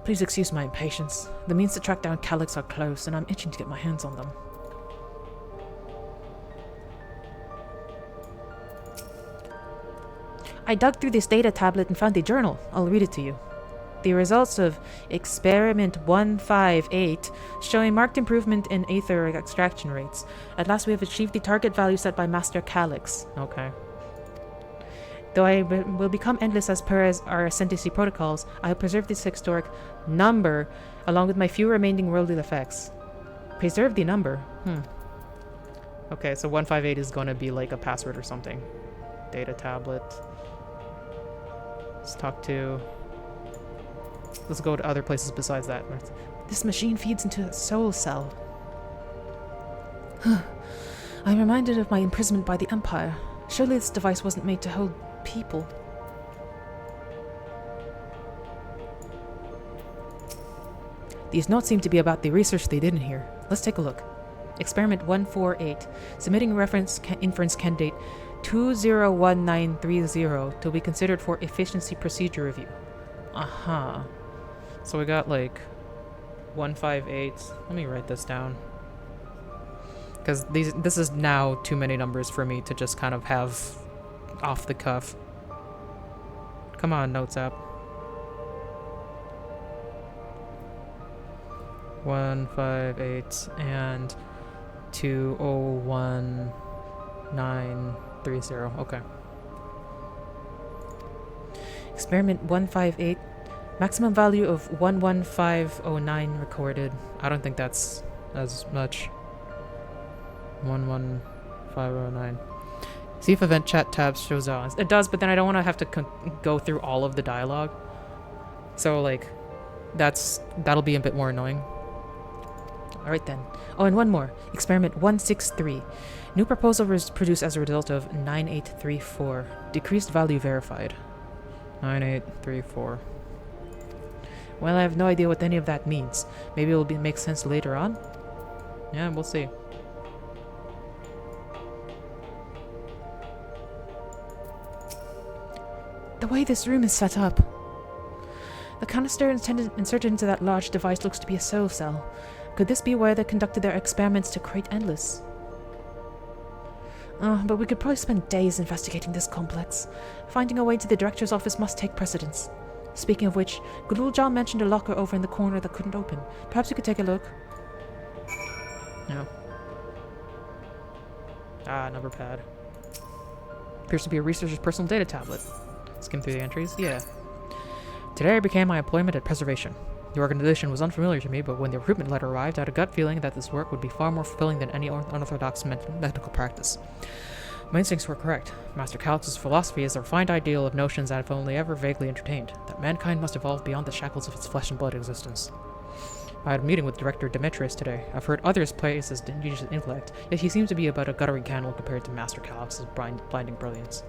Please excuse my impatience. The means to track down Calyx are close, and I'm itching to get my hands on them. I dug through this data tablet and found a journal. I'll read it to you. The results of Experiment 158 show a marked improvement in aether extraction rates. At last we have achieved the target value set by Master Calyx. Okay. Though I will become endless as per our ascendancy protocols, I will preserve this historic number along with my few remaining worldly effects. Preserve the number? Okay, so 158 is gonna be like a password or something. Data tablet. Let's talk to... Let's go to other places besides that. This machine feeds into a soul cell. I'm reminded of my imprisonment by the Empire. Surely this device wasn't made to hold people. These notes seem to be about the research they did in here. Let's take a look. Experiment 148. Submitting reference inference candidate 201930 to be considered for efficiency procedure review. Uh-huh. So we got like 158. Let me write this down. Because this is now too many numbers for me to just kind of have off the cuff. Come on, Notes app. 158 and 201930. Okay. Experiment 158. Maximum value of 11509 recorded. I don't think that's as much. 11509. See if event chat tabs shows out. It does, but then I don't want to have to go through all of the dialogue. So like, that'll be a bit more annoying. Alright then. Oh, and one more. Experiment 163. New proposal was produced as a result of 9834. Decreased value verified. 9834. Well, I have no idea what any of that means. Maybe it will make sense later on. Yeah, we'll see. The way this room is set up. The canister inserted into that large device looks to be a soul cell. Could this be where they conducted their experiments to create Endless? But we could probably spend days investigating this complex. Finding a way to the director's office must take precedence. Speaking of which, Gululja mentioned a locker over in the corner that couldn't open. Perhaps we could take a look. No. Ah, number pad. Appears to be a researcher's personal data tablet. Skim through the entries. Yeah. Today I began my employment at Preservation. The organization was unfamiliar to me, but when the recruitment letter arrived, I had a gut feeling that this work would be far more fulfilling than any unorthodox medical practice. My instincts were correct. Master Calyx's philosophy is a refined ideal of notions that I've only ever vaguely entertained, that mankind must evolve beyond the shackles of its flesh and blood existence. I had a meeting with Director Demetrius today. I've heard others praise his ingenious intellect, yet he seems to be about a guttering candle compared to Master Calyx's blinding brilliance.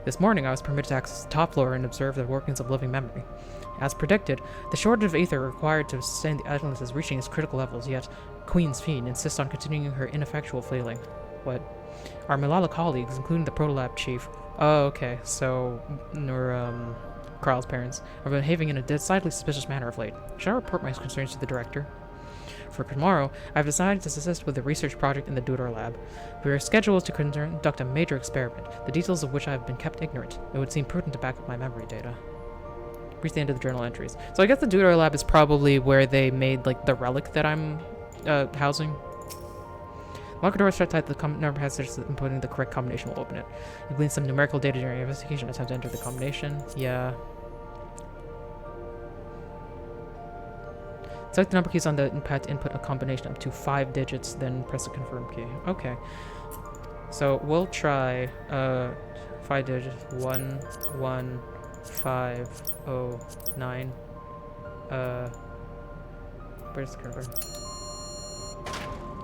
This morning I was permitted to access the top floor and observe the workings of living memory. As predicted, the shortage of ether required to sustain the Endless is reaching its critical levels, yet Queen's Fiend insists on continuing her ineffectual flailing. What? Our Malala colleagues, including the Protolab chief— oh, okay, so, Kral's parents— are behaving in a decidedly suspicious manner of late. Should I report my concerns to the director? For tomorrow, I've decided to assist with the research project in the Deuter lab. We are scheduled to conduct a major experiment, the details of which I have been kept ignorant. It would seem prudent to back up my memory data. Reach the end of the journal entries. So I guess the Deuter lab is probably where they made, like, the relic that I'm housing. Lock a door shut tight. The number has inputting the correct combination will open it. You glean some numerical data during your investigation. Attempt to enter the combination. Yeah. Select the number keys on the pad to input a combination up to 5 digits, then press the confirm key. Okay. So we'll try 5 digits. 11509. Where's the confirm?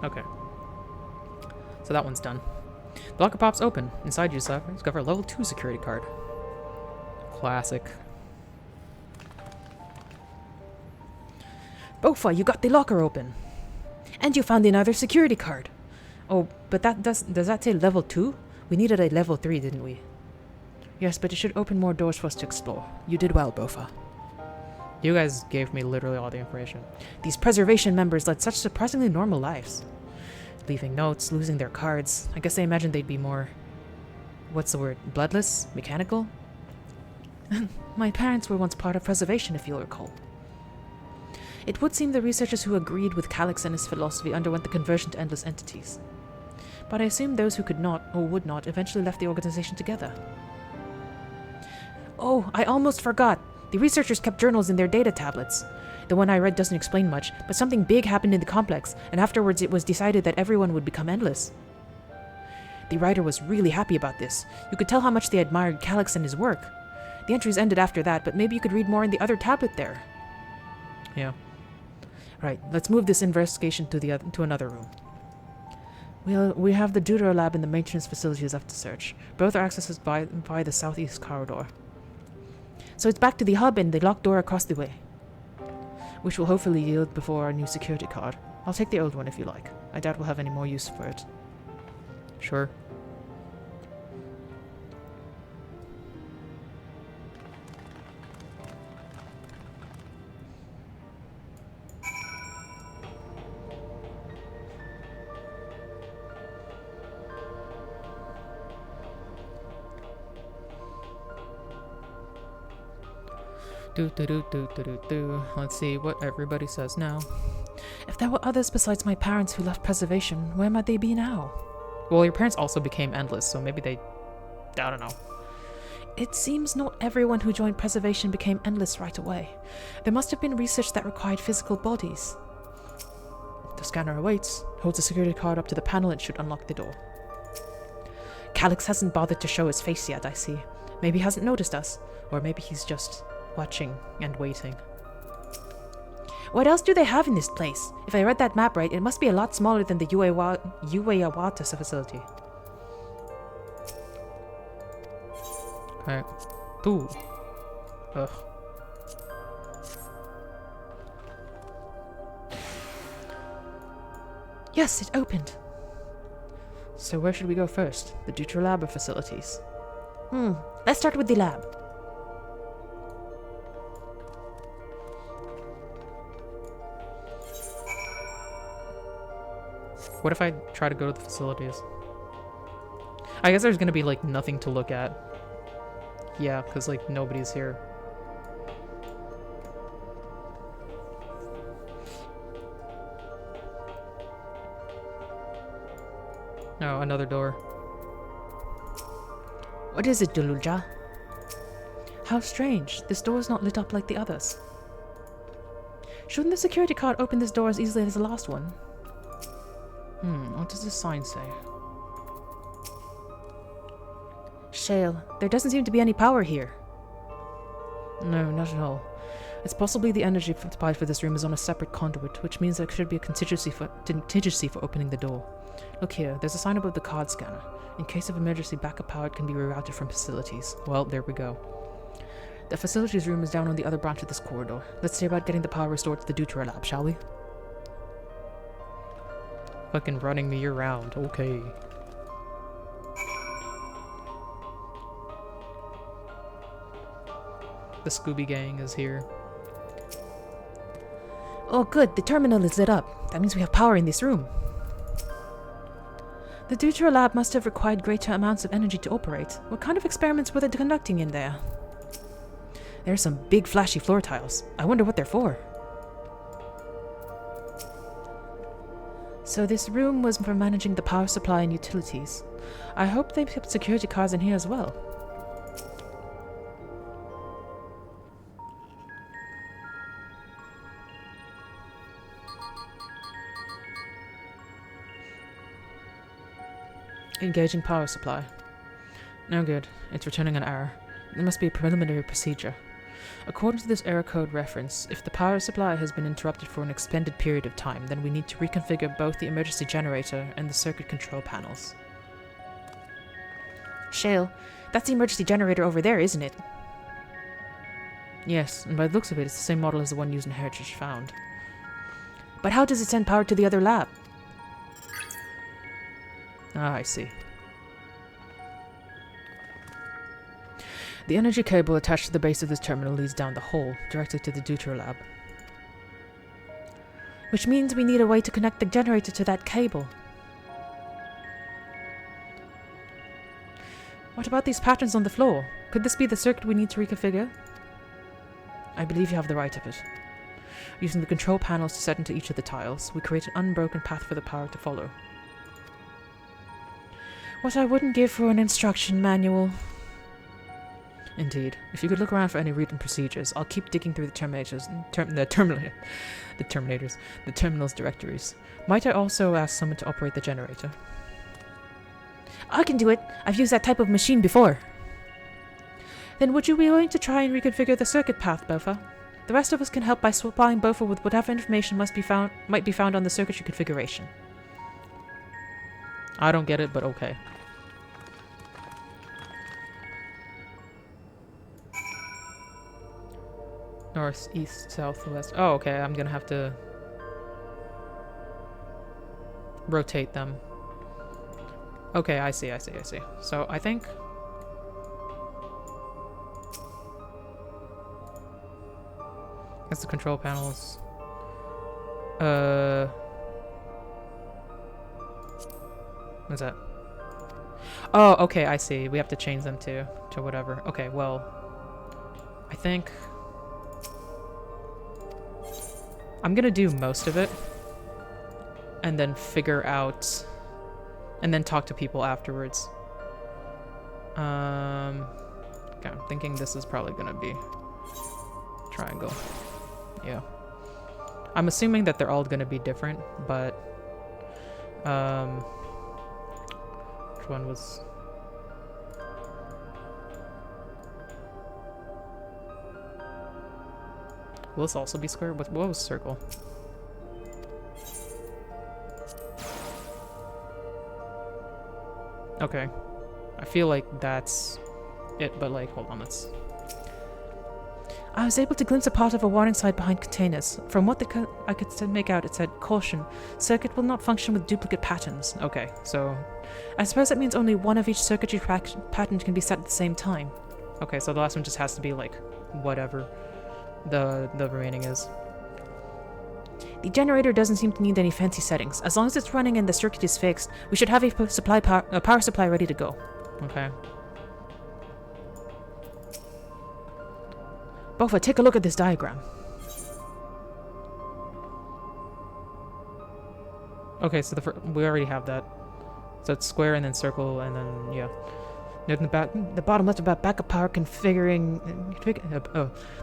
Okay. So that one's done. The locker pops open. Inside you discover a level 2 security card. Classic. Bofa, you got the locker open. And you found another security card. Oh, but does that say level 2? We needed a level 3, didn't we? Yes, but it should open more doors for us to explore. You did well, Bofa. You guys gave me literally all the information. These Preservation members led such surprisingly normal lives. Leaving notes, losing their cards. I guess they imagined they'd be more— what's the word? Bloodless? Mechanical? My parents were once part of Preservation, if you'll recall. It would seem the researchers who agreed with Calyx and his philosophy underwent the conversion to endless entities. But I assume those who could not, or would not, eventually left the organization together. Oh, I almost forgot! The researchers kept journals in their data tablets. The one I read doesn't explain much, but something big happened in the complex, and afterwards it was decided that everyone would become endless. The writer was really happy about this. You could tell how much they admired Calyx and his work. The entries ended after that, but maybe you could read more in the other tablet there. Yeah. Right, let's move this investigation to another room. We have the Deuter lab and the maintenance facilities left to search. Both are accessed by the southeast corridor. So it's back to the hub and the locked door across the way. which will hopefully yield before our new security card. I'll take the old one if you like. I doubt we'll have any more use for it. Sure. Let's see what everybody says now. If there were others besides my parents who left preservation, where might they be now? Well, your parents also became endless, so maybe they... I don't know. It seems not everyone who joined preservation became endless right away. There must have been research that required physical bodies. The scanner awaits. Holds the security card up to the panel and should unlock the door. Calyx hasn't bothered to show his face yet, I see. Maybe he hasn't noticed us. Or maybe he's just watching and waiting. What else do they have in this place? If I read that map right, it must be a lot smaller than the Ueawata facility. Okay. Ooh. Ugh. Yes, it opened. So where should we go first? The Dutra lab or facilities? Let's start with the lab. What if I try to go to the facilities? I guess there's gonna be, like, nothing to look at. Yeah, because, like, nobody's here. Oh, another door. What is it, Dululja? How strange. This door is not lit up like the others. Shouldn't the security card open this door as easily as the last one? What does this sign say? Shale, there doesn't seem to be any power here. No, not at all. It's possibly the energy supply for this room is on a separate conduit, which means there should be a contingency for opening the door. Look here, there's a sign above the card scanner. In case of emergency, backup power it can be rerouted from facilities. Well, there we go. The facilities room is down on the other branch of this corridor. Let's see about getting the power restored to the Dutra lab, shall we? Fucking running me around, okay. The Scooby Gang is here. Oh good, the terminal is lit up. That means we have power in this room. The Dutra lab must have required greater amounts of energy to operate. What kind of experiments were they conducting in there? There are some big flashy floor tiles. I wonder what they're for. So this room was for managing the power supply and utilities. I hope they put security cards in here as well. Engaging power supply. No good. It's returning an error. There must be a preliminary procedure. According to this error code reference, if the power supply has been interrupted for an extended period of time, then we need to reconfigure both the emergency generator and the circuit control panels. Shale, that's the emergency generator over there, isn't it? Yes, and by the looks of it, it's the same model as the one used in Heritage Found. But how does it send power to the other lab? Ah, I see. The energy cable attached to the base of this terminal leads down the hole, directly to the Dutra lab. Which means we need a way to connect the generator to that cable. What about these patterns on the floor? Could this be the circuit we need to reconfigure? I believe you have the right of it. Using the control panels to set into each of the tiles, we create an unbroken path for the power to follow. What I wouldn't give for an instruction manual. Indeed. If you could look around for any written procedures, I'll keep digging through the terminal's directories. Might I also ask someone to operate the generator? I can do it. I've used that type of machine before. Then would you be willing to try and reconfigure the circuit path, Bofa? The rest of us can help by supplying Bofa with whatever information might be found on the circuitry configuration. I don't get it, but okay. North, east, south, west. Oh, okay. I'm gonna have to rotate them. Okay, I see. So I think that's the control panels. What's that? Oh, okay, I see. We have to change them to whatever. Okay, well, I think I'm gonna do most of it and then figure out and then talk to people afterwards. Okay, I'm thinking this is probably gonna be triangle. Yeah. I'm assuming that they're all gonna be different, but which one was will this also be square? What was circle? Okay. I feel like that's it, but like, hold on, let's... I was able to glimpse a part of a warning sign behind containers. From what I could make out, it said, "Caution, circuit will not function with duplicate patterns." Okay, so... I suppose that means only one of each circuitry pattern can be set at the same time. Okay, so the last one just has to be like, whatever the remaining is. The generator doesn't seem to need any fancy settings. As long as it's running and the circuit is fixed, we should have a power supply ready to go. Okay. Bofa, take a look at this diagram. Okay, so we already have that. So it's square and then circle and then, yeah. Note in the bottom left about backup power configuring...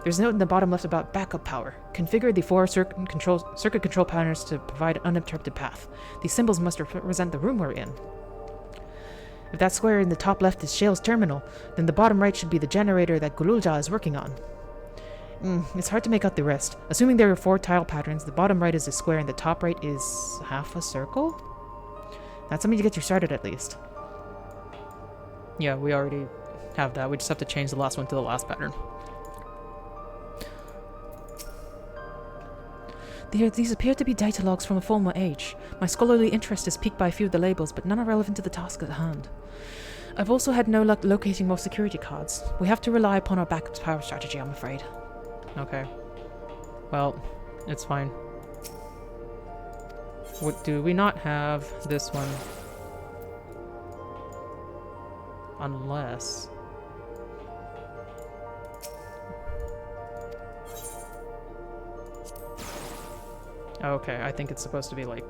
there's a note in the bottom left about backup power. Configure the 4 circuit control patterns to provide an uninterrupted path. These symbols must represent the room we're in. If that square in the top left is Shale's terminal, then the bottom right should be the generator that Gululja is working on. It's hard to make out the rest. Assuming there are 4 tile patterns, the bottom right is a square and the top right is half a circle? That's something to get you started at least. Yeah, we already have that. We just have to change the last one to the last pattern. These appear to be data logs from a former age. My scholarly interest is piqued by a few of the labels, but none are relevant to the task at hand. I've also had no luck locating more security cards. We have to rely upon our backup power strategy, I'm afraid. Okay. Well, it's fine. What do we not have this one? Unless... Okay, I think it's supposed to be like...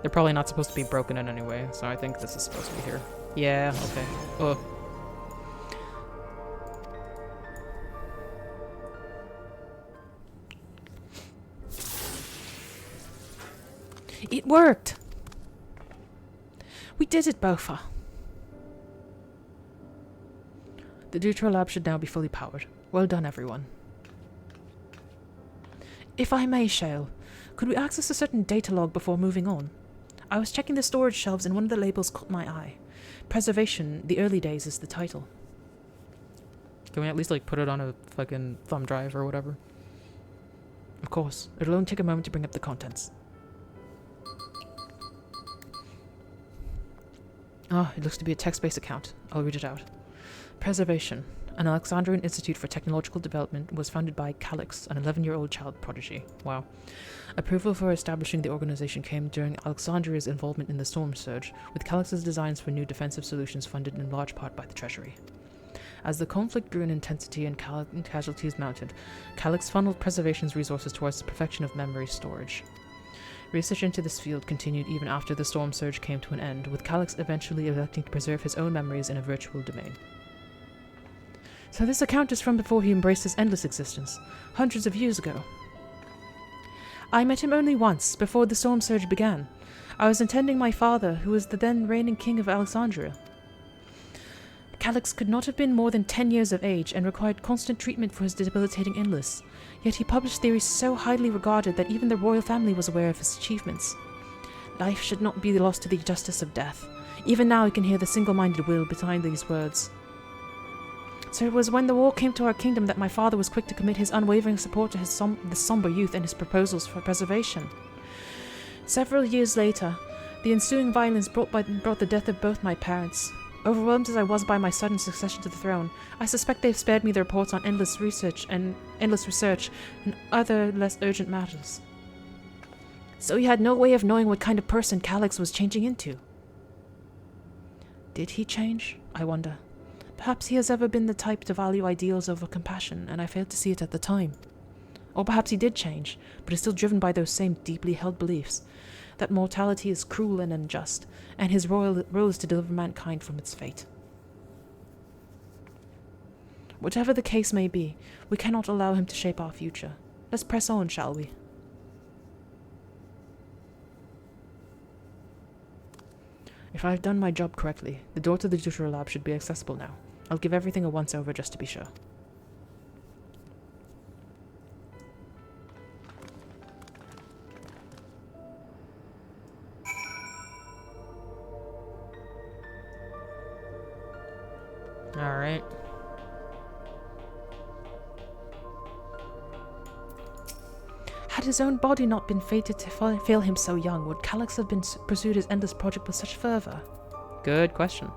They're probably not supposed to be broken in any way, so I think this is supposed to be here. Yeah, okay. Ugh. It worked! We did it, Bofa. The Dutro lab should now be fully powered. Well done, everyone. If I may, Shale, could we access a certain data log before moving on? I was checking the storage shelves and one of the labels caught my eye. Preservation, the early days is the title. Can we at least like put it on a fucking thumb drive or whatever? Of course. It'll only take a moment to bring up the contents. It looks to be a text-based account. I'll read it out. Preservation. An Alexandrian Institute for Technological Development was founded by Calix, an 11-year-old child prodigy. Wow. Approval for establishing the organization came during Alexandria's involvement in the storm surge, with Calix's designs for new defensive solutions funded in large part by the Treasury. As the conflict grew in intensity and casualties mounted, Calix funneled Preservation's resources towards the perfection of memory storage. Research into this field continued even after the storm surge came to an end, with Calix eventually electing to preserve his own memories in a virtual domain. So this account is from before he embraced his endless existence, hundreds of years ago. I met him only once, before the storm surge began. I was attending my father, who was the then reigning king of Alexandria. Calix could not have been more than 10 years of age and required constant treatment for his debilitating illness, yet he published theories so highly regarded that even the royal family was aware of his achievements. Life should not be lost to the justice of death. Even now I can hear the single-minded will behind these words. So it was when the war came to our kingdom that my father was quick to commit his unwavering support to the somber youth and his proposals for preservation. Several years later, the ensuing violence brought the death of both my parents. Overwhelmed as I was by my sudden succession to the throne, I suspect they've spared me the reports on endless research and other less urgent matters. So he had no way of knowing what kind of person Calix was changing into. Did he change? I wonder. Perhaps he has ever been the type to value ideals over compassion, and I failed to see it at the time. Or perhaps he did change, but is still driven by those same deeply held beliefs, that mortality is cruel and unjust, and his role is to deliver mankind from its fate. Whatever the case may be, we cannot allow him to shape our future. Let's press on, shall we? If I've done my job correctly, the door to the tutorial lab should be accessible now. I'll give everything a once-over just to be sure. Alright. Had his own body not been fated to fail him so young, would Calix have pursued his endless project with such fervor? Good question.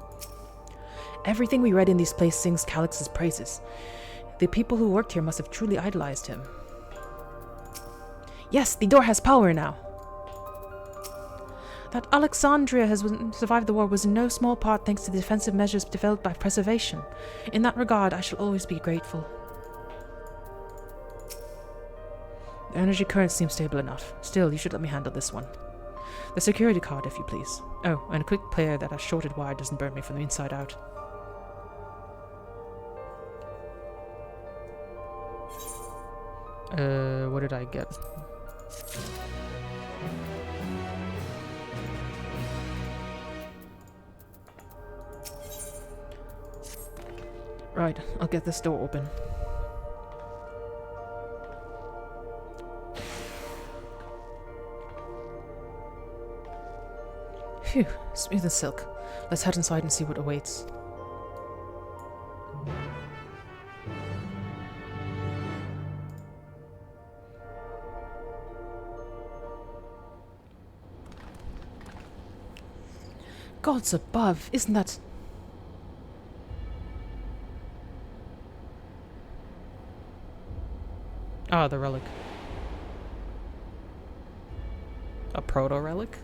Everything we read in this place sings Calix's praises. The people who worked here must have truly idolized him. Yes, the door has power now. That Alexandria has survived the war was in no small part thanks to the defensive measures developed by preservation. In that regard, I shall always be grateful. The energy current seems stable enough. Still, you should let me handle this one. The security card, if you please. Oh, and a quick player that a shorted wire doesn't burn me from the inside out. What did I get? Right, I'll get this door open. Phew, smooth as silk. Let's head inside and see what awaits. Gods above, isn't that... Ah, the relic. A proto-relic?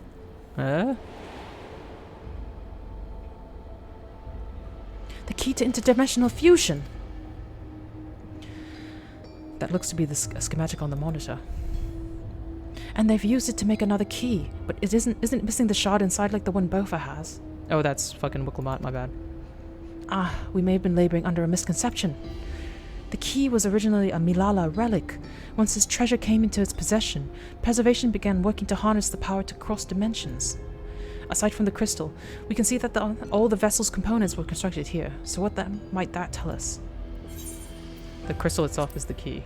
The key to interdimensional fusion! That looks to be the schematic on the monitor. And they've used it to make another key, but it isn't missing the shard inside like the one Bofa has. Oh, that's fucking Wicklemat, my bad. Ah, we may have been laboring under a misconception. The key was originally a Milala relic. Once this treasure came into its possession, preservation began working to harness the power to cross dimensions. Aside from the crystal, we can see that all the vessel's components were constructed here. So what might that tell us? The crystal itself is the key.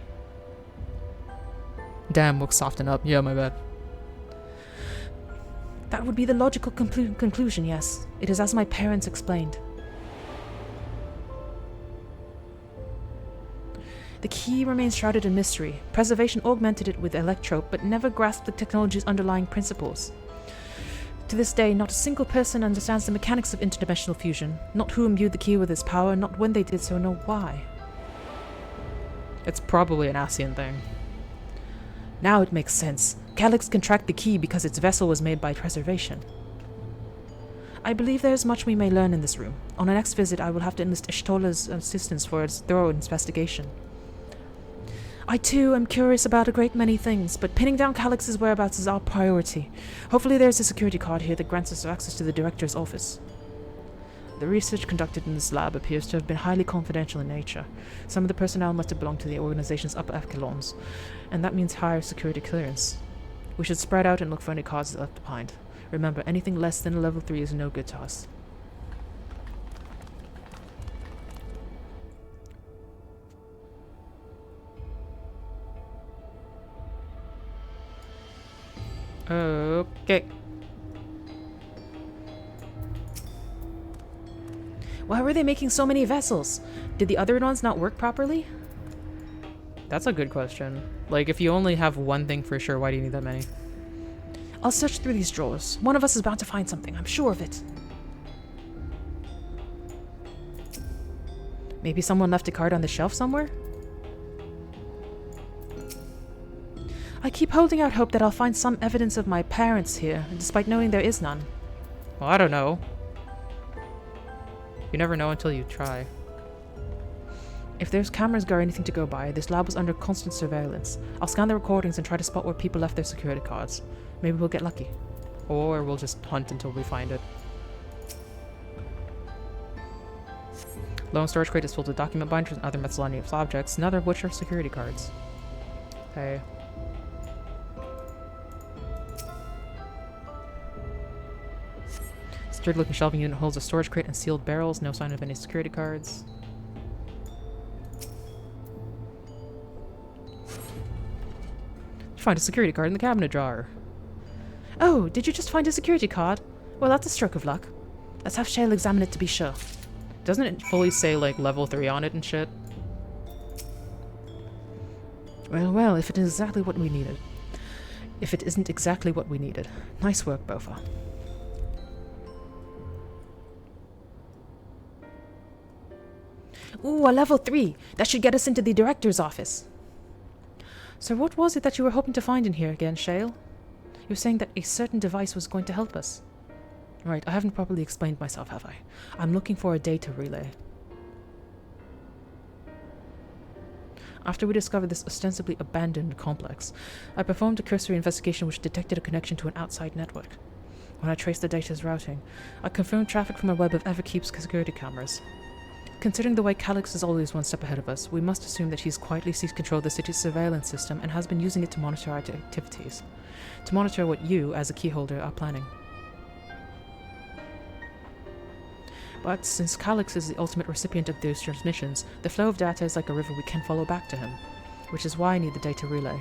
Damn, we'll soften up. Yeah, my bad. That would be the logical conclusion, yes. It is as my parents explained. The key remains shrouded in mystery. Preservation augmented it with electrope, but never grasped the technology's underlying principles. To this day, not a single person understands the mechanics of interdimensional fusion, not who imbued the key with its power, not when they did so, nor why. It's probably an Ascian thing. Now it makes sense. Calix can track the key because its vessel was made by preservation. I believe there is much we may learn in this room. On our next visit, I will have to enlist Ishtola's assistance for its thorough investigation. I too am curious about a great many things, but pinning down Calix's whereabouts is our priority. Hopefully there is a security card here that grants us access to the director's office. The research conducted in this lab appears to have been highly confidential in nature. Some of the personnel must have belonged to the organization's upper echelons, and that means higher security clearance. We should spread out and look for any cards left behind. Remember, anything less than a level 3 is no good to us. Okay. Why were they making so many vessels? Did the other ones not work properly? That's a good question. Like, if you only have one thing for sure, why do you need that many? I'll search through these drawers. One of us is bound to find something, I'm sure of it. Maybe someone left a card on the shelf somewhere? I keep holding out hope that I'll find some evidence of my parents here, despite knowing there is none. Well, I don't know. You never know until you try. If there's cameras or anything to go by, this lab was under constant surveillance. I'll scan the recordings and try to spot where people left their security cards. Maybe we'll get lucky. Or we'll just hunt until we find it. Lone storage crate is filled with document binders and other miscellaneous objects, none of which are security cards. Okay. Sturdy looking shelving unit holds a storage crate and sealed barrels, no sign of any security cards. Find a security card in the cabinet drawer. Oh, did you just find a security card? Well, that's a stroke of luck. Let's have Shale examine it to be sure. Doesn't it fully say, like, level 3 on it and shit? Well, if it is exactly what we needed. If it isn't exactly what we needed. Nice work, Bofa. Ooh, a level 3! That should get us into the director's office. So what was it that you were hoping to find in here again, Shale? You were saying that a certain device was going to help us. Right, I haven't properly explained myself, have I? I'm looking for a data relay. After we discovered this ostensibly abandoned complex, I performed a cursory investigation which detected a connection to an outside network. When I traced the data's routing, I confirmed traffic from a web of Everkeep's security cameras. Considering the way Calix is always one step ahead of us, we must assume that he's quietly seized control of the city's surveillance system and has been using it to monitor our activities. To monitor what you, as a keyholder, are planning. But since Calix is the ultimate recipient of those transmissions, the flow of data is like a river we can follow back to him, which is why I need the data relay.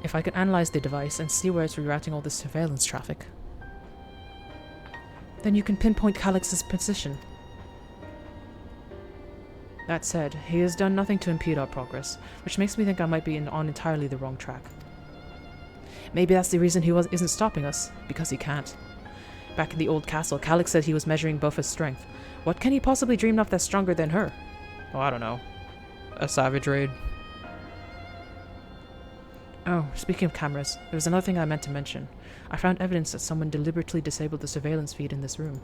If I can analyze the device and see where it's rerouting all this surveillance traffic, then you can pinpoint Calix's position. That said, he has done nothing to impede our progress, which makes me think I might be on entirely the wrong track. Maybe that's the reason he isn't stopping us, because he can't. Back in the old castle, Calix said he was measuring Bofa's strength. What can he possibly dream up that's stronger than her? Oh, I don't know. A savage raid. Oh, speaking of cameras, there was another thing I meant to mention. I found evidence that someone deliberately disabled the surveillance feed in this room.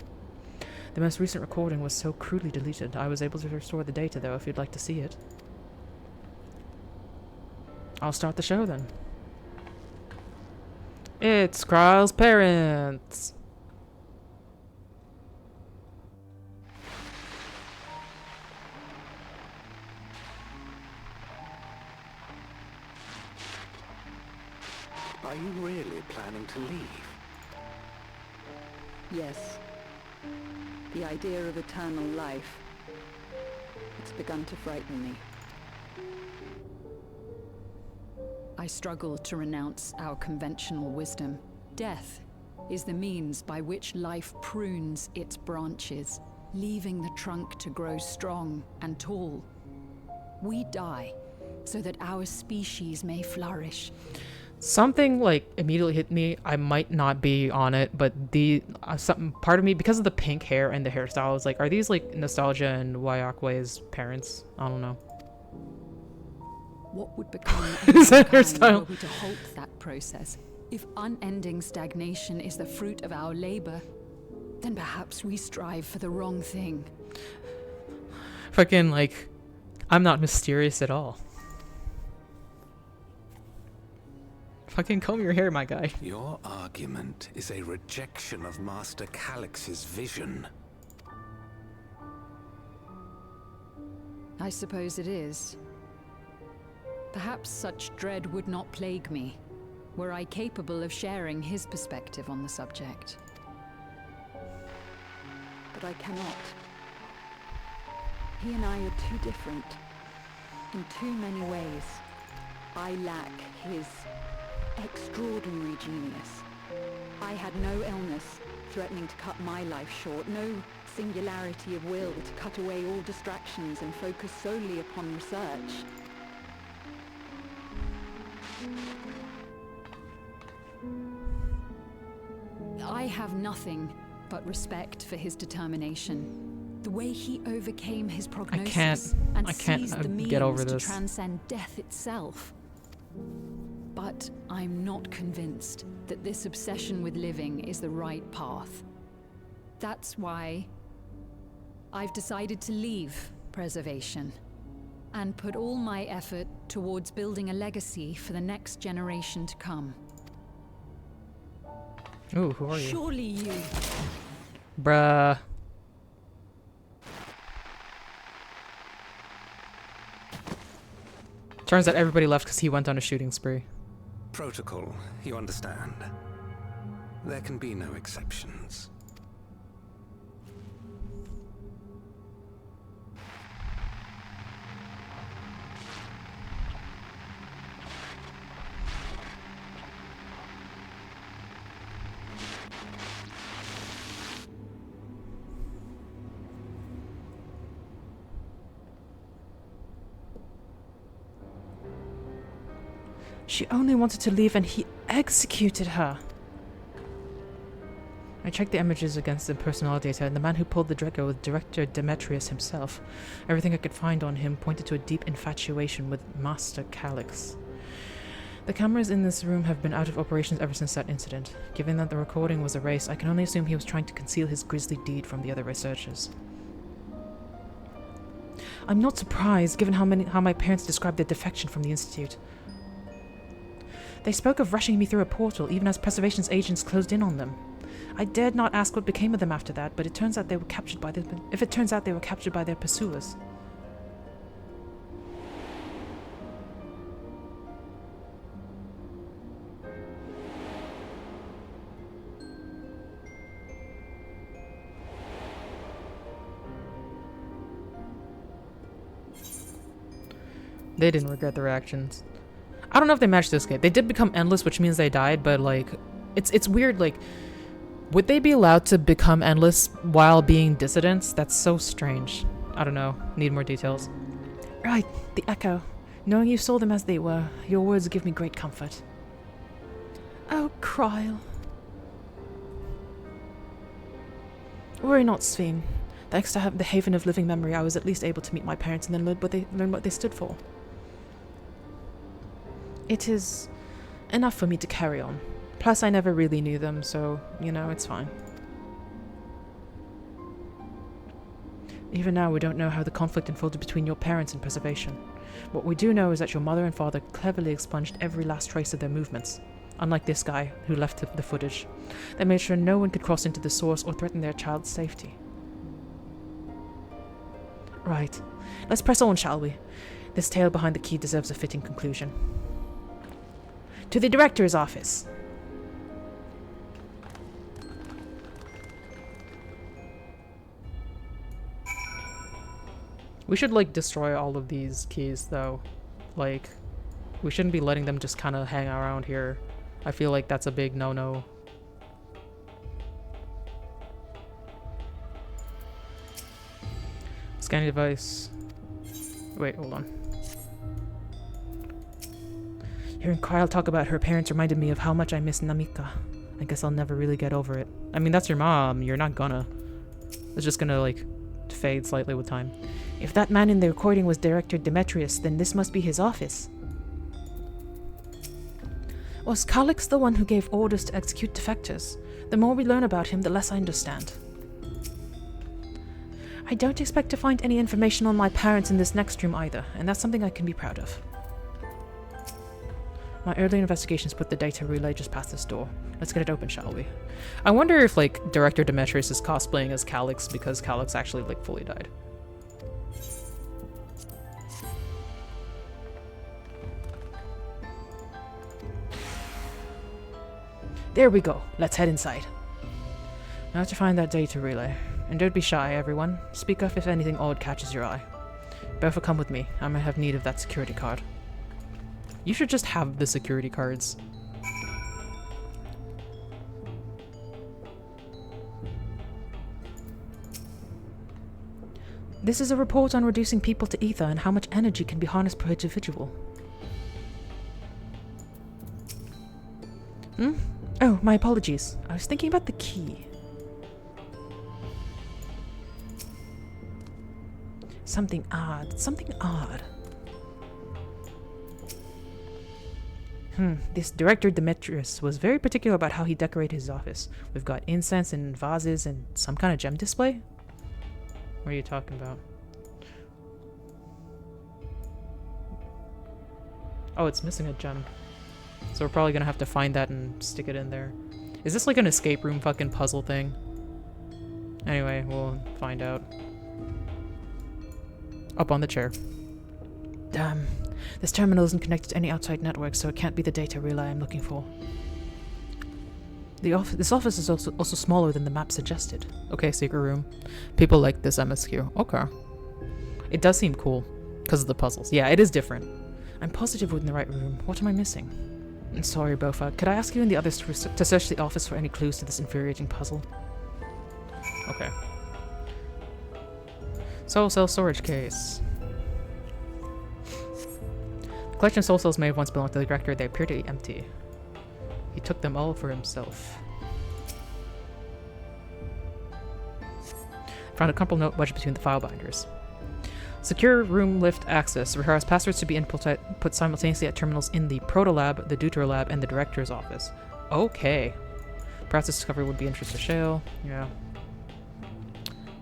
The most recent recording was so crudely deleted, I was able to restore the data though if you'd like to see it. I'll start the show then. It's Kryle's parents! Are you really planning to leave? Yes. The idea of eternal life. It's begun to frighten me. I struggle to renounce our conventional wisdom. Death is the means by which life prunes its branches, leaving the trunk to grow strong and tall. We die so that our species may flourish. Something like immediately hit me. I might not be on it, but the some part of me, because of the pink hair and the hairstyle, was like, are these like nostalgia and Wayakwe's parents? I don't know. What would become Is that were hairstyle? we to halt that process? If unending stagnation is the fruit of our labor, then perhaps we strive for the wrong thing. Fucking like, I'm not mysterious at all. Fucking comb your hair, my guy. Your argument is a rejection of Master Calix's vision. I suppose it is. Perhaps such dread would not plague me, were I capable of sharing his perspective on the subject. But I cannot. He and I are too different, in too many ways. I lack his extraordinary genius. I had no illness threatening to cut my life short, no singularity of will to cut away all distractions and focus solely upon research. I have nothing but respect for his determination. The way he overcame his prognosis and seized the means to transcend death itself. But I'm not convinced that this obsession with living is the right path. That's why I've decided to leave preservation and put all my effort towards building a legacy for the next generation to come. Ooh, who are you? Surely you... Bruh. Turns out everybody left because he went on a shooting spree. Protocol, you understand. There can be no exceptions. She only wanted to leave and he executed her. I checked the images against the personnel data, and the man who pulled the trigger was Director Demetrius himself. Everything I could find on him pointed to a deep infatuation with Master Calyx. The cameras in this room have been out of operations ever since that incident. Given that the recording was erased, I can only assume he was trying to conceal his grisly deed from the other researchers. I'm not surprised, given how my parents described their defection from the Institute. They spoke of rushing me through a portal, even as Preservation's agents closed in on them. I dared not ask what became of them after that, but it turns out they were captured by their pursuers. They didn't regret their actions. I don't know if they managed to escape. They did become endless, which means they died, but like, it's weird, like, would they be allowed to become endless while being dissidents? That's so strange. I don't know. Need more details. Right, the Echo. Knowing you saw them as they were, your words give me great comfort. Oh, Kryl. Worry not, Sven. Thanks to the Haven of Living Memory, I was at least able to meet my parents and then learn what they stood for. It is enough for me to carry on. Plus, I never really knew them, so, you know, it's fine. Even now, we don't know how the conflict unfolded between your parents and Preservation. What we do know is that your mother and father cleverly expunged every last trace of their movements. Unlike this guy, who left the footage. They made sure no one could cross into the source or threaten their child's safety. Right. Let's press on, shall we? This tale behind the key deserves a fitting conclusion. To the Director's office! We should, like, destroy all of these keys, though. Like, we shouldn't be letting them just kind of hang around here. I feel like that's a big no-no. Scanning device. Wait, hold on. Hearing Kryl talk about her parents reminded me of how much I miss Namika. I guess I'll never really get over it. I mean, that's your mom. You're not gonna. It's just gonna, like, fade slightly with time. If that man in the recording was Director Demetrius, then this must be his office. Was Calyx the one who gave orders to execute defectors? The more we learn about him, the less I understand. I don't expect to find any information on my parents in this next room either, and that's something I can be proud of. My early investigations put the data relay just past this door. Let's get it open, shall we? I wonder if, like, Director Demetrius is cosplaying as Calyx because Calyx actually, like, fully died. There we go. Let's head inside. Now to find that data relay. And don't be shy, everyone. Speak up if anything odd catches your eye. Both will come with me. I might have need of that security card. You should just have the security cards. This is a report on reducing people to ether and how much energy can be harnessed per individual. Oh, my apologies. I was thinking about the key. Something odd. Something odd. This Director Demetrius was very particular about how he decorated his office. We've got incense and vases and some kind of gem display. What are you talking about? Oh, it's missing a gem. So we're probably gonna have to find that and stick it in there. Is this like an escape room fucking puzzle thing? Anyway, we'll find out. Up on the chair. Damn. This terminal isn't connected to any outside network, so it can't be the data relay I'm looking for. This office is also smaller than the map suggested. Okay, secret room. People like this MSQ. Okay. It does seem cool because of the puzzles. Yeah, it is different. I'm positive we're in the right room. What am I missing? I'm sorry, Bofa. Could I ask you and the others to search the office for any clues to this infuriating puzzle? Okay. Soul cell storage case. The collection of soul cells may have once belonged to the director. They appear to be empty. He took them all for himself. Found a crumpled note wedged between the file binders. Secure room lift access requires passwords to be put simultaneously at terminals in the Proto Lab, the Deuter Lab, and the Director's office. Okay. Perhaps this discovery would be interesting to Shale. Yeah.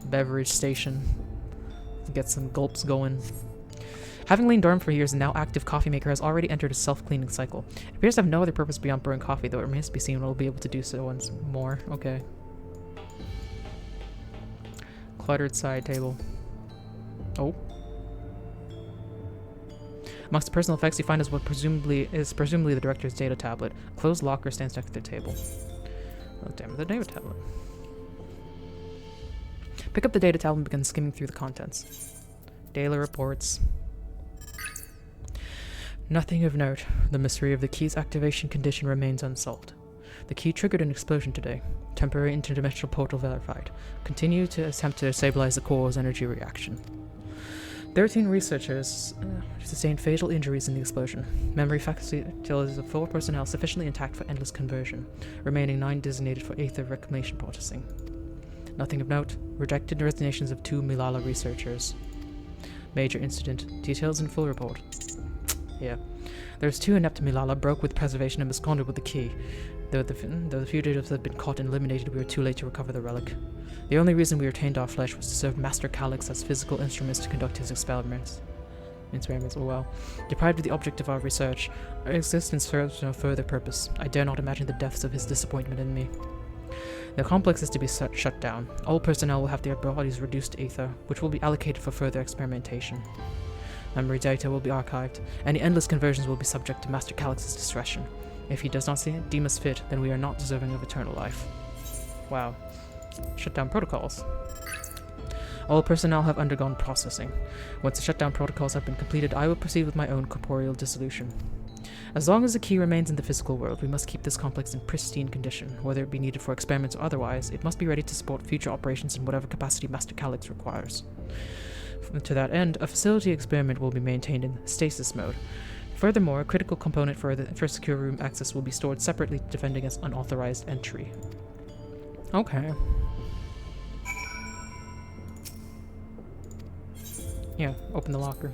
Beverage station. Get some gulps going. Having lain dormant for years, the now active coffee maker has already entered a self-cleaning cycle. It appears to have no other purpose beyond brewing coffee, though it remains to be seen when it will be able to do so once more. Okay. Cluttered side table. Oh. Amongst the personal effects you find is what presumably the director's data tablet. A closed locker stands next to the table. Oh damn it, the data tablet. Pick up the data tablet and begin skimming through the contents. Daily reports. Nothing of note. The mystery of the key's activation condition remains unsolved. The key triggered an explosion today. Temporary interdimensional portal verified. Continue to attempt to stabilize the core's energy reaction. 13 researchers sustained fatal injuries in the explosion. Memory faculties of 4 personnel sufficiently intact for endless conversion. Remaining 9 designated for ether reclamation processing. Nothing of note. Rejected resignations of 2 Milala researchers. Major incident. Details in full report. Yeah. There's 2 inept Milala broke with preservation and misconduct with the key. Though the fugitives had been caught and eliminated, we were too late to recover the relic. The only reason we retained our flesh was to serve Master Calyx as physical instruments to conduct his experiments. Oh well. Deprived of the object of our research, our existence serves no further purpose. I dare not imagine the depths of his disappointment in me. The complex is to be shut down. All personnel will have their bodies reduced to ether, which will be allocated for further experimentation. Memory data will be archived. Any endless conversions will be subject to Master Calyx's discretion. If he does not deem us fit, then we are not deserving of eternal life. Wow. Shutdown protocols. All personnel have undergone processing. Once the shutdown protocols have been completed, I will proceed with my own corporeal dissolution. As long as the key remains in the physical world, we must keep this complex in pristine condition. Whether it be needed for experiments or otherwise, it must be ready to support future operations in whatever capacity Master Calyx requires. To that end, a facility experiment will be maintained in stasis mode. Furthermore, a critical component for secure room access will be stored separately to defend against unauthorized entry. Okay. Yeah, open the locker.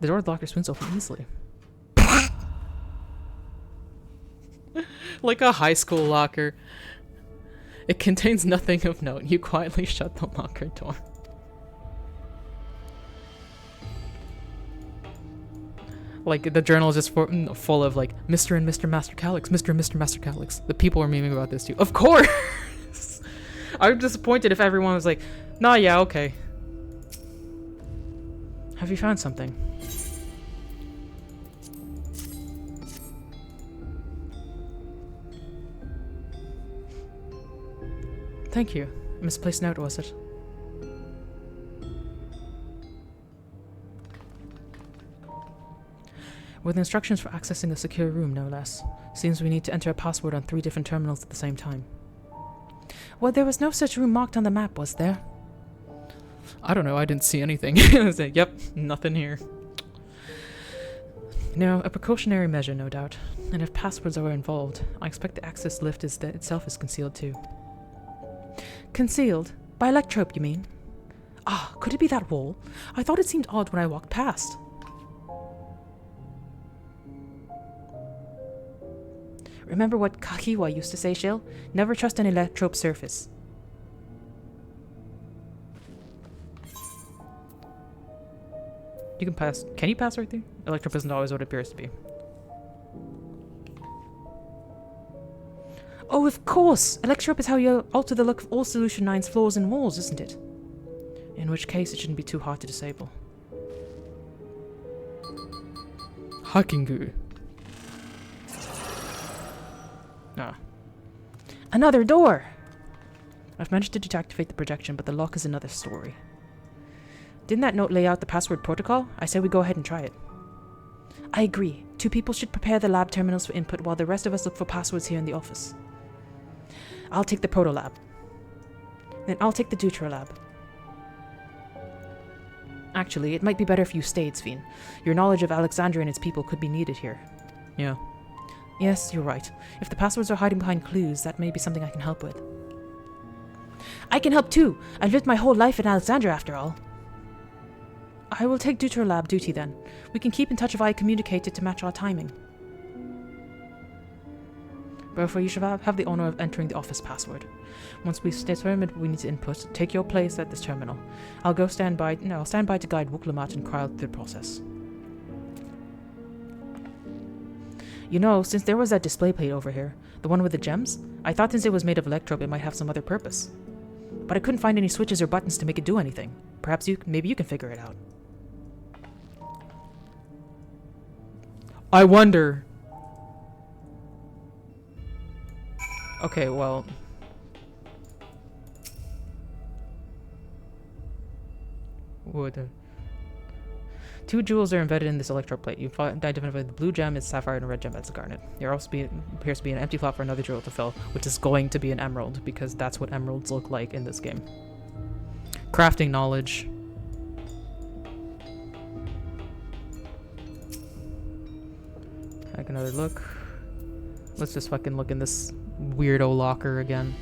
The door of the locker swings open easily. Like a high school locker. It contains nothing of note. You quietly shut the locker door. Like, the journal is just full of, like, Mr. and Mr. Master Calyx, Mr. and Mr. Master Calyx. The people are memeing about this, too. Of course! I'm disappointed if everyone was like, nah, yeah, okay. Have you found something? Thank you. A misplaced note, was it? With instructions for accessing a secure room, no less. Seems we need to enter a password on 3 different terminals at the same time. Well, there was no such room marked on the map, was there? I don't know, I didn't see anything. I was like, yep, nothing here. No, a precautionary measure, no doubt. And if passwords are involved, I expect the access lift itself is concealed too. Concealed? By electrope, you mean? Ah, could it be that wall? I thought it seemed odd when I walked past. Remember what Kahiwa used to say, Shil? Never trust an electrope surface. You can pass. Can you pass right through? Electrope isn't always what it appears to be. Oh, of course! Electrope is how you alter the look of all Solution 9's floors and walls, isn't it? In which case, it shouldn't be too hard to disable. Hakingu. Ah. Another door! I've managed to deactivate the projection, but the lock is another story. Didn't that note lay out the password protocol? I say we go ahead and try it. I agree. 2 people should prepare the lab terminals for input while the rest of us look for passwords here in the office. I'll take the proto lab. Then I'll take the Deutero lab. Actually, it might be better if you stayed, Sveen. Your knowledge of Alexandria and its people could be needed here. Yeah. Yes, you're right. If the passwords are hiding behind clues, that may be something I can help with. I can help too! I've lived my whole life in Alexandria after all. I will take Deutero lab duty then. We can keep in touch if I communicate it to match our timing. Therefore, you should have the honor of entering the office password. Once we've determined what we need to input, take your place at this terminal. I'll stand by to guide Wuklamat and Kryle through the process. You know, since there was that display plate over here, the one with the gems, I thought since it was made of electrope it might have some other purpose. But I couldn't find any switches or buttons to make it do anything. Perhaps maybe you can figure it out. I wonder. Okay, well. Would 2 jewels are embedded in this electrode plate. You identify the blue gem as sapphire and the red gem as a garnet. There also appears to be an empty slot for another jewel to fill, which is going to be an emerald, because that's what emeralds look like in this game. Crafting knowledge. Take another look. Let's just fucking look in this weirdo locker again.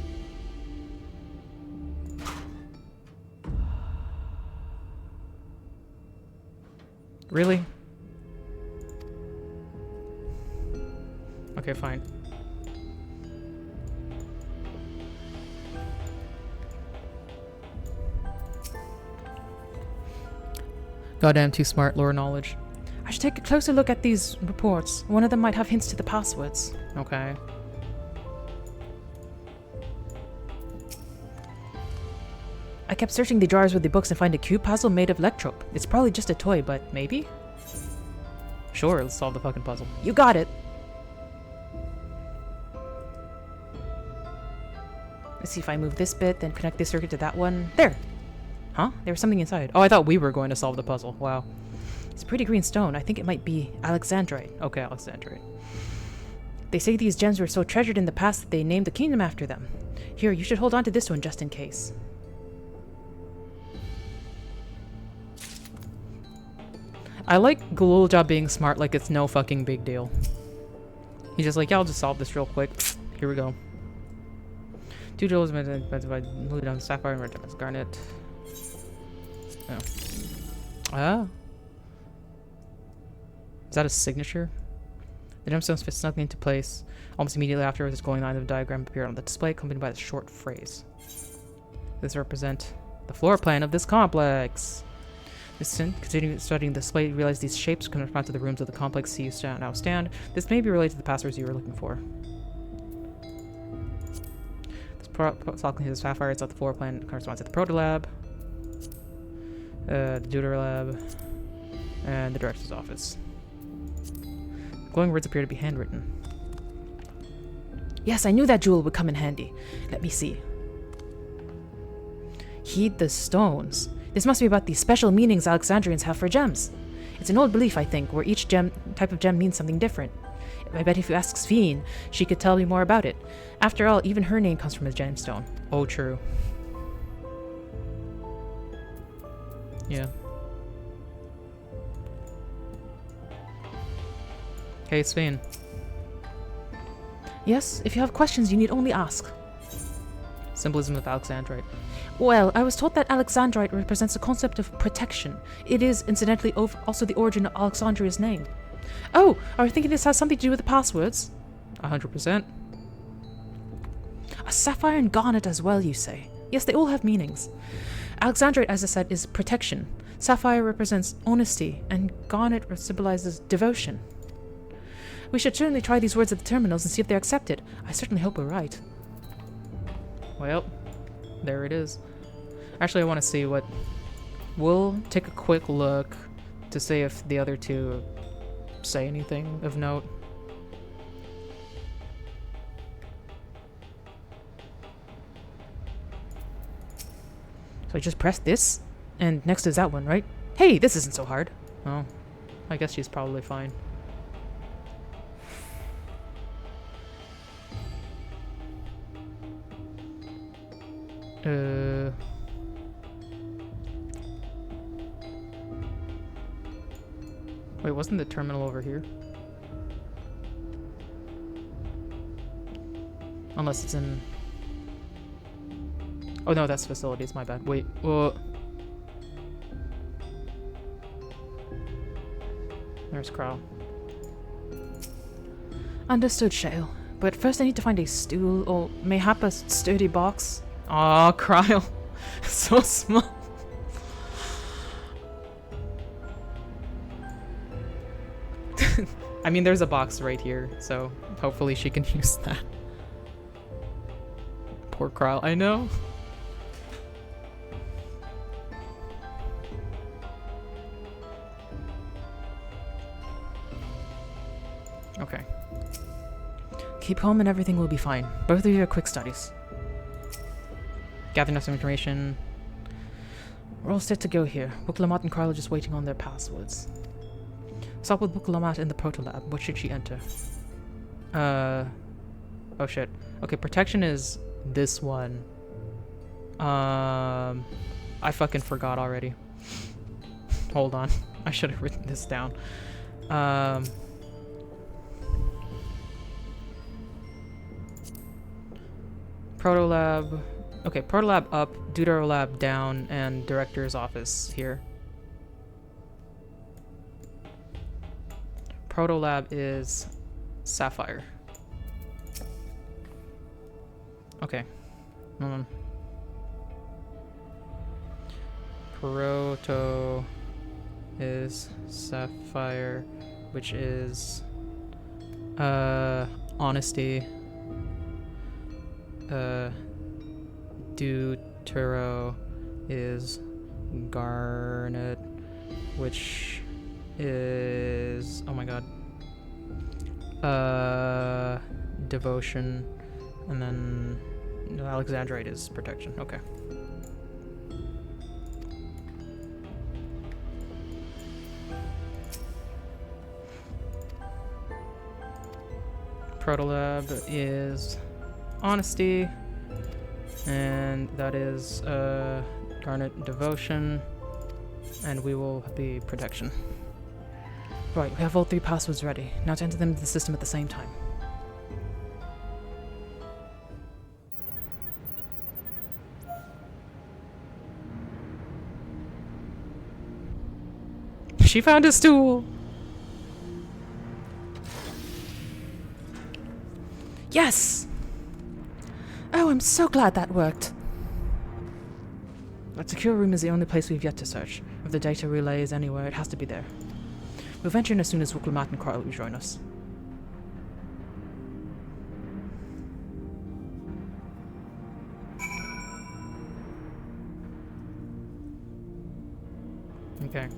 Really? Okay, fine. Goddamn too smart, lore knowledge. I should take a closer look at these reports. One of them might have hints to the passwords. Okay. I kept searching the drawers with the books and find a cube puzzle made of electrope. It's probably just a toy, but maybe? Sure, let's solve the fucking puzzle. You got it! Let's see if I move this bit, then connect this circuit to that one. There! Huh? There was something inside. Oh, I thought we were going to solve the puzzle. Wow. It's a pretty green stone. I think it might be Alexandrite. Okay, Alexandrite. They say these gems were so treasured in the past that they named the kingdom after them. Here, you should hold on to this one just in case. I like Gululja being smart like it's no fucking big deal. He's just like, yeah, I'll just solve this real quick. Here we go. 2 jewels by down sapphire and red gems. Garnet. Oh. Ah. Is that a signature? The gemstones fit snugly into place. Almost immediately afterwards, this glowing line of the diagram appeared on the display, accompanied by the short phrase. This represents the floor plan of this complex. Continuing studying the display, you realize these shapes correspond to the rooms of the complex you now stand. This may be related to the passwords you were looking for. This talking to the sapphire, it's at the floor plan, corresponds to the proto lab, the Deutero lab, and the director's office. Glowing words appear to be handwritten. Yes, I knew that jewel would come in handy. Let me see. Heed the stones. This must be about the special meanings Alexandrians have for gems. It's an old belief, I think, where each type of gem means something different. I bet if you ask Sphene, she could tell you more about it. After all, even her name comes from a gemstone. Oh, true. Yeah. Hey, Sphene. Yes, if you have questions, you need only ask. Symbolism of Alexandrite. Well, I was told that Alexandrite represents the concept of protection. It is, incidentally, also the origin of Alexandria's name. Oh, are you thinking this has something to do with the passwords? 100%. A sapphire and garnet as well, you say? Yes, they all have meanings. Alexandrite, as I said, is protection. Sapphire represents honesty, and garnet symbolizes devotion. We should certainly try these words at the terminals and see if they're accepted. I certainly hope we're right. Well, there it is. Actually, I want to see what... We'll take a quick look to see if the other two say anything of note. So I just press this, and next is that one, right? Hey, this isn't so hard. Oh, I guess she's probably fine. Wait, wasn't the terminal over here? Unless it's in... Oh no, that's facilities, my bad. Wait, There's Crow. Understood, Shale. But first I need to find a stool, or mayhap a sturdy box. Aw, Cryo. So small. I mean, there's a box right here, so hopefully she can use that. Poor Cryo, I know. Okay. Keep calm and everything will be fine. Both of you are quick studies. Gather enough information. We're all set to go here. Book-Lamat and Carl are just waiting on their passwords. Stop with Book-Lamat in the Proto-Lab. What should she enter? Oh shit. Okay, protection is this one. I fucking forgot already. Hold on. I should have written this down. Proto-Lab. Okay, Proto-Lab up, Deutero-Lab down, and Director's office here. Proto-Lab is Sapphire. Okay. Proto is Sapphire, which is honesty. Deutero is garnet, which is, oh my god, devotion, and then Alexandrite is protection. Okay. Proto-Lab is honesty, and that is garnet devotion, and we will be protection. Right, we have all three passwords ready. Now to enter them into the system at the same time. She found a stool! Yes! Oh, I'm so glad that worked. That secure room is the only place we've yet to search. If the data relay is anywhere, it has to be there. We'll venture in as soon as Wuklumat and Carl join us. Okay.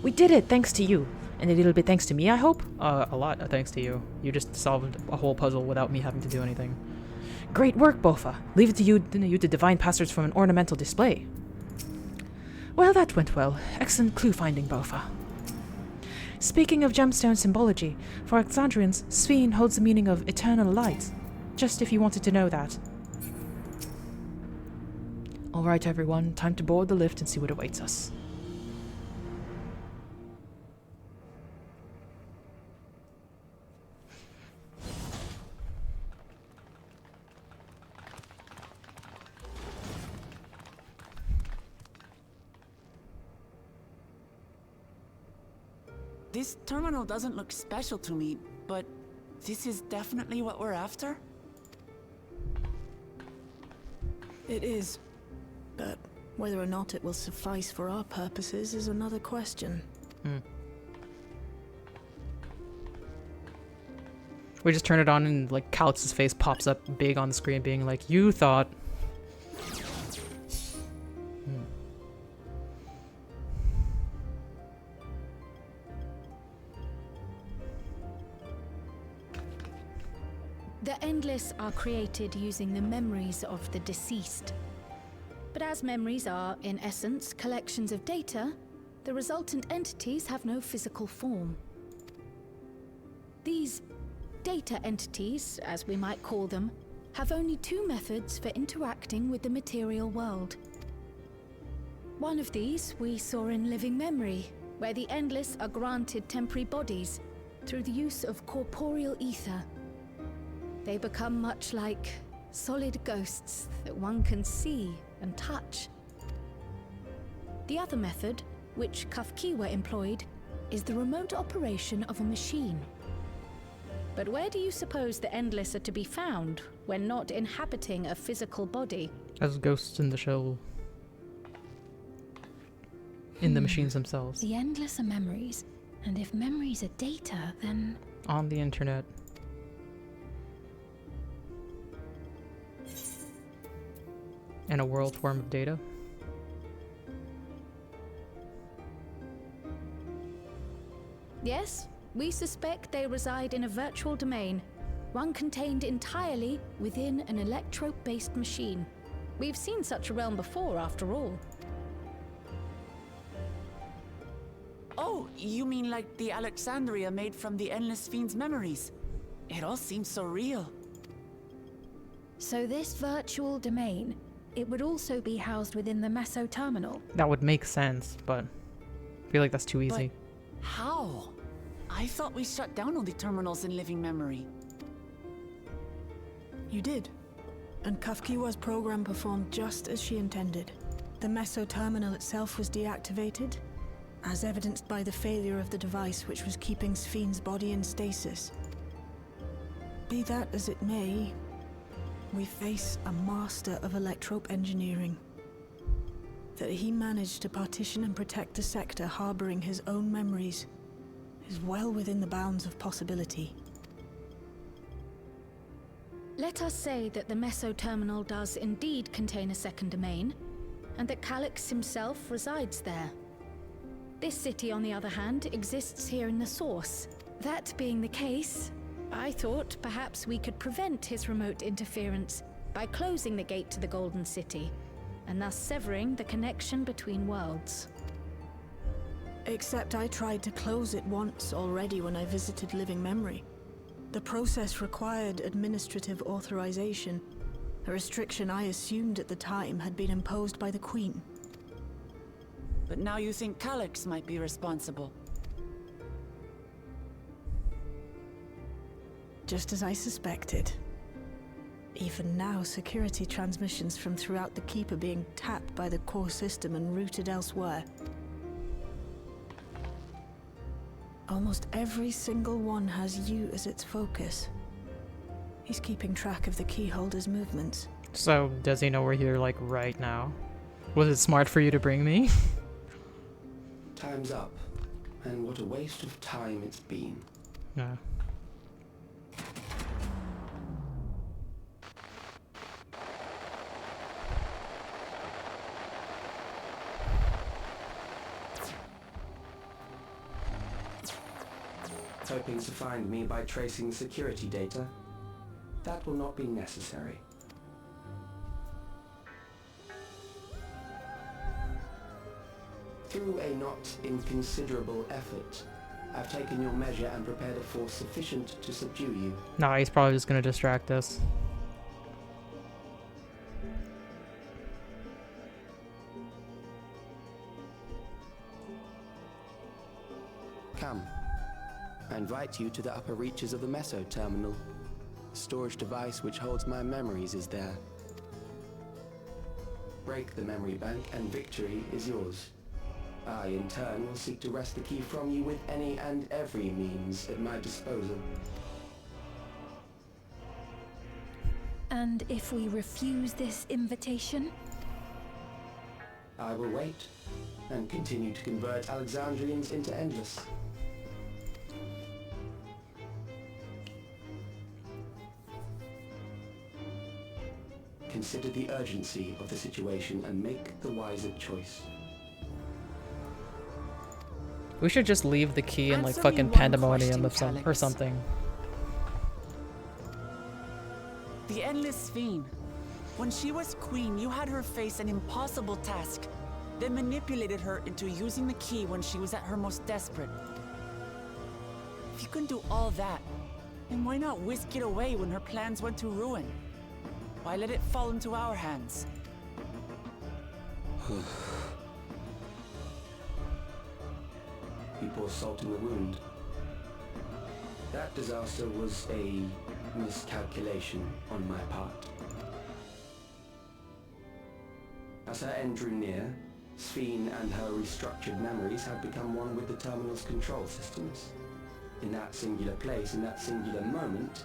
We did it, thanks to you. And a little bit thanks to me, I hope? A lot thanks to you. You just solved a whole puzzle without me having to do anything. Great work, Bofa. Leave it to you to divine passwords from an ornamental display. Well, that went well. Excellent clue finding, Bofa. Speaking of gemstone symbology, for Alexandrians, Sphene holds the meaning of eternal light. Just if you wanted to know that. Alright everyone, time to board the lift and see what awaits us. This terminal doesn't look special to me, but this is definitely what we're after? It is. But whether or not it will suffice for our purposes is another question. We just turn it on and like Calix's face pops up big on the screen being like, you thought. The Endless are created using the memories of the deceased. But as memories are, in essence, collections of data, the resultant entities have no physical form. These data entities, as we might call them, have only two methods for interacting with the material world. One of these we saw in Living Memory, where the Endless are granted temporary bodies through the use of corporeal ether. They become much like solid ghosts that one can see and touch. The other method, which Kafkiwa employed, is the remote operation of a machine. But where do you suppose the Endless are to be found when not inhabiting a physical body? As ghosts in the shell. In the machines themselves. The Endless are memories, and if memories are data, then... On the internet. And a world form of data. Yes, we suspect they reside in a virtual domain, one contained entirely within an electrope-based machine. We've seen such a realm before, after all. Oh, you mean like the Alexandria made from the Endless Fiend's memories? It all seems so real. So this virtual domain, it would also be housed within the Meso terminal. That would make sense, but I feel like that's too easy. But how? I thought we shut down all the terminals in Living Memory. You did. And Kafkiwa's program performed just as she intended. The Meso terminal itself was deactivated, as evidenced by the failure of the device which was keeping Sphene's body in stasis. Be that as it may, we face a master of electrope engineering. That he managed to partition and protect the sector harboring his own memories is well within the bounds of possibility. Let us say that the Meso terminal does indeed contain a second domain, and that Calix himself resides there. This city, on the other hand, exists here in the source. That being the case, I thought perhaps we could prevent his remote interference by closing the gate to the Golden City, and thus severing the connection between worlds. Except I tried to close it once already when I visited Living Memory. The process required administrative authorization, a restriction I assumed at the time had been imposed by the Queen. But now you think Calix might be responsible. Just as I suspected. Even now, security transmissions from throughout the Keep are being tapped by the core system and routed elsewhere. Almost every single one has you as its focus. He's keeping track of the keyholder's movements. So, does he know we're here, like, right now? Was it smart for you to bring me? Time's up. And what a waste of time it's been. Yeah. Hoping to find me by tracing security data? That will not be necessary. Through a not inconsiderable effort, I've taken your measure and prepared a force sufficient to subdue you. Nah, he's probably just gonna distract us. Come. I invite you to the upper reaches of the Meso Terminal. The storage device which holds my memories is there. Break the memory bank and victory is yours. I, in turn, will seek to wrest the key from you with any and every means at my disposal. And if we refuse this invitation? I will wait and continue to convert Alexandrians into endless. Consider the urgency of the situation and make the wiser choice. We should just leave the key in like Answer me fucking one pandemonium question, or Calyx. something. The Endless Fiend. When she was queen, you had her face an impossible task, then manipulated her into using the key when she was at her most desperate. If you can do all that, then why not whisk it away when her plans went to ruin? Why let it fall into our hands? You pour salt in the wound. That disaster was a miscalculation on my part. As her end drew near, Sphene and her restructured memories had become one with the terminal's control systems. In that singular place, in that singular moment,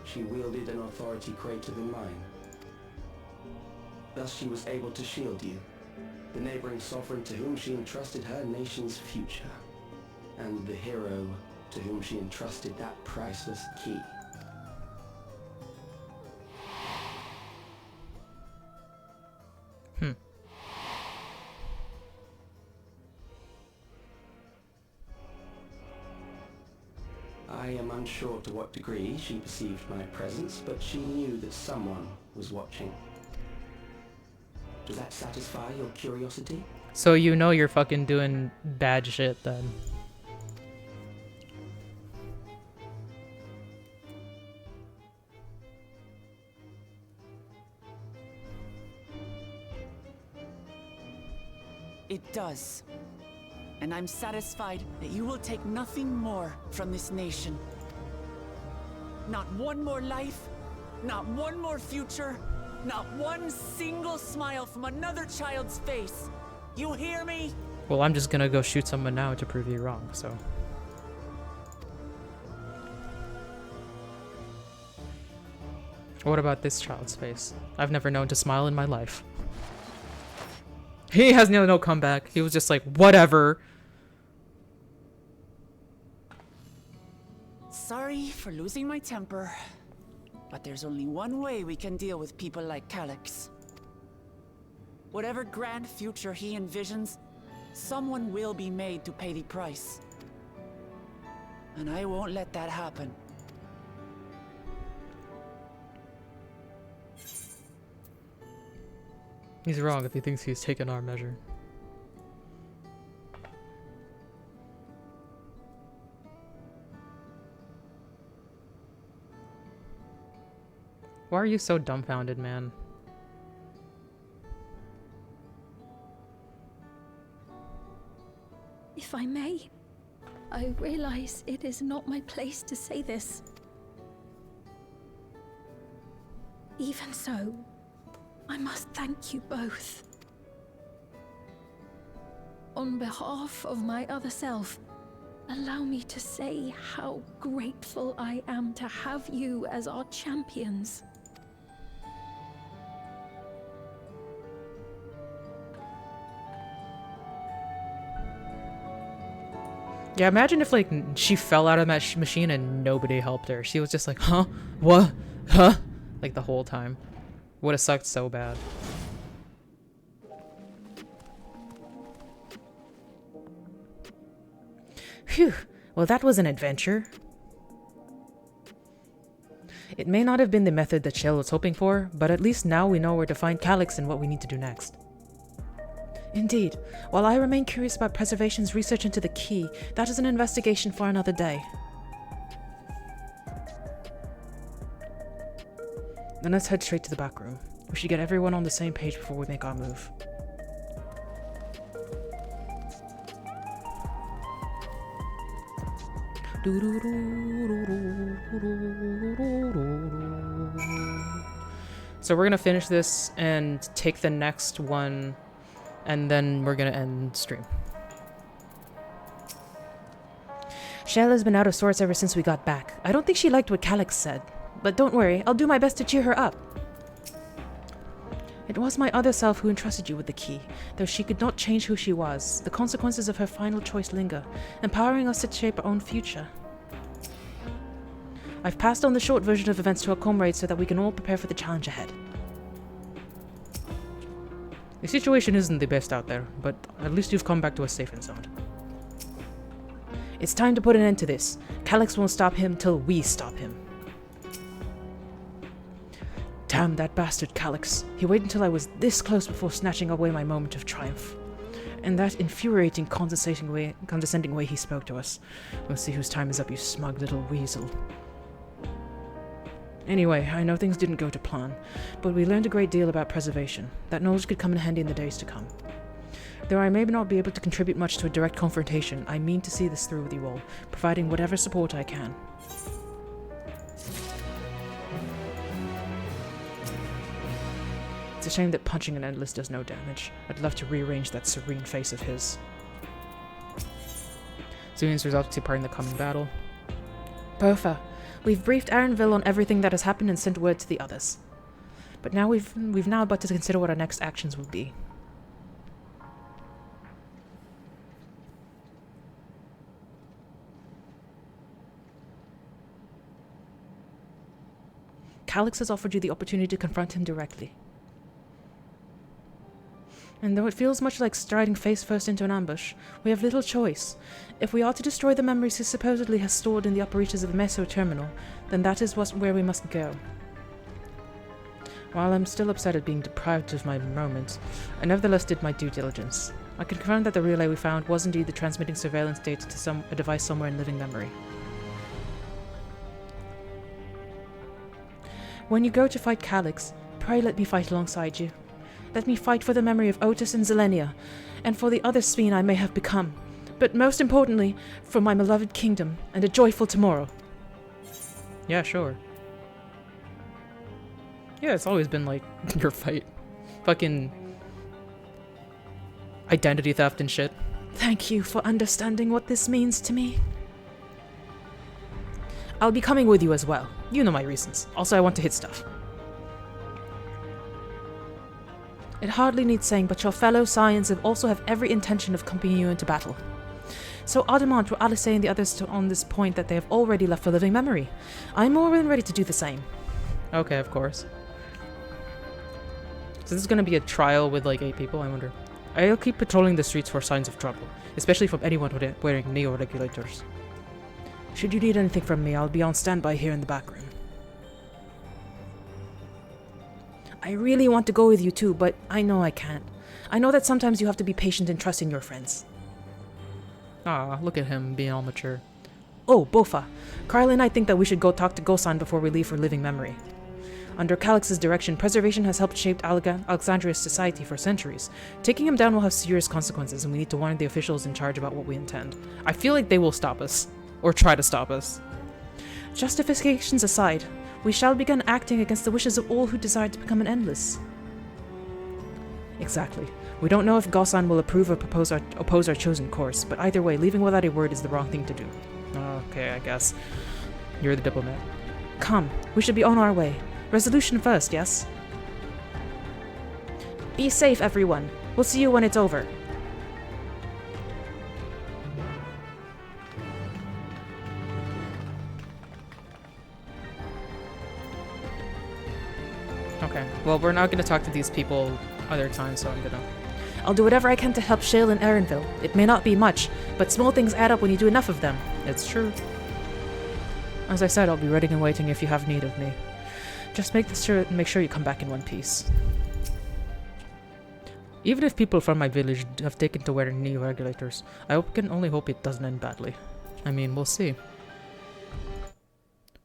she wielded an authority greater than mine. Thus she was able to shield you, the neighboring sovereign to whom she entrusted her nation's future, and the hero to whom she entrusted that priceless key. I am unsure to what degree she perceived my presence, but she knew that someone was watching. Does that satisfy your curiosity? So you know you're fucking doing bad shit then. It does. And I'm satisfied that you will take nothing more from this nation. Not one more life, not one more future, not one single smile from another child's face. You hear me? Well, I'm just gonna go shoot someone now to prove you wrong, so. What about this child's face? I've never known to smile in my life. He has no comeback. He was just like, whatever. Sorry for losing my temper, but there's only one way we can deal with people like Calyx. Whatever grand future he envisions, someone will be made to pay the price. And I won't let that happen. He's wrong if he thinks he's taken our measure. Why are you so dumbfounded, man? If I may, I realize it is not my place to say this. Even so, I must thank you both. On behalf of my other self, allow me to say how grateful I am to have you as our champions. Yeah, imagine if, like, she fell out of that machine and nobody helped her. She was just like, huh? What? Huh? Like, the whole time. Would have sucked so bad. Phew. Well, that was an adventure. It may not have been the method that Shell was hoping for, but at least now we know where to find Calyx and what we need to do next. Indeed. While I remain curious about Preservation's research into the key, that is an investigation for another day. Then let's head straight to the back room. We should get everyone on the same page before we make our move. So we're gonna finish this and take the next one, and then we're gonna end stream. Shayla's been out of sorts ever since we got back. I don't think she liked what Calix said. But don't worry, I'll do my best to cheer her up. It was my other self who entrusted you with the key. Though she could not change who she was, the consequences of her final choice linger, empowering us to shape our own future. I've passed on the short version of events to our comrades so that we can all prepare for the challenge ahead. The situation isn't the best out there, but at least you've come back to us safe and sound. It's time to put an end to this. Calix won't stop him till we stop him. Damn that bastard Calix. He waited until I was this close before snatching away my moment of triumph. And that infuriating, condescending way he spoke to us. We'll see whose time is up, you smug little weasel. Anyway, I know things didn't go to plan, but we learned a great deal about preservation. That knowledge could come in handy in the days to come. Though I may not be able to contribute much to a direct confrontation, I mean to see this through with you all, providing whatever support I can. It's a shame that punching an Endless does no damage. I'd love to rearrange that serene face of his. Zunian's resolved to take part in the coming battle. Bertha, we've briefed Aaronville on everything that has happened and sent word to the others. But now we've now but to consider what our next actions will be. Calix has offered you the opportunity to confront him directly. And though it feels much like striding face first into an ambush, we have little choice. If we are to destroy the memories he supposedly has stored in the upper reaches of the Meso Terminal, then that is where we must go. While I'm still upset at being deprived of my moment, I nevertheless did my due diligence. I can confirm that the relay we found was indeed the transmitting surveillance data to a device somewhere in living memory. When you go to fight Calix, pray let me fight alongside you. Let me fight for the memory of Otis and Zelenia, and for the other Sphene I may have become, but most importantly, for my beloved kingdom and a joyful tomorrow. Yeah, sure. Yeah, it's always been like your fight. Fucking identity theft and shit. Thank you for understanding what this means to me. I'll be coming with you as well. You know my reasons. Also, I want to hit stuff. It hardly needs saying, but your fellow Scions also have every intention of accompanying you into battle. So Adamant, Alice and the others on this point that they have already left for living memory. I'm more than ready to do the same. Okay, of course. So this is going to be a trial with like 8 people, I wonder. I'll keep patrolling the streets for signs of trouble, especially from anyone wearing neo-regulators. Should you need anything from me, I'll be on standby here in the back room. I really want to go with you too, but I know I can't. I know that sometimes you have to be patient and trust in your friends. Ah, look at him being all mature. Oh, Bofa. Carla and I think that we should go talk to Gosan before we leave for living memory. Under Calix's direction, Preservation has helped shape Alexandria's society for centuries. Taking him down will have serious consequences, and we need to warn the officials in charge about what we intend. I feel like they will stop us. Or try to stop us. Justifications aside, we shall begin acting against the wishes of all who desire to become an Endless. Exactly. We don't know if Gosan will approve or oppose our chosen course, but either way, leaving without a word is the wrong thing to do. Okay, I guess. You're the diplomat. Come, we should be on our way. Resolution first, yes? Be safe, everyone. We'll see you when it's over. Okay, well, we're not going to talk to these people other times, so I'll do whatever I can to help Shale and Aaronville. It may not be much, but small things add up when you do enough of them. It's true. As I said, I'll be ready and waiting if you have need of me. Just make sure you come back in one piece. Even if people from my village have taken to wearing knee regulators, can only hope it doesn't end badly. I mean, we'll see.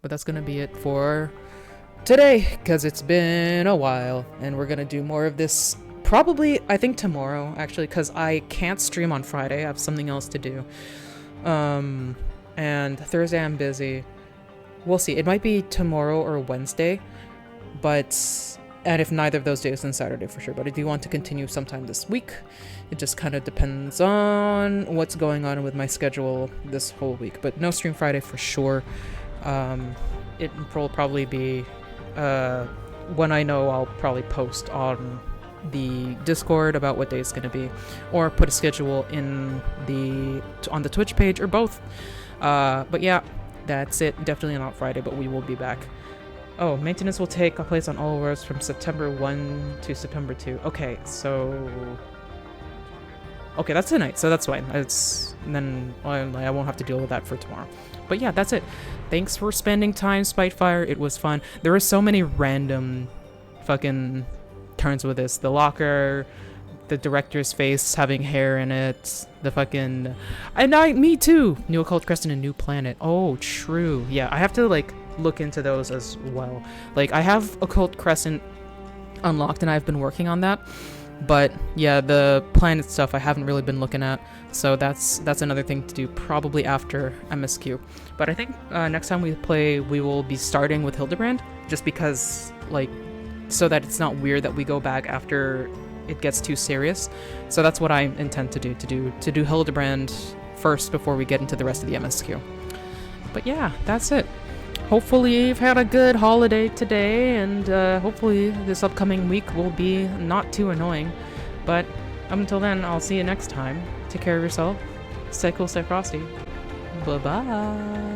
But that's gonna be it for today, because it's been a while, and we're gonna do more of this probably, I think, tomorrow, actually, because I can't stream on Friday. I have something else to do. And Thursday I'm busy. We'll see. It might be tomorrow or Wednesday, and if neither of those days, then Saturday for sure. But I do want to continue sometime this week. It just kind of depends on what's going on with my schedule this whole week. But no stream Friday for sure. It will probably be when I know. I'll probably post on the Discord about what day it's going to be, or put a schedule on the Twitch page, or both. But yeah, that's it. Definitely not Friday, but we will be back. Oh, maintenance will take place on all roads from September 1 to September 2. Okay, that's tonight, so that's fine. Then I won't have to deal with that for tomorrow. But yeah, that's it. Thanks for spending time, Spitefire. It was fun. There were so many random fucking turns with this. The locker, the director's face having hair in it, the fucking... me too! New Occult Crescent and New Planet. Oh, true. Yeah, I have to, look into those as well. I have Occult Crescent unlocked, and I've been working on that. But yeah, the planet stuff I haven't really been looking at, so that's another thing to do probably after MSQ. But I think next time we play, we will be starting with Hildebrand, just because so that it's not weird that we go back after it gets too serious. So that's what I intend to do Hildebrand first before we get into the rest of the MSQ. But yeah, that's it. Hopefully you've had a good holiday today, and hopefully this upcoming week will be not too annoying. But until then, I'll see you next time. Take care of yourself. Stay cool, stay frosty. Bye-bye.